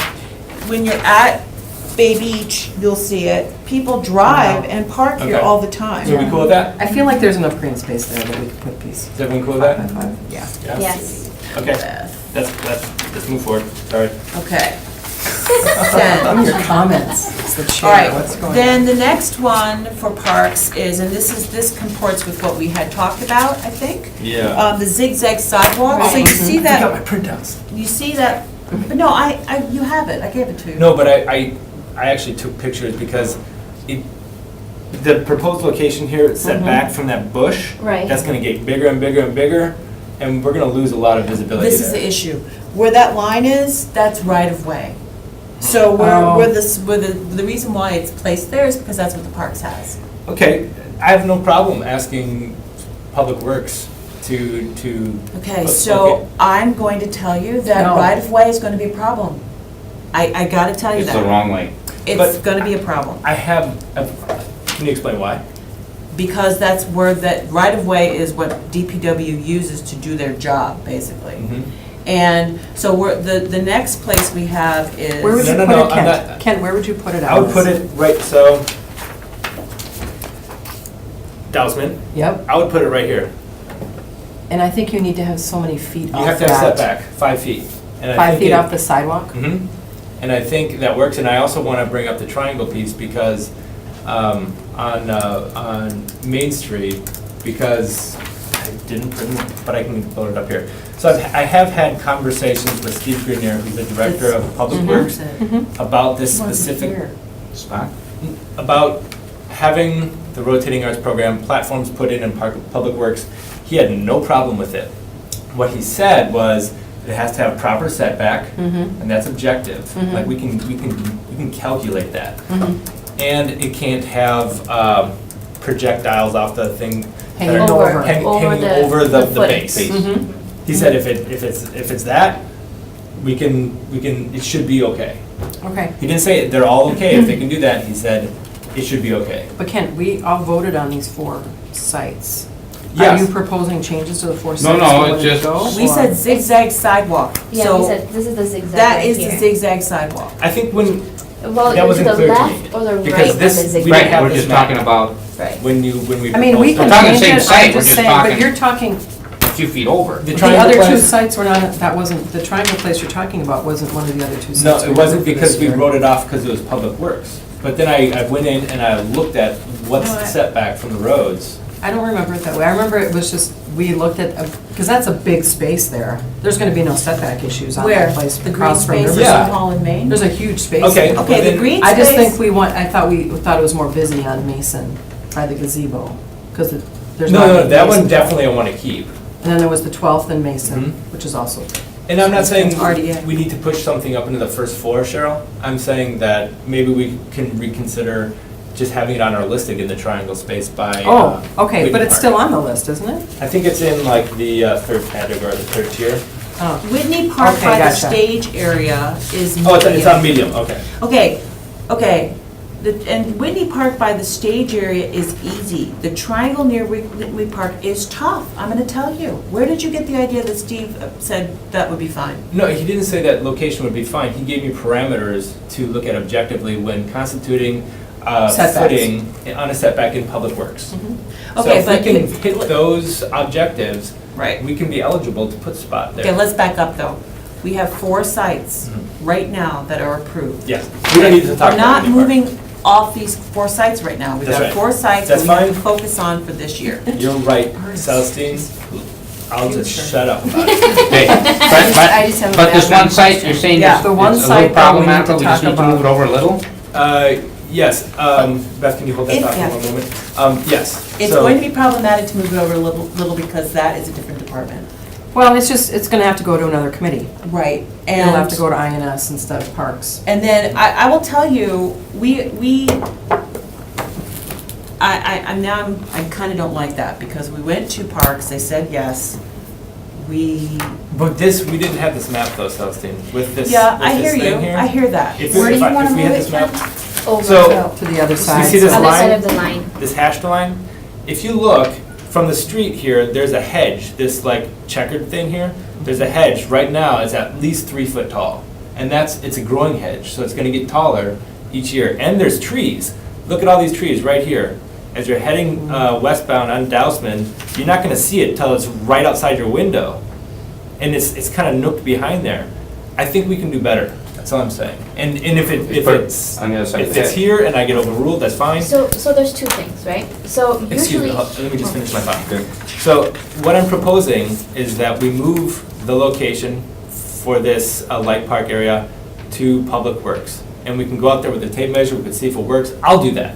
G: when you're at Bay Beach, you'll see it. People drive and park here
D: Okay.
G: all the
D: So
G: time.
D: we cool with that?
B: I feel like there's enough green space there that we could put these.
D: Is everyone cool with that?
B: Yeah.
C: Yes.
D: Okay, let's move forward, sorry.
G: Okay.
B: From
G: Then,
B: your comments, it's the
G: all
B: chair,
G: right,
B: what's going on?
G: then the next one for parks is, and this comports with what we had talked about, I think.
D: Yeah.
G: The zigzag sidewalk, so you see
D: I got my
G: that,
D: printouts.
G: you see that, but no, you have it, I gave it to you.
D: No, but I actually took pictures because the proposed location here is set back from that bush.
C: Right.
D: That's gonna get bigger and bigger and bigger, and we're gonna lose a lot of visibility
G: This is
D: there.
G: the issue. Where that line is, that's right of way. So where the reason why it's placed there is because that's what the parks has.
D: Okay, I have no problem asking Public Works to.
G: Okay, so I'm going to tell you that
B: No.
G: right of way is going to be a problem. I gotta tell you
A: It's the
G: that.
A: wrong way.
G: It's
D: But-
G: gonna be a problem.
D: Can you explain why?
G: Because that's where that right of way is what DPW uses to do their job, basically.
D: Mm-hmm.
G: And so the next place we have is.
B: Where would you
D: No,
B: put
D: no,
B: it,
D: I'm
B: Kent?
D: not-
B: Kent, where would you put it on
D: I would put
B: this?
D: it right, so. Dousman,
B: Yep,
D: I would put it right here.
B: and I think you need to have so many feet off
D: You
B: that.
D: have to have setback, 5 feet. And I
B: 5
D: think
B: feet
D: it-
B: off the sidewalk?
D: Mhm. And I think that works, and I also want to bring up the triangle piece because on Main Street, because I didn't print it, but I can load it up here. So I have had conversations with Steve Grenier, who's the Director of Public Works, about this specific,
A: Spot?
D: about having the rotating arts program platforms put in Public Works. He had no problem with it. what he said was, it has to have proper setback,
B: Mhm.
D: and that's objective.
B: Mhm.
D: Like, we can calculate that.
B: Mhm.
D: And it can't have projectiles off the thing. that
B: Hanging
D: are
B: over.
D: hanging
C: the-
D: over the
C: the foot.
D: base.
B: Mhm.
D: He said if it's that, we can, it should be okay.
B: Okay.
D: He didn't say they're all okay if they can do that, he said it should be okay.
B: But Ken, we all voted on these 4 sites. Are
D: Yes.
B: you proposing changes to the 4
A: No,
B: sites?
A: no,
B: that
A: it's
B: wanna
A: just-
B: go,
G: We
B: or-
G: said zigzag sidewalk.
C: Yeah, we
G: So
C: said, this is the zigzag
G: that
C: right
G: is the
C: here.
G: zigzag sidewalk.
D: I think when,
C: Well,
D: that
C: to
D: wasn't
C: the
D: clear to me,
C: left or the right
D: because
C: of the
D: this- we
C: zigzag.
D: didn't
A: Right,
D: have
A: we're
D: this
A: just
D: map.
A: talking about,
C: Right.
D: when we
B: I mean, we
D: proposed
B: can
D: it.
A: talking
B: change
A: same
B: it,
A: site,
B: I'm
A: we're
B: just
A: just
B: saying, but
A: talking-
B: you're talking,
A: a few feet over.
D: The
B: the
D: triangle
B: other 2
D: place-
B: sites were not, that wasn't, the triangle place you're talking about wasn't one of the other 2 sites.
D: No,
B: we
D: it wasn't
B: approved for
D: because
B: this
D: we
B: year.
D: wrote it off because it was public works. But then I went in and I looked at what's
B: No,
D: the setback from the roads.
B: I don't remember it that way. I remember it was just, we looked at, because that's a big space there. There's gonna be no setback issues on
G: Where?
B: that place
G: The green
B: across from
G: space
B: Riverside.
G: in
D: Yeah.
G: Hall and Main?
B: There's a huge space
D: Okay.
B: there.
G: Okay, the
D: then-
G: green
B: I just think
G: space,
B: I thought it was more busy on Mason by the gazebo, because there's not.
D: No,
B: any
D: that one
B: Mason.
D: definitely I want to keep.
B: And then there was the 12th in Mason,
D: Mhm.
B: which is also,
D: And I'm not saying
G: RDA.
D: we need to push something up into the first floor, Cheryl. I'm saying that maybe we can reconsider just having it on our list again, the triangle space by.
B: oh, okay, but
D: Whitney
B: it's
D: Park.
B: still on the list, isn't it?
D: I think it's in like the third category, the third tier.
B: Oh,
G: Whitney Park
B: Okay,
G: by the
B: gotcha.
G: stage area is
D: Oh, it's on
G: medium.
D: medium, okay.
G: Okay. And Whitney Park by the stage area is easy. The triangle near Whitney Park is tough, I'm gonna tell you. Where did you get the idea that Steve said that would be fine?
D: No, he didn't say that location would be fine. He gave me parameters to look at objectively when constituting
B: Setbacks.
D: footing on a setback in public works. So
G: Okay,
D: if we
G: but
D: can hit those objectives,
G: Right.
D: we can be eligible to put spot there.
G: Okay, let's back up though. We have 4 sites
D: Mhm.
G: right now that are approved.
D: Yes, we don't need to talk
G: We're
D: about
G: not
D: Whitney Park.
G: moving off these 4 sites right now. We've
D: That's
G: got
D: right.
G: 4 sites
D: That's
G: that we need
D: fine.
G: to focus on for this year.
D: You're right, Celestine. I'll just shut up about it.
A: Okay,
J: I just have a
A: but this
J: background
A: one site,
J: question.
A: you're saying
B: Yeah,
A: it's
B: the
A: a
B: one
A: little
B: site that we need to
A: problematical, we just
B: talk
A: need to move it
B: about.
A: over a little?
D: Yes, Beth, can you hold that thought
G: Yeah.
D: for one moment? Yes.
G: It's
D: so-
G: going to be problematic to move it over a little because that is a different department.
B: well, it's gonna have to go to another committee.
G: Right.
B: It'll have to go to INS instead of Parks.
G: And then I will tell you, I kind of don't like that because we went to Parks, they said yes.
D: But we didn't have this map though, Celestine, with this,
G: Yeah, I
D: with this
G: hear you,
D: thing here.
G: I hear that.
D: If
J: Where do
D: if
J: you
D: I-
J: wanna
D: if we
J: move
D: had
J: it
D: this map,
J: Over,
D: So-
B: To the other
D: You
B: side.
D: see this
J: other
D: line?
J: side of the line.
D: this hashed line, if you look from the street here, there's a hedge, this like checkered thing here. There's a hedge, right now it's at least 3 foot tall. And it's a growing hedge, so it's gonna get taller each year. And there's trees. Look at all these trees right here. As you're heading westbound on Dousman, you're not gonna see it till it's right outside your window. And it's kind of nooked behind there. I think we can do better, that's all I'm saying. And if
A: Put it
D: it's,
A: on the other side of
D: if
A: the
D: it's
A: hedge.
D: here and I get overruled, that's fine.
J: So there's 2 things, right? So
D: Excuse
J: usually.
D: me, let me just finish my thought. So what I'm proposing is that we move the location for this light park area to Public Works. And we can go out there with the tape measure, we can see if it works. I'll do that.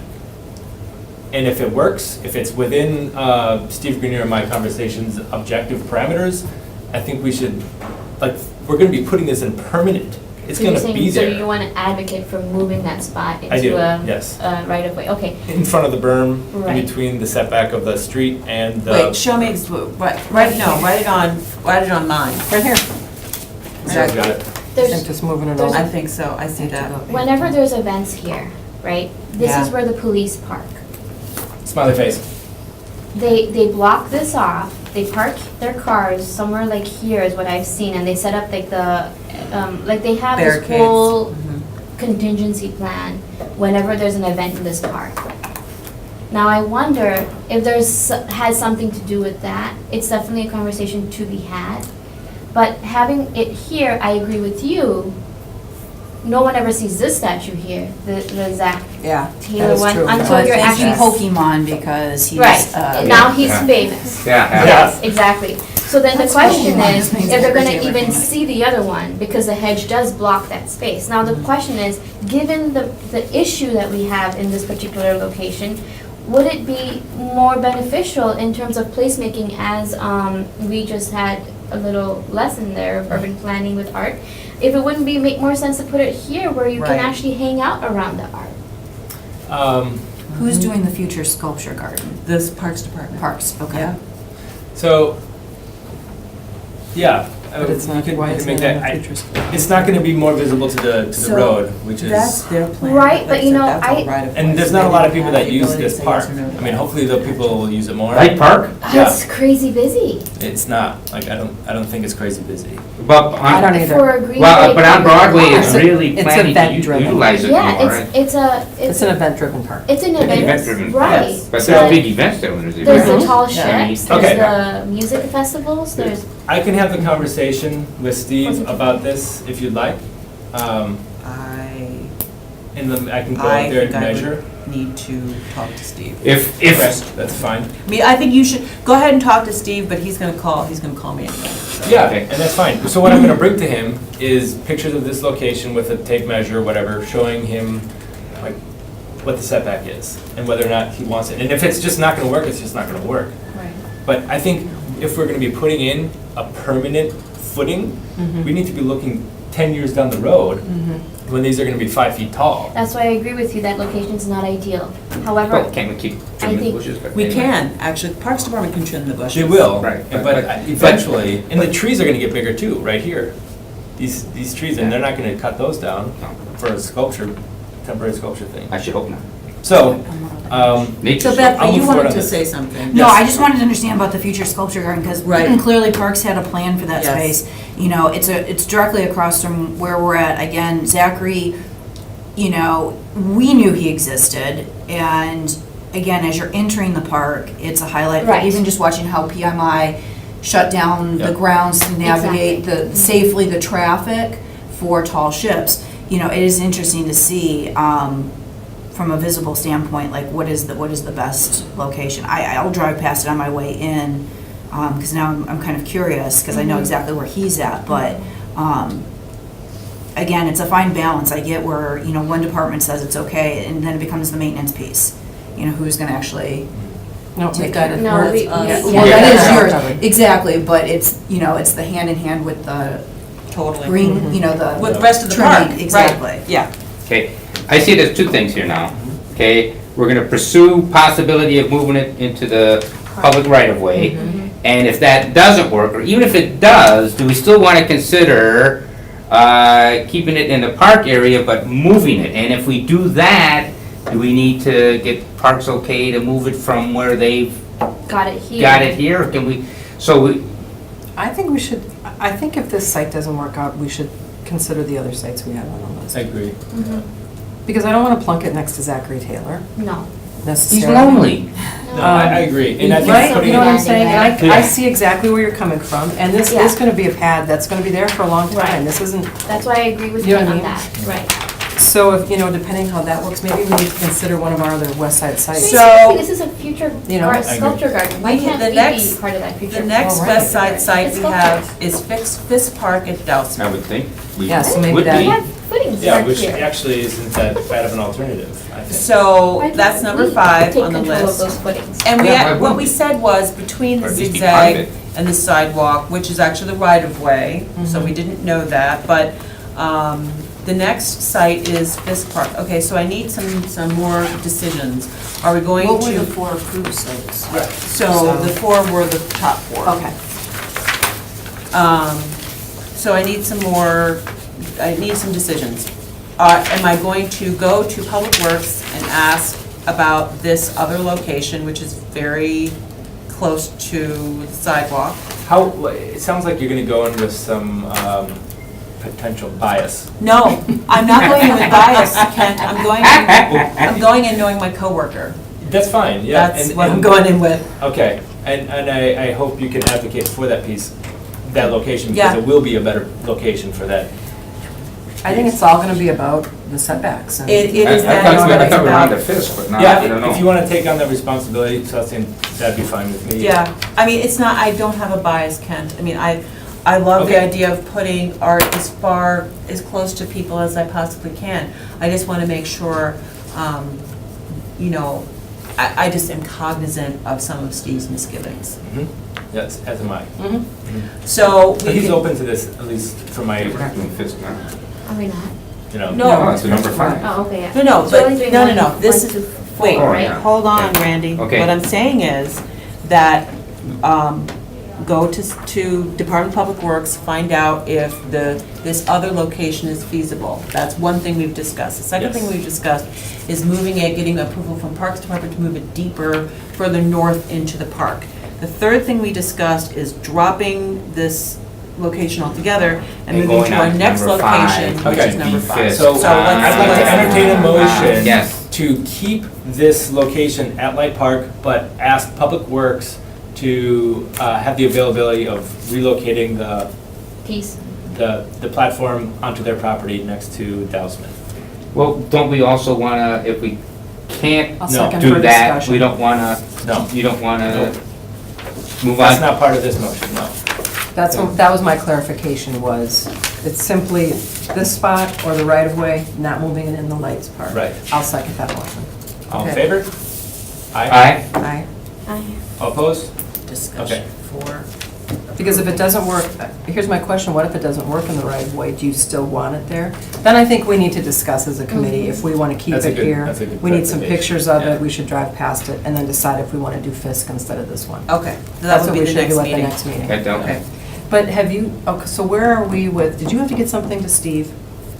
D: And if it works, if it's within Steve Grenier and my conversation's objective parameters, I think we should, we're gonna be putting this in permanent. It's
J: So you're
D: gonna
J: saying-
D: be
J: So you
D: there.
J: want to advocate for moving that spot
D: I do,
J: into a
D: yes.
J: right of way? Okay.
D: In front of the berm, in
J: Right.
D: between the setback of the street and the.
G: Wait, show me, write it on mine.
B: Right here.
D: Sarah's got it.
B: I think
J: There's,
B: just moving it
J: there's-
B: over.
G: I think so, I see that.
J: whenever there's events here, right? This is
G: Yeah.
J: where the police park.
D: Smiley face.
J: They block this off. They park their cars somewhere like here is what I've seen, and they set up like like they have this
G: Barricades.
J: whole
G: Mhm.
J: contingency plan whenever there's an event in this park. Now I wonder if has something to do with that. It's definitely a conversation to be had. But having it here, I agree with you. No one ever sees this statue here, the Zach
B: Yeah,
J: Taylor
B: that is
J: one,
B: true.
J: until
H: So
J: you're
H: it's
J: actually.
H: Pokemon because he's.
J: Right, now he's
A: Yeah.
J: famous.
A: Yeah,
J: Yes, exactly. So then the
H: That's
J: question
H: Pokemon.
J: is,
H: Makes
J: if they're gonna
H: everything
J: even
H: look
J: see the other one, because the hedge does block that space. Now, the question is, given the issue that we have in this particular location, would it be more beneficial in terms of placemaking as we just had a little lesson there of urban planning with art. If it wouldn't make more sense to put it here where you can
G: Right.
J: actually hang out around the art.
H: Who's doing the future sculpture garden?
G: This Parks Department.
H: Parks, okay.
G: Yeah.
D: So, yeah.
B: But it's
D: you
B: not
D: can-
B: why
D: you
B: it's
D: can make
B: not in
D: that-
B: the future scope.
D: It's not gonna be more visible to the
G: So,
D: road, which
G: That's
D: is,
G: their plan.
J: Right, but
G: Like
J: you
G: said,
J: know,
G: that's all
J: I-
G: right of
D: and
G: way.
D: there's
G: So
D: not a
G: they
D: lot of
G: didn't
D: people
G: have
D: that
G: the
D: use
G: ability to
D: this
G: say
D: park.
G: yes or no to
D: I mean,
G: that.
D: hopefully the people will use it more.
A: Light Park?
D: Yeah.
J: It's crazy busy.
D: It's not, like, I don't think it's crazy busy.
A: But
B: I don't either.
J: For a Green
A: Well,
J: Bay
A: but on
J: Public
A: Broadway,
J: Park.
A: it's really
B: It's
A: planning to
B: event-driven.
A: utilize it
J: Yeah,
A: more, right?
B: It's an event-driven park.
J: It's an event,
A: Event-driven,
J: right.
D: yes.
A: But
D: So-
A: there's big events there when there's
J: There's the
A: events.
J: tall
B: Yeah.
J: ships,
D: Okay.
J: there's the music festivals, there's,
D: I can have the conversation with Steve about this if you'd like.
G: I
D: And then I can go
G: I
D: up there and
G: think I
D: measure.
G: would need to talk to Steve.
A: If,
D: Okay,
A: if,
D: that's fine.
G: I mean, I think you should, go ahead and talk to Steve, but he's gonna call me anyway. so.
D: Yeah,
A: Okay.
D: and that's fine. So what I'm gonna bring to him is pictures of this location with a tape measure, whatever, showing him like what the setback is and whether or not he wants it. And if it's just not gonna work, it's just not gonna work.
J: right.
D: But I think if we're gonna be putting in a permanent footing, we need to be looking 10 years down the road when these are gonna be 5 feet tall.
J: That's why I agree with you that location's not ideal. However,
A: oh, can't we keep trimming the
J: think
A: bushes? But
G: We
A: anyway.
G: can, actually, Parks Department can trim the bushes.
D: They will,
A: Right,
D: but
A: but-
D: eventually, and the trees are gonna get bigger too, right here. These trees, and they're not gonna cut those down for a sculpture, temporary sculpture thing.
A: I should hope not.
D: So,
A: Nature
G: So
A: stuff.
G: Beth,
D: I'll
G: you
D: move forward
G: wanted
D: on
G: to
D: this.
G: say something.
H: No,
D: Yes.
H: I just wanted to understand about the future sculpture garden, because
G: Right.
H: clearly Parks had a plan for that
G: Yes.
H: space. You know, it's directly across from where we're at. Again, Zachary, you know, we knew he existed, and again, as you're entering the park, it's a highlight.
J: Right.
H: Even just watching how PMI shut down the
D: Yep.
H: grounds to navigate safely the traffic for tall ships. You know, it is interesting to see, from a visible standpoint, like what is the best location? I'll drive past it on my way in, because now I'm kind of curious, because I know exactly where he's at, but, again, it's a fine balance. I get where, you know, one department says it's okay, and then it becomes the maintenance piece. You know, who's gonna actually
B: No,
H: take
B: we
H: that?
B: got it.
J: No,
G: Where
J: we-
G: it's us.
H: Yeah,
J: we-
H: well,
A: Yeah.
H: that is
B: Yeah.
H: yours, exactly, but it's, you know, it's the hand in hand with the
G: Totally.
H: green, you know, the.
G: With the rest of the
H: trimming,
G: park, right.
H: Exactly.
G: Yeah.
A: Okay, I see there's two things here now. Okay, we're gonna pursue possibility of moving it into the public right-of-way. And if that doesn't work, or even if it does, do we still wanna consider keeping it in the park area but moving it? And if we do that, do we need to get Parks okay to move it from where they've
J: got it here.
A: got it here? Can we, so we,
B: I think we should, I think if this site doesn't work out, we should consider the other sites we have on the list.
D: I agree.
B: Because I don't want to plunk it next to Zachary Taylor
J: No.
A: he's
B: necessarily.
A: lonely.
D: No, I agree. And I think
B: Right,
D: putting
B: you know what I'm
D: it,
B: saying? And
D: Yeah.
B: I see exactly where you're coming from, and this
J: Yeah.
B: is gonna be a pad that's gonna be there for a long time.
J: Right.
B: This isn't,
J: That's why I agree with
B: You
J: you
B: know what I
J: on
B: mean?
J: that, right.
B: so if, you know, depending how that works, maybe we need to consider one of our other west side sites.
G: So-
J: This is a future
B: You know,
J: art
B: I
D: agree.
J: sculpture garden. Why
G: We-
J: can't
G: the
J: we be
G: next-
J: part of that future?
G: The next
B: Oh, right.
G: west side site
J: It's
G: we
J: sculpture.
G: have is Fisk Park at
A: I
G: Dousman.
A: would think. We
B: Yeah, so maybe
A: would
B: that-
J: We
A: be.
J: have footings
D: yeah,
J: back
D: which
J: here.
D: actually isn't that bad of an alternative, I think.
G: So
J: Why can't
G: that's number
J: we
G: 5
J: take
G: on the
J: control of
G: list.
J: those footings?
G: And
A: Yeah, why
G: what
A: wouldn't
G: we
A: we?
G: said was between
A: Or
G: the
A: at least be part of
G: zigzag
A: it.
G: and the sidewalk, which is actually the right of way, so we didn't know that, but the next site is Fisk Park. Okay, so I need some more decisions. Are we going to?
H: What were the 4 approved sites?
G: So the 4 were the top 4.
H: Okay.
G: So I need some decisions. Am I going to go to Public Works and ask about this other location, which is very close to the sidewalk?
D: How, it sounds like you're gonna go in with some potential bias.
G: No, I'm not going in with bias, Kent. I'm going in knowing my coworker.
D: That's fine, yeah.
G: That's
D: and-
G: what I'm
D: and-
G: going in with.
D: Okay, and I hope you can advocate for that piece, that location, because
G: Yeah.
D: it will be a better location for that.
B: I think it's all gonna be about the setbacks. and-
G: It is
A: I
G: that.
A: thought we were on
G: about-
A: the Fisk, but not, I
D: Yeah,
A: don't know.
D: if you wanna take on that responsibility, Celestine, that'd be fine with me.
G: Yeah, I mean, it's not, I don't have a bias, Kent. I mean, I love the
D: Okay.
G: idea of putting art as close to people as I possibly can. I just want to make sure, you know, I just am cognizant of some of Steve's misgivings.
D: Mhm. Yes, as am I.
G: So
D: But
G: we
D: he's
G: can,
D: open to this, at least for my,
A: We're not doing fiscal now.
J: Are we not?
D: you know.
G: No.
A: It's the number 5.
J: Oh, okay, yeah.
G: no,
J: So we're only
G: but,
J: doing
G: no,
J: one-
G: no, this
J: one
G: is,
J: to
G: wait,
J: four,
A: Oh,
J: right?
A: yeah.
G: hold on,
A: Okay.
G: Randy.
A: Okay.
G: What I'm saying is that, go to Department of Public Works, find out if this other location is feasible. That's one thing we've discussed. The second thing
D: Yes.
G: we've discussed is moving it, getting approval from Parks Department to move it deeper, further north into the park. The third thing we discussed is dropping this location altogether and
A: And
G: moving
A: going
G: to our
A: on to
G: next
A: number
G: location,
A: five,
G: which
D: which
G: is
D: would
G: number
A: be
G: 5.
A: Fisk.
D: So
G: let's-
D: I'd like to entertain a motion
A: Yes.
D: to keep this location at Light Park, but ask Public Works to have the availability of relocating
J: Peace.
D: the platform onto their property next to Dowsman.
A: Well, don't we also wanna, if we can't
B: I'll
D: No.
B: second
A: do
B: for
A: that,
B: discussion.
A: we don't wanna,
D: No.
A: you don't wanna
D: Nope.
A: move
D: That's
A: on?
D: not part of this motion, no.
B: That was my clarification, was it's simply this spot or the right-of-way, not moving it in the lights part.
D: Right.
B: I'll second that motion.
D: All in
B: Okay.
D: favor?
A: Aye?
B: Aye.
J: Aye.
D: All opposed?
G: Discussion for,
B: Because if it doesn't work, here's my question, what if it doesn't work in the right-of-way? Do you still want it there? Then I think we need to discuss as a committee if we want to keep
D: That's a
B: it
D: good-
B: here.
D: that's a good
B: We need some
D: clarification,
B: pictures of
D: yeah.
B: it, we should drive past it, and then decide if we want to do Fisk instead of this one.
G: okay, so that
B: That's
G: would
B: what
G: be
B: we
G: the
B: should
G: next
B: do at the
G: meeting.
B: next meeting.
A: Okay.
B: Okay. But have you, okay, so where are we with, did you have to get something to Steve?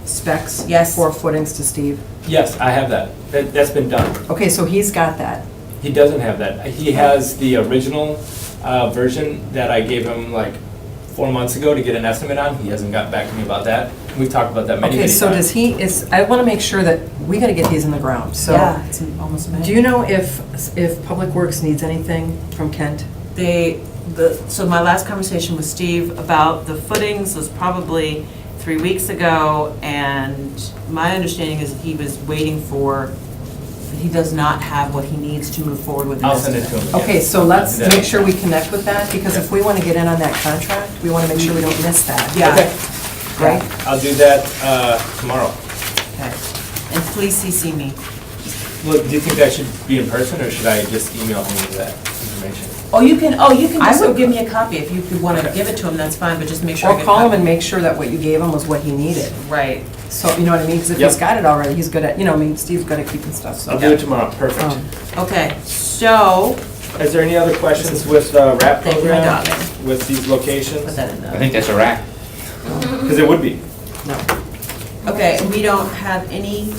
B: Specs?
G: Yes.
B: 4 footings to Steve?
D: Yes, I have that. That's been done.
B: Okay, so he's got that.
D: He doesn't have that. He has the original version that I gave him like 4 months ago to get an estimate on. He hasn't gotten back to me about that. We've talked about that many,
B: Okay,
D: many
B: so does
D: times.
B: he, I want to make sure that, we got to get these in the ground, so.
G: Yeah, it's almost May.
B: Do you know if Public Works needs anything from Kent?
G: So my last conversation with Steve about the footings was probably 3 weeks ago, and my understanding is he was waiting for, he does not have what he needs to move forward with the
D: I'll send it to him.
B: Okay,
D: again.
B: so let's
D: I'll do that.
B: make sure we connect with that, because if we want to get in on that contract, we want to make sure we don't miss that.
G: Yeah.
D: Okay.
B: Right?
D: I'll do that tomorrow.
G: Okay. And please CC me.
D: Well, do you think that should be in person, or should I just email him that information?
G: Oh, you can
B: I
G: just
B: would-
G: give me a copy. If you want to
D: Okay.
G: give it to him, that's fine, but just make sure I
B: Or
G: get a
B: call him
G: copy.
B: and make sure that what you gave him was what he needed.
G: Right.
B: So, you know what I mean? Because if
D: Yep.
B: he's got it already, he's good at, I mean, Steve's good at keeping stuff, so.
D: I'll do it tomorrow. Perfect.
B: Um,
G: Okay, so,
D: Is there any other questions with RAP
G: Thank you, my
D: program,
G: darling.
D: with these locations?
G: put that in
A: I
G: there.
A: think that's a wrap.
D: Because it would be.
B: No.
G: Okay, and we don't have anything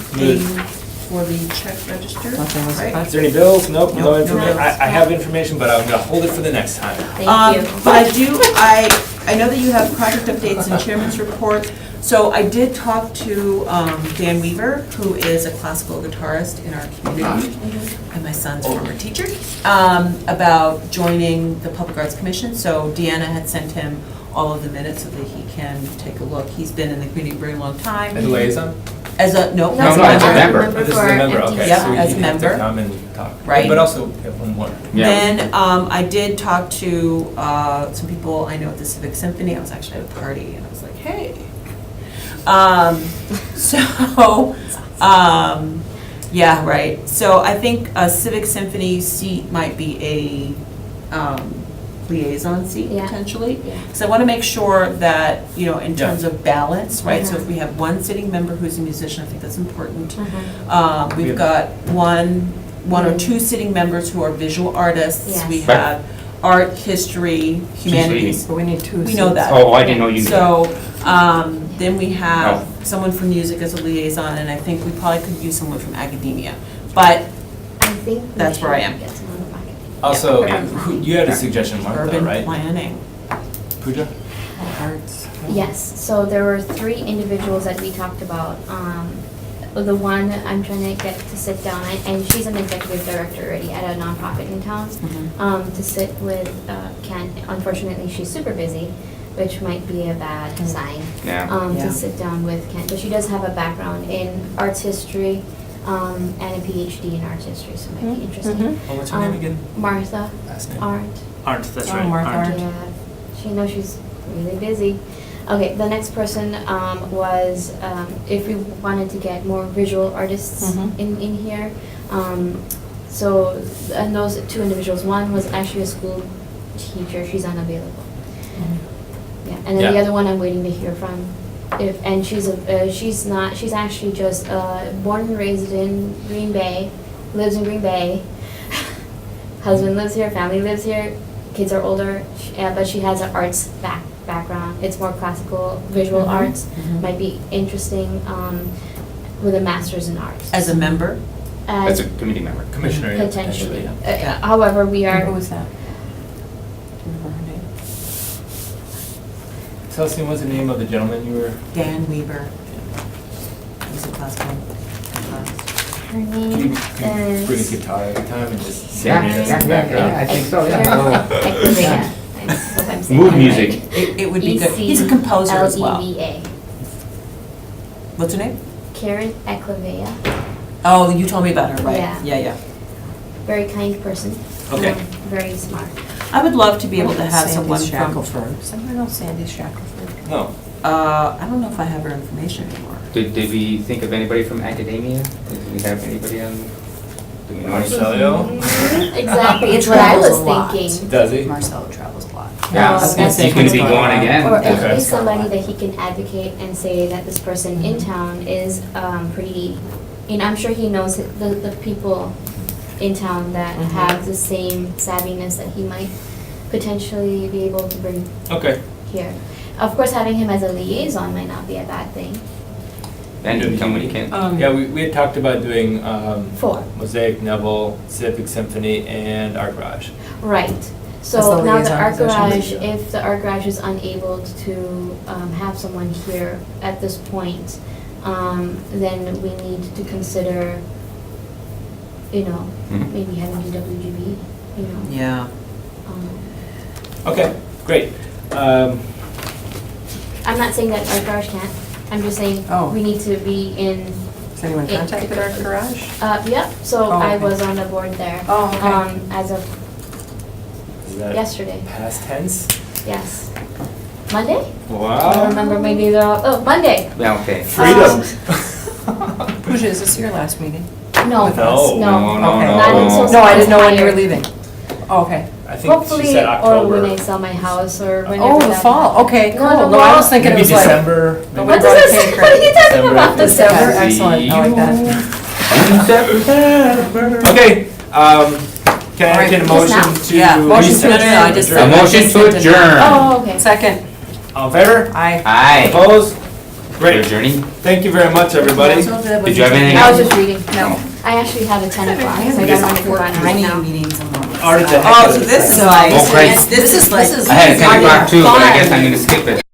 G: for the check register,
B: Nothing was
G: right?
B: touched.
D: Is there any bills? Nope, no
G: Nope,
D: information.
G: no
D: I have information, but I'm gonna hold it for the next time.
J: Thank you.
G: But I know that you have project updates and chairman's report. So I did talk to Dan Weaver, who is a classical guitarist in our community, and my son's former teacher, about joining the Public Arts Commission. So Deanna had sent him all of the minutes so that he can take a look. He's been in the community a very long time.
D: As a liaison?
G: As a, no.
A: No, no, as a member.
D: Oh, this is
J: for
D: a member,
J: empty
D: okay.
G: Yep,
D: So
G: as
D: he'd
G: a
D: have to
G: member.
D: come and talk.
G: Right.
D: But also, we have one more.
A: Yeah.
G: Then I did talk to some people I know at the Civic Symphony. I was actually at a party and I was like, hey. So, yeah, right. So I think a Civic Symphony seat might be a liaison seat
J: Yeah.
G: potentially.
J: Yeah.
G: So I want to make sure that, in
D: Yeah.
G: terms of balance, right? So
J: Mhm.
G: if we have one sitting member who's a musician, I think that's important.
J: Mhm.
G: We've got one or two sitting members who are visual artists.
J: Yes.
G: We
A: Right.
G: have art, history, humanities.
B: But we need 2
G: We know
B: seats.
G: that.
A: Oh, I didn't know you knew that.
G: So, then we have
A: Oh.
G: someone from music as a liaison, and I think we probably could use someone from academia. But
J: I think we
G: That's where I
J: should
G: am.
J: get someone from academia.
D: Also,
G: Yeah.
D: you had a suggestion, Martha,
G: urban
D: right?
G: planning.
D: Pooja?
B: Arts.
J: Yes, so there were 3 individuals that we talked about. The one I'm trying to get to sit down, and she's an executive director already at a nonprofit in town, to sit with Kent. Unfortunately, she's super busy, which might be a bad sign.
A: Yeah.
B: Yeah.
J: To sit down with Kent. But she does have a background in arts history and a PhD in arts history, so it might be interesting.
D: Oh, what's her name again?
J: Martha
D: Last name?
J: Arndt.
D: Arndt, that's
B: Oh,
D: right.
B: Martha
D: Arndt.
B: Arndt.
J: Yeah, she knows she's really busy. Okay, the next person was if we wanted to get more visual artists
B: Mhm.
J: in here. So, and those 2 individuals, one was actually a school teacher, she's unavailable. Yeah, and then the
D: Yeah.
J: other one I'm waiting to hear from. And she's actually just born and raised in Green Bay, lives in Green Bay. Husband lives here, family lives here, kids are older, but she has an arts background. It's more classical, visual arts, might be interesting, with a master's in arts.
G: As a member?
A: As a committee member.
D: Commissioner, yeah,
J: Potentially.
D: yeah.
J: However, we are.
B: Who was that? Do you remember her name?
D: Celestine, what's the name of the gentleman you were?
G: Dan Weaver. He's a classical.
J: Her
D: Can
J: name
D: you bring a
J: is.
D: guitar every time and just sing
A: Yeah,
D: it?
A: yeah, I think so, yeah.
J: Eklevea. I hope I'm saying
A: Mood
J: that
A: music.
J: right.
G: It would be good. He's a composer as well.
J: ECLEVA.
G: What's her name?
J: Karen Eklevea.
G: Oh, you told me about her, right?
J: Yeah.
G: Yeah.
J: Very kind person.
D: Okay.
J: Very smart.
G: I would love to be able to have someone
B: Sandy
G: from,
B: Shackelford. Somebody know Sandy Shackelford?
D: No.
G: I don't know if I have her information anymore.
A: Did we think of anybody from academia? Did we have anybody on? Do we know any-
D: Marcelio?
J: Exactly, it's what I was
H: Travels a lot.
J: thinking.
D: Does he?
H: Marcelo travels a lot.
A: Yeah,
B: I was gonna say
A: he's gonna be
B: he's
A: going again.
J: Or at
D: Okay.
J: least somebody that he can advocate and say that this person in town is pretty, I'm sure he knows the people in town that have the same savviness that he might potentially be able to bring
D: Okay.
J: here. Of course, having him as a liaison might not be a bad thing.
A: And he can come when he can.
D: Yeah, we had talked about doing
J: 4.
D: Mosaic, Neville, Civic Symphony, and Art Garage.
J: Right.
B: As
J: So
B: the
J: now the
B: liaison
J: art
B: position.
J: garage, if the art garage is unable to have someone here at this point, then we need to consider,
A: Mhm.
J: maybe having DWGB,
G: Yeah.
D: Okay, great.
J: I'm not saying that art garage can't, I'm just saying
B: Oh.
J: we need to be in,
B: Has anyone contacted our garage?
J: yep, so
B: Oh,
J: I
B: okay.
J: was on the board there.
B: Oh, okay.
J: As of
D: Is that
J: yesterday,
D: past tense?
J: yes. Monday? I don't
D: Wow.
J: remember, maybe they're all, Monday.
A: Yeah, okay.
D: Freedom.
B: Pooja, is this your last meeting?
J: No,
B: With
D: us?
J: no.
A: No, no,
B: Okay.
J: Not until
B: No, I didn't know when you were
J: someone's
B: leaving. Oh, okay.
D: I think she
J: Hopefully,
D: said
J: or
D: October.
J: when I sell my house, or whenever.
B: Oh, the
J: that
B: fall,
J: happens.
B: okay,
J: No,
B: cool.
J: no,
B: No, I was
J: no.
B: thinking it
D: Maybe
B: was like.
D: December. maybe-
J: What
B: Everybody
J: is
B: came
J: this?
B: for
J: What are you talking
D: December.
J: about?
B: December,
A: See
B: excellent, I like that.
D: Okay, can I entertain a
J: Just now?
D: motion to?
G: Yeah, motion
D: recess?
G: to adjourn. I just
A: A
G: said-
A: motion to adjourn.
J: Oh, okay.
B: Second,
D: All in favor?
B: aye.
A: Aye.
D: Opposed?
A: Great
D: Great.
A: journey.
D: Thank you very much, everybody.
A: Did you have anything
J: I
A: else?
J: was just reading.
A: No.
J: I actually have a 10 o'clock, so I got on the line right now.
G: meetings and all.
D: Art is a heck
G: Oh,
D: of
G: so
D: a-
G: this is like,
A: Oh, great.
G: this is like.
A: I had a 10 o'clock too, but I guess I'm gonna skip it.